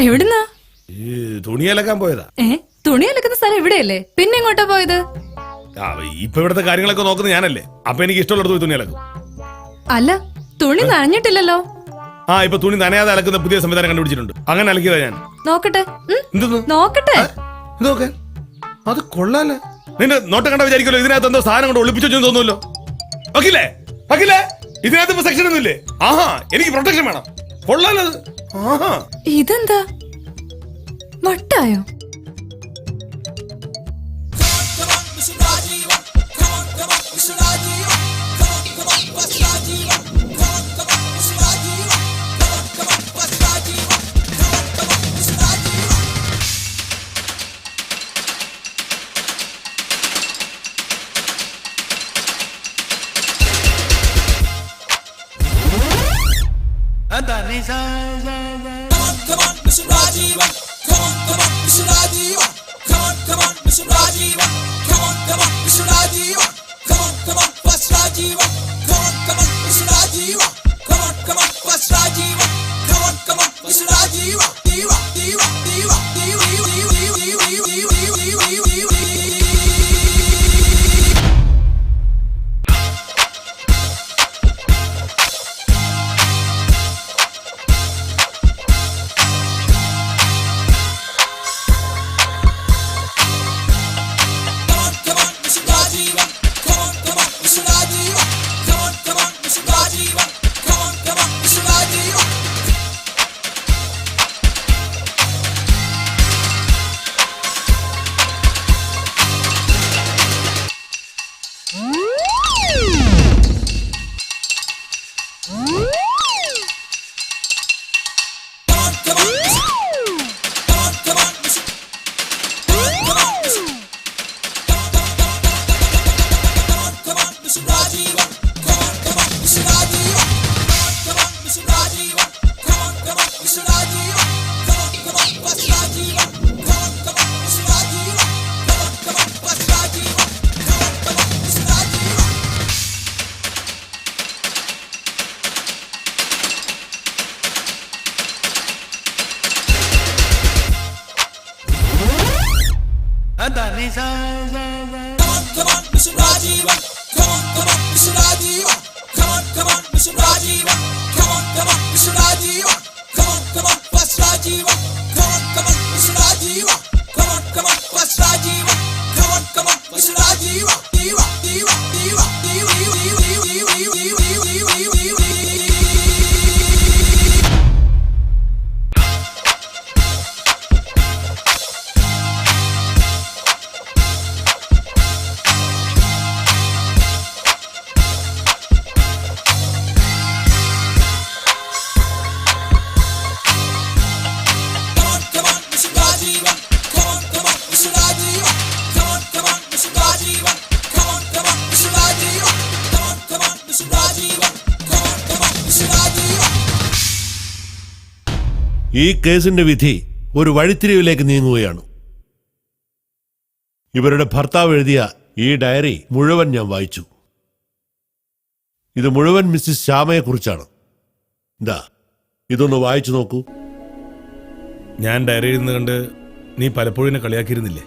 [SPEAKER 3] എവിടുന്നാ?
[SPEAKER 4] തുണി അലക്കാൻ പോയതാ.
[SPEAKER 3] തുണി അലക്കുന്ന സ്ഥലം ഇവിടെയല്ലേ, പിന്നെ എങ്ങോട്ടാ പോയത്?
[SPEAKER 4] ഇപ്പൊ ഇവിടുത്തെ കാര്യങ്ങളൊക്കെ നോക്കുന്നത് ഞാനല്ലേ, അപ്പൊ എനിക്ക് ഇഷ്ടമുള്ളത് പോയി തുണി അലക്കും.
[SPEAKER 3] അല്ല, തുണി നനഞ്ഞിട്ടില്ലല്ലോ.
[SPEAKER 4] ഇപ്പൊ തുണി നനയാതെ അലക്കുന്ന പുതിയ സംവിധാനം കണ്ടുപിടിച്ചിട്ടുണ്ട്. അങ്ങനെ അലക്കിയതാ ഞാൻ.
[SPEAKER 3] നോക്കട്ടെ.
[SPEAKER 4] എന്തൊന്നു
[SPEAKER 3] നോക്കട്ടെ.
[SPEAKER 4] നോക്കാൻ? അത് കൊള്ളാല്ലേ. നിന്റെ നോട്ടം കണ്ട വിചാരിക്കുമല്ലോ ഇതിനകത്ത് എന്തോ സാധനം കൊണ്ട് ഒളിപ്പിച്ചു തോന്നുമല്ലോ. വക്കീലേ, വക്കീലേ, ഇതിനകത്ത് ഇപ്പൊ സെക്ഷൻ ഒന്നുമില്ലേ? ആഹാ, എനിക്ക് പ്രൊട്ടക്ഷൻ വേണം. കൊള്ളാലത്. ആഹാ,
[SPEAKER 3] ഇതെന്താ വട്ടായോ?
[SPEAKER 2] ഈ കേസിന്റെ വിധി ഒരു വഴിത്തിരിവിലേക്ക് നീങ്ങുകയാണ്. ഇവരുടെ ഭർത്താവ് എഴുതിയ ഈ ഡയറി മുഴുവൻ ഞാൻ വായിച്ചു. ഇത് മുഴുവൻ മിസ്സിസ് ശ്യാമയെക്കുറിച്ചാണ്. എന്താ, ഇതൊന്ന് വായിച്ചു നോക്കൂ.
[SPEAKER 4] ഞാൻ ഡയറി എഴുതുന്ന കണ്ട് നീ പലപ്പോഴും എന്നെ കളിയാക്കിയിരുന്നില്ലേ?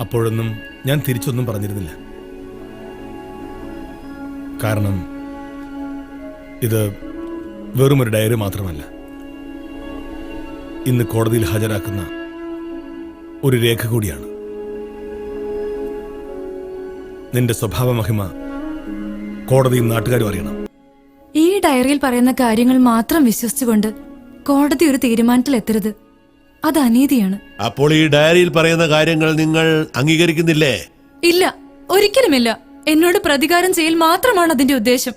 [SPEAKER 4] അപ്പോഴൊന്നും ഞാൻ തിരിച്ചൊന്നും പറഞ്ഞിരുന്നില്ല. കാരണം ഇത് വെറും ഒരു ഡയറി മാത്രമല്ല, ഇന്ന് കോടതിയിൽ ഹാജരാക്കുന്ന ഒരു രേഖ കൂടിയാണ്. നിന്റെ സ്വഭാവ മഹിമ കോടതിയും നാട്ടുകാരും അറിയണം.
[SPEAKER 3] ഈ ഡയറിയിൽ പറയുന്ന കാര്യങ്ങൾ മാത്രം വിശ്വസിച്ചുകൊണ്ട് കോടതി ഒരു തീരുമാനത്തിലെത്തരുത്. അത് അനീതിയാണ്.
[SPEAKER 2] അപ്പോൾ ഈ ഡയറിയിൽ പറയുന്ന കാര്യങ്ങൾ നിങ്ങൾ അംഗീകരിക്കുന്നില്ലേ?
[SPEAKER 3] ഇല്ല, ഒരിക്കലുമില്ല. എന്നോട് പ്രതികാരം ചെയ്യൽ മാത്രമാണ് അതിന്റെ ഉദ്ദേശം.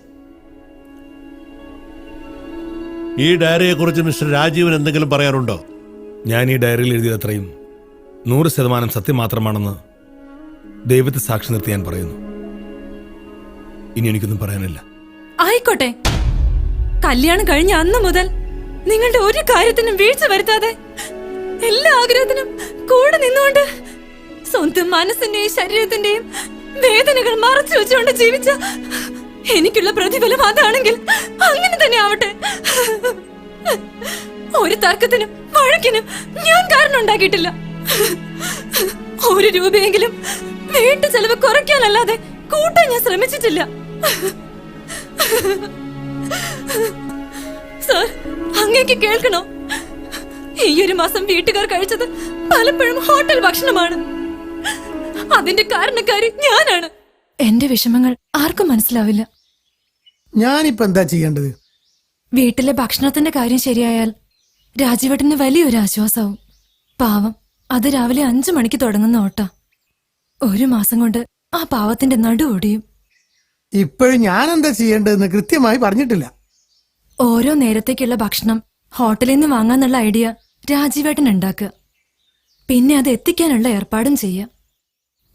[SPEAKER 2] ഈ ഡയറിയെ കുറിച്ച് മിസ്റ്റർ രാജീവൻ എന്തെങ്കിലും പറയാറുണ്ടോ?
[SPEAKER 4] ഞാൻ ഈ ഡയറിയിൽ എഴുതിയത്രയും 100% സത്യം മാത്രമാണെന്ന് ദൈവത്തെ സാക്ഷി നിർത്തി ഞാൻ പറയുന്നു. ഇനി എനിക്കൊന്നും പറയാനില്ല.
[SPEAKER 3] ആയിക്കോട്ടെ. കല്യാണം കഴിഞ്ഞ അന്ന് മുതൽ നിങ്ങളുടെ ഒരു കാര്യത്തിനും വീഴ്ച വരുത്താതെ എല്ലാ ആഗ്രഹത്തിനും കൂടെ നിന്നുകൊണ്ട് സ്വന്തം മനസ്സിന്റെയും ശരീരത്തിന്റെയും വേദനകൾ മറച്ചു വെച്ചുകൊണ്ട് ജീവിച്ച എനിക്കുള്ള പ്രതിഫലം അതാണെങ്കിൽ അങ്ങനെ തന്നെ ആവട്ടെ. ഒരു തർക്കത്തിനും വഴക്കിനും ഞാൻ കാരണം ഉണ്ടാക്കിയിട്ടില്ല. ഒരു രൂപയെങ്കിലും വീട്ടു ചെലവ് കുറയ്ക്കാനല്ലാതെ കൂട്ടാൻ ഞാൻ ശ്രമിച്ചിട്ടില്ല. സർ, അങ്ങേക്ക് കേൾക്കണോ? ഈ ഒരു മാസം വീട്ടുകാർ കഴിച്ചത് പലപ്പോഴും ഹോട്ടൽ ഭക്ഷണമാണ്. അതിന്റെ കാരണക്കാരി ഞാനാണ്. എന്റെ വിഷമങ്ങൾ ആർക്കും മനസ്സിലാവില്ല.
[SPEAKER 7] ഞാനിപ്പോ എന്താ ചെയ്യേണ്ടത്?
[SPEAKER 3] വീട്ടിലെ ഭക്ഷണത്തിന്റെ കാര്യം ശരിയായാൽ രാജീവേട്ടന് വലിയൊരു ആശ്വാസമാവും. പാവം, അത് രാവിലെ 5 മണിക്ക് തുടങ്ങുന്ന ഓട്ട. ഒരു മാസം കൊണ്ട് ആ പാവത്തിന്റെ നടു ഒടിയും.
[SPEAKER 7] ഇപ്പോഴും ഞാൻ എന്താ ചെയ്യേണ്ടതെന്ന് കൃത്യമായി പറഞ്ഞിട്ടില്ല.
[SPEAKER 3] ഓരോ നേരത്തേക്കുള്ള ഭക്ഷണം ഹോട്ടലിൽ നിന്ന് വാങ്ങാന്നുള്ള ഐഡിയ രാജീവേട്ടൻ ഉണ്ടാക്കുക. പിന്നെ അത് എത്തിക്കാനുള്ള ഏർപ്പാടും ചെയ്യാം.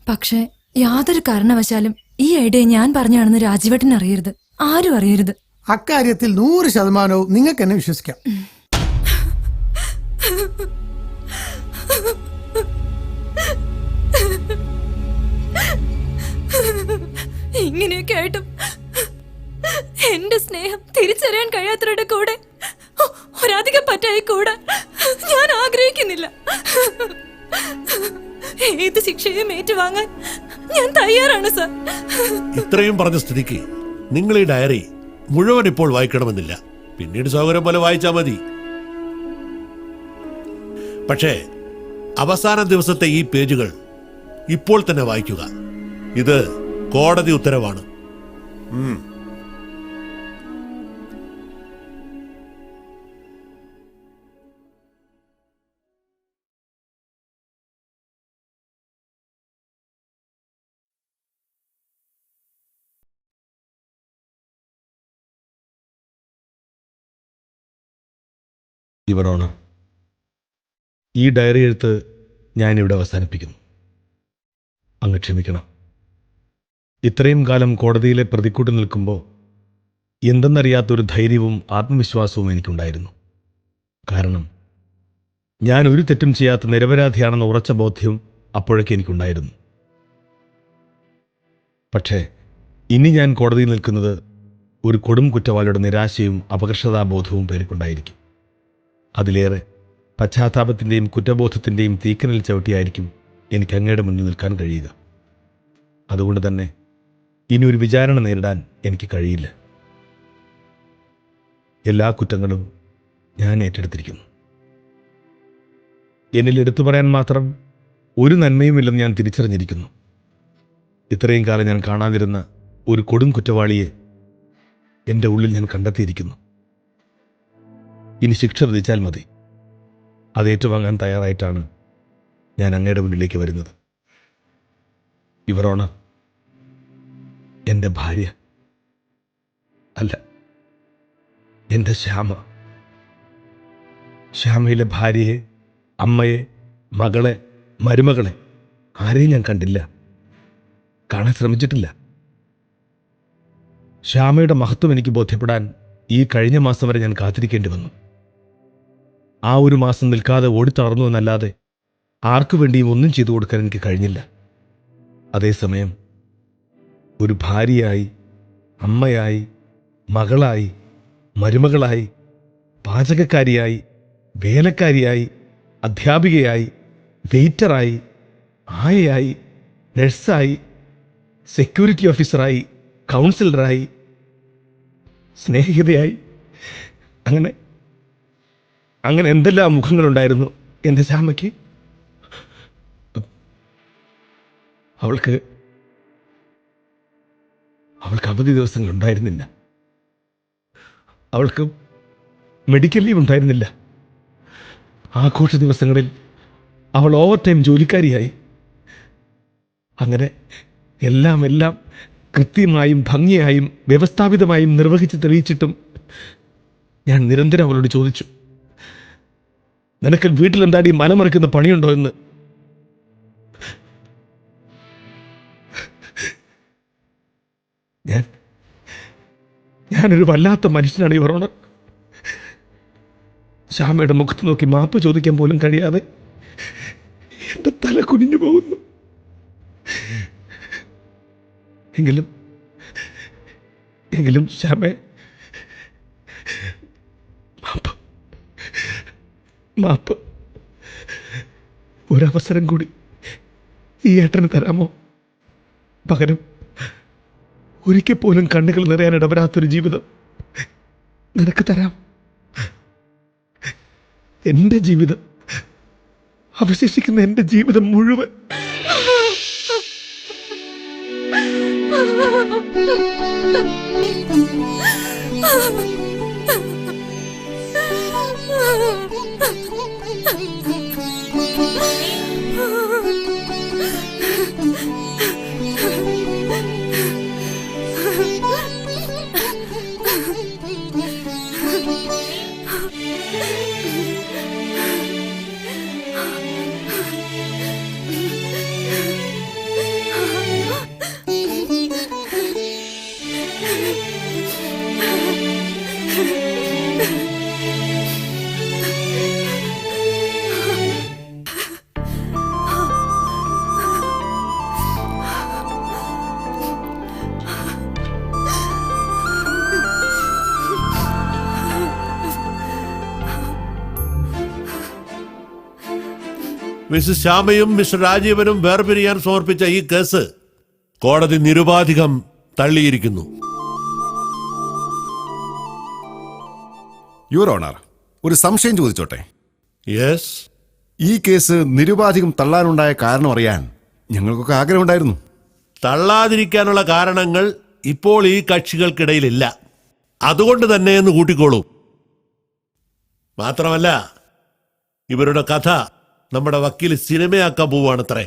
[SPEAKER 3] പക്ഷെ യാതൊരു കാരണവശാലും ഈ ഐഡിയ ഞാൻ പറഞ്ഞാണെന്ന് രാജീവേട്ടൻ അറിയരുത്. ആരും അറിയരുത്.
[SPEAKER 7] അക്കാര്യത്തിൽ 100% നിങ്ങൾക്ക് എന്നെ വിശ്വസിക്കാം.
[SPEAKER 3] ഇങ്ങനെയൊക്കെ ആയിട്ടും എന്റെ സ്നേഹം തിരിച്ചറിയാൻ കഴിയാത്തവരുടെ കൂടെ ഒരധികം പറ്റായി കൂടെ ഞാൻ ആഗ്രഹിക്കുന്നില്ല. ഏത് ശിക്ഷയും ഏറ്റുവാങ്ങാൻ ഞാൻ തയ്യാറാണ് സർ.
[SPEAKER 2] ഇത്രയും പറഞ്ഞ സ്ഥിതിക്ക് നിങ്ങൾ ഈ ഡയറി മുഴുവൻ ഇപ്പോൾ വായിക്കണമെന്നില്ല. പിന്നീട് സൗകര്യം പോലെ വായിച്ചാൽ മതി. പക്ഷേ അവസാന ദിവസത്തെ ഈ പേജുകൾ ഇപ്പോൾ തന്നെ വായിക്കുക. ഇത് കോടതി ഉത്തരവാണ്.
[SPEAKER 4] യുവർ ഓണർ, ഈ ഡയറി എഴുത്ത് ഞാനിവിടെ അവസാനിപ്പിക്കുന്നു. അങ്ങ് ക്ഷമിക്കണം. ഇത്രയും കാലം കോടതിയിലെ പ്രതിക്കൂട്ട് നിൽക്കുമ്പോൾ എന്തെന്നറിയാത്തൊരു ധൈര്യവും ആത്മവിശ്വാസവും എനിക്കുണ്ടായിരുന്നു. കാരണം ഞാൻ ഒരു തെറ്റും ചെയ്യാത്ത നിരപരാധിയാണെന്ന ഉറച്ച ബോധ്യവും അപ്പോഴൊക്കെ എനിക്കുണ്ടായിരുന്നു. പക്ഷേ ഇനി ഞാൻ കോടതിയിൽ നിൽക്കുന്നത് ഒരു കൊടും കുറ്റവാളിയുടെ നിരാശയും അപകർഷതാബോധവും പേരിക്കൊണ്ടായിരിക്കും. അതിലേറെ പശ്ചാത്താപത്തിൻ്റെയും കുറ്റബോധത്തിൻ്റെയും തീക്കനൽ ചവിട്ടിയായിരിക്കും എനിക്ക് അങ്ങയുടെ മുന്നിൽ നിൽക്കാൻ കഴിയുക. അതുകൊണ്ട് തന്നെ ഇനി ഒരു വിചാരണ നേരിടാൻ എനിക്ക് കഴിയില്ല. എല്ലാ കുറ്റങ്ങളും ഞാൻ ഏറ്റെടുത്തിരിക്കുന്നു. എന്നിൽ എടുത്തു പറയാൻ മാത്രം ഒരു നന്മയുമില്ലെന്ന് ഞാൻ തിരിച്ചറിഞ്ഞിരിക്കുന്നു. ഇത്രയും കാലം ഞാൻ കാണാതിരുന്ന ഒരു കൊടും കുറ്റവാളിയെ എൻ്റെ ഉള്ളിൽ ഞാൻ കണ്ടെത്തിയിരിക്കുന്നു. ഇനി ശിക്ഷ വിധിച്ചാൽ മതി. അത് ഏറ്റുവാങ്ങാൻ തയ്യാറായിട്ടാണ് ഞാൻ അങ്ങയുടെ മുന്നിലേക്ക് വരുന്നത്. യുവർ ഓണർ, എൻ്റെ ഭാര്യ അല്ല, എൻ്റെ ശ്യാമയിലെ ഭാര്യയെ, അമ്മയെ, മകളെ, മരുമകളെ ആരെയും ഞാൻ കണ്ടില്ല, കാണാൻ ശ്രമിച്ചിട്ടില്ല. ശ്യാമയുടെ മഹത്വം എനിക്ക് ബോധ്യപ്പെടാൻ ഈ കഴിഞ്ഞ മാസം വരെ ഞാൻ കാത്തിരിക്കേണ്ടി വന്നു. ആ ഒരു മാസം നിൽക്കാതെ ഓടിത്തളർന്നു എന്നല്ലാതെ ആർക്കു വേണ്ടിയും ഒന്നും ചെയ്തു കൊടുക്കാൻ എനിക്ക് കഴിഞ്ഞില്ല. അതേസമയം ഒരു ഭാര്യയായി, അമ്മയായി, മകളായി, മരുമകളായി, പാചകക്കാരിയായി, വേലക്കാരിയായി, അധ്യാപികയായി, വെയിറ്ററായി, ആയയായി, നഴ്സായി, സെക്യൂരിറ്റി ഓഫീസറായി, കൗൺസിലറായി, സ്നേഹിതയായി, അങ്ങനെ എന്തെല്ലാം മുഖങ്ങളുണ്ടായിരുന്നു എൻ്റെ ശ്യാമയ്ക്ക്. അവൾക്ക് അവധി ദിവസങ്ങൾ ഉണ്ടായിരുന്നില്ല. അവൾക്ക് മെഡിക്കൽ ലീവ് ഉണ്ടായിരുന്നില്ല. ആഘോഷ ദിവസങ്ങളിൽ അവൾ ഓവർ ടൈം ജോലിക്കാരിയായി. അങ്ങനെ എല്ലാം കൃത്യമായും ഭംഗിയായും വ്യവസ്ഥാപിതമായും നിർവഹിച്ച് തെളിയിച്ചിട്ടും ഞാൻ നിരന്തരം അവളോട് ചോദിച്ചു, നിനക്ക് വീട്ടിലെന്താടി മനമറിക്കുന്ന പണിയുണ്ടോ എന്ന്. ഞാനൊരു വല്ലാത്ത മനുഷ്യനാണ് യുവർ ഓണർ. ശ്യാമയുടെ മുഖത്ത് നോക്കി മാപ്പ് ചോദിക്കാൻ പോലും കഴിയാതെ എന്റെ തല കുനിഞ്ഞു പോകുന്നു. എങ്കിലും ശ്യാമേ, മാപ്പ് ഒരവസരം കൂടി ഈ ഏട്ടന് തരാമോ? പകരം ഒരിക്കൽ പോലും കണ്ണുകൾ നിറയാൻ ഇടവരാത്തൊരു ജീവിതം നിനക്ക് തരാം. എന്റെ ജീവിതം, അവശേഷിക്കുന്ന എന്റെ ജീവിതം മുഴുവൻ.
[SPEAKER 2] മിസ്റ്റർ ശ്യാമയും മിസ്റ്റർ രാജീവനും വേർപിരിയാൻ സമർപ്പിച്ച ഈ കേസ് കോടതി നിരുപാധികം തള്ളിയിരിക്കുന്നു.
[SPEAKER 12] യുവർ ഓണർ, ഒരു സംശയം ചോദിച്ചോട്ടെ?
[SPEAKER 2] യെസ്.
[SPEAKER 12] ഈ കേസ് നിരുപാധികം തള്ളാനുണ്ടായ കാരണം അറിയാൻ ഞങ്ങൾക്കൊക്കെ ആഗ്രഹമുണ്ടായിരുന്നു.
[SPEAKER 2] തള്ളാതിരിക്കാനുള്ള കാരണങ്ങൾ ഇപ്പോൾ ഈ കക്ഷികൾക്കിടയിലില്ല. അതുകൊണ്ട് തന്നെ എന്ന് കൂട്ടിക്കോളൂ. മാത്രമല്ല, ഇവരുടെ കഥ നമ്മുടെ വക്കീൽ സിനിമയാക്കാൻ പോവുകയാണത്രേ.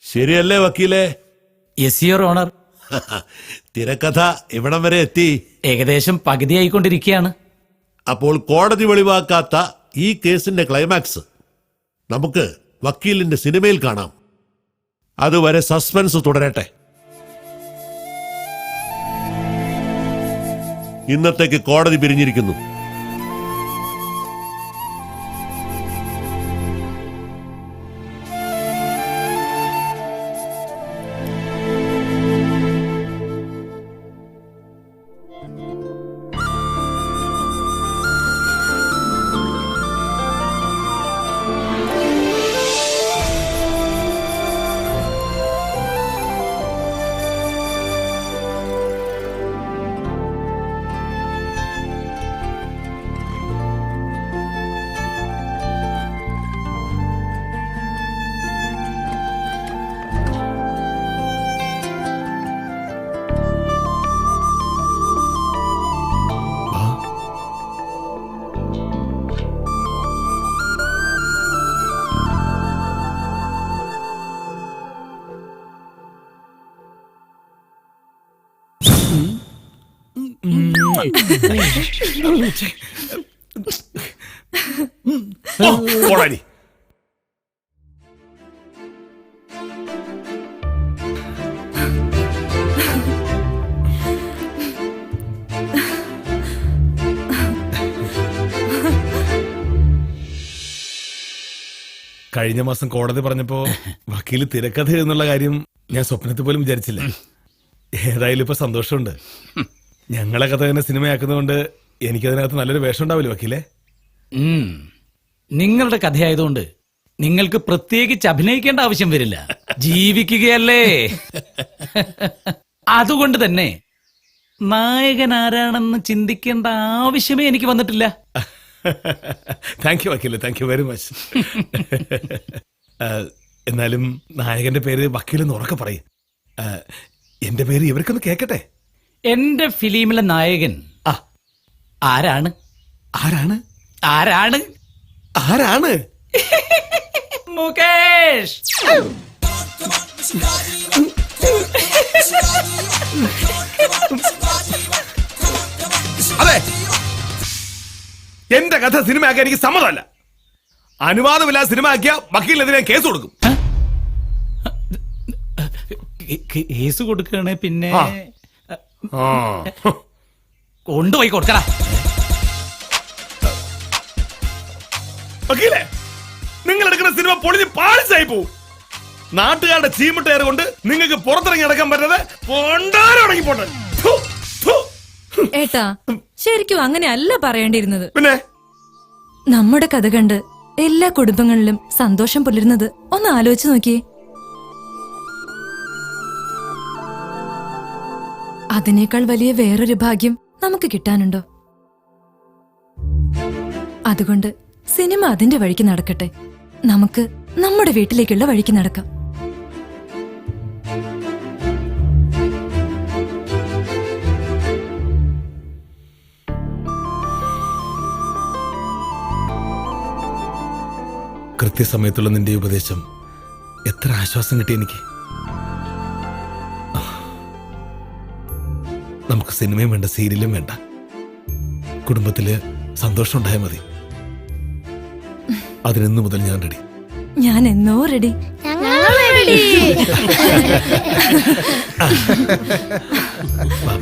[SPEAKER 2] ശരിയല്ലേ വക്കീലേ?
[SPEAKER 1] Yes your honour.
[SPEAKER 2] തിരക്കഥ ഇവിടം വരെ എത്തി,
[SPEAKER 1] ഏകദേശം പകുതിയായിക്കൊണ്ടിരിക്കുകയാണ്.
[SPEAKER 2] അപ്പോൾ കോടതി വെളിവാക്കാത്ത ഈ കേസിന്റെ ക്ലൈമാക്സ് നമുക്ക് വക്കീലിന്റെ സിനിമയിൽ കാണാം. അതുവരെ സസ്പെൻസ് തുടരട്ടെ. ഇന്നത്തേക്ക് കോടതി പിരിഞ്ഞിരിക്കുന്നു.
[SPEAKER 4] പോടാനി. കഴിഞ്ഞ മാസം കോടതി പറഞ്ഞപ്പോ വക്കീല് തിരക്കഥ എന്നുള്ള കാര്യം ഞാൻ സ്വപ്നത്തിൽ പോലും വിചാരിച്ചില്ല. ഏതായാലും ഇപ്പൊ സന്തോഷമുണ്ട്. ഞങ്ങളെ കഥ തന്നെ സിനിമയാക്കുന്നതുകൊണ്ട് എനിക്കതിനകത്ത് നല്ലൊരു വേഷം ഉണ്ടാവില്ല വക്കീലേ.
[SPEAKER 1] നിങ്ങളുടെ കഥയായതുകൊണ്ട് നിങ്ങൾക്ക് പ്രത്യേകിച്ച് അഭിനയിക്കേണ്ട ആവശ്യം വരില്ല. ജീവിക്കുകയല്ലേ. അതുകൊണ്ട് തന്നെ നായകൻ ആരാണെന്ന് ചിന്തിക്കേണ്ട ആവശ്യമേ എനിക്ക് വന്നിട്ടില്ല.
[SPEAKER 4] താങ്ക് യു വക്കീല്, താങ്ക് യു വെരി മച്ച്. എന്നാലും നായകന്റെ പേര് വക്കീലെന്ന് ഉറക്കെ പറയും. എന്റെ പേര് ഇവർക്കൊന്ന് കേക്കട്ടെ.
[SPEAKER 1] എന്റെ ഫിലിമിലെ നായകൻ ആരാണ്?
[SPEAKER 4] ആരാണ്?
[SPEAKER 1] ആരാണ്?
[SPEAKER 4] ആരാണ്?
[SPEAKER 1] മുകേഷ്.
[SPEAKER 4] അതെ, എന്റെ കഥ സിനിമയാക്കാൻ എനിക്ക് സമ്മതമല്ല. അനുവാദമില്ലാതെ സിനിമ ആക്കിയ വക്കീലിനെതിരെ കേസ് കൊടുക്കും.
[SPEAKER 1] കേസ് കൊടുക്കണേ പിന്നെ
[SPEAKER 4] ആ.
[SPEAKER 1] കൊണ്ടുപോയി കൊടുക്കടാ.
[SPEAKER 4] വക്കീലേ, നിങ്ങൾ എടുക്കുന്ന സിനിമ പൊളിഞ്ഞ് പാളിച്ചായി പോവും. നാട്ടുകാരുടെ ചീമുട്ടയർ കൊണ്ട് നിങ്ങൾക്ക് പുറത്തിറങ്ങി നടക്കാൻ പറ്റാതെ പൊണ്ടാരടങ്ങി പോട്ടെ.
[SPEAKER 3] ഏട്ടാ, ശരിക്കും അങ്ങനെ അല്ല പറയേണ്ടിയിരുന്നത്.
[SPEAKER 4] പിന്നെ
[SPEAKER 3] നമ്മുടെ കഥ കണ്ട് എല്ലാ കുടുംബങ്ങളിലും സന്തോഷം പുലരുന്നത് ഒന്ന് ആലോചിച്ച് നോക്കിയേ. അതിനേക്കാൾ വലിയ വേറൊരു ഭാഗ്യം നമുക്ക് കിട്ടാനുണ്ടോ? അതുകൊണ്ട് സിനിമ അതിന്റെ വഴിക്ക് നടക്കട്ടെ, നമുക്ക് നമ്മുടെ വീട്ടിലേക്കുള്ള വഴിക്ക് നടക്കാം.
[SPEAKER 4] കൃത്യസമയത്തുള്ള നിന്റെ ഉപദേശം എത്ര ആശ്വാസം കിട്ടി എനിക്ക്. നമുക്ക് സിനിമയും വേണ്ട, സീരിയലും വേണ്ട, കുടുംബത്തില് സന്തോഷം ഉണ്ടായാൽ മതി. അതിനെന്നു മുതൽ ഞാൻ റെഡി.
[SPEAKER 3] ഞാൻ എന്നോ റെഡി.
[SPEAKER 4] വാ.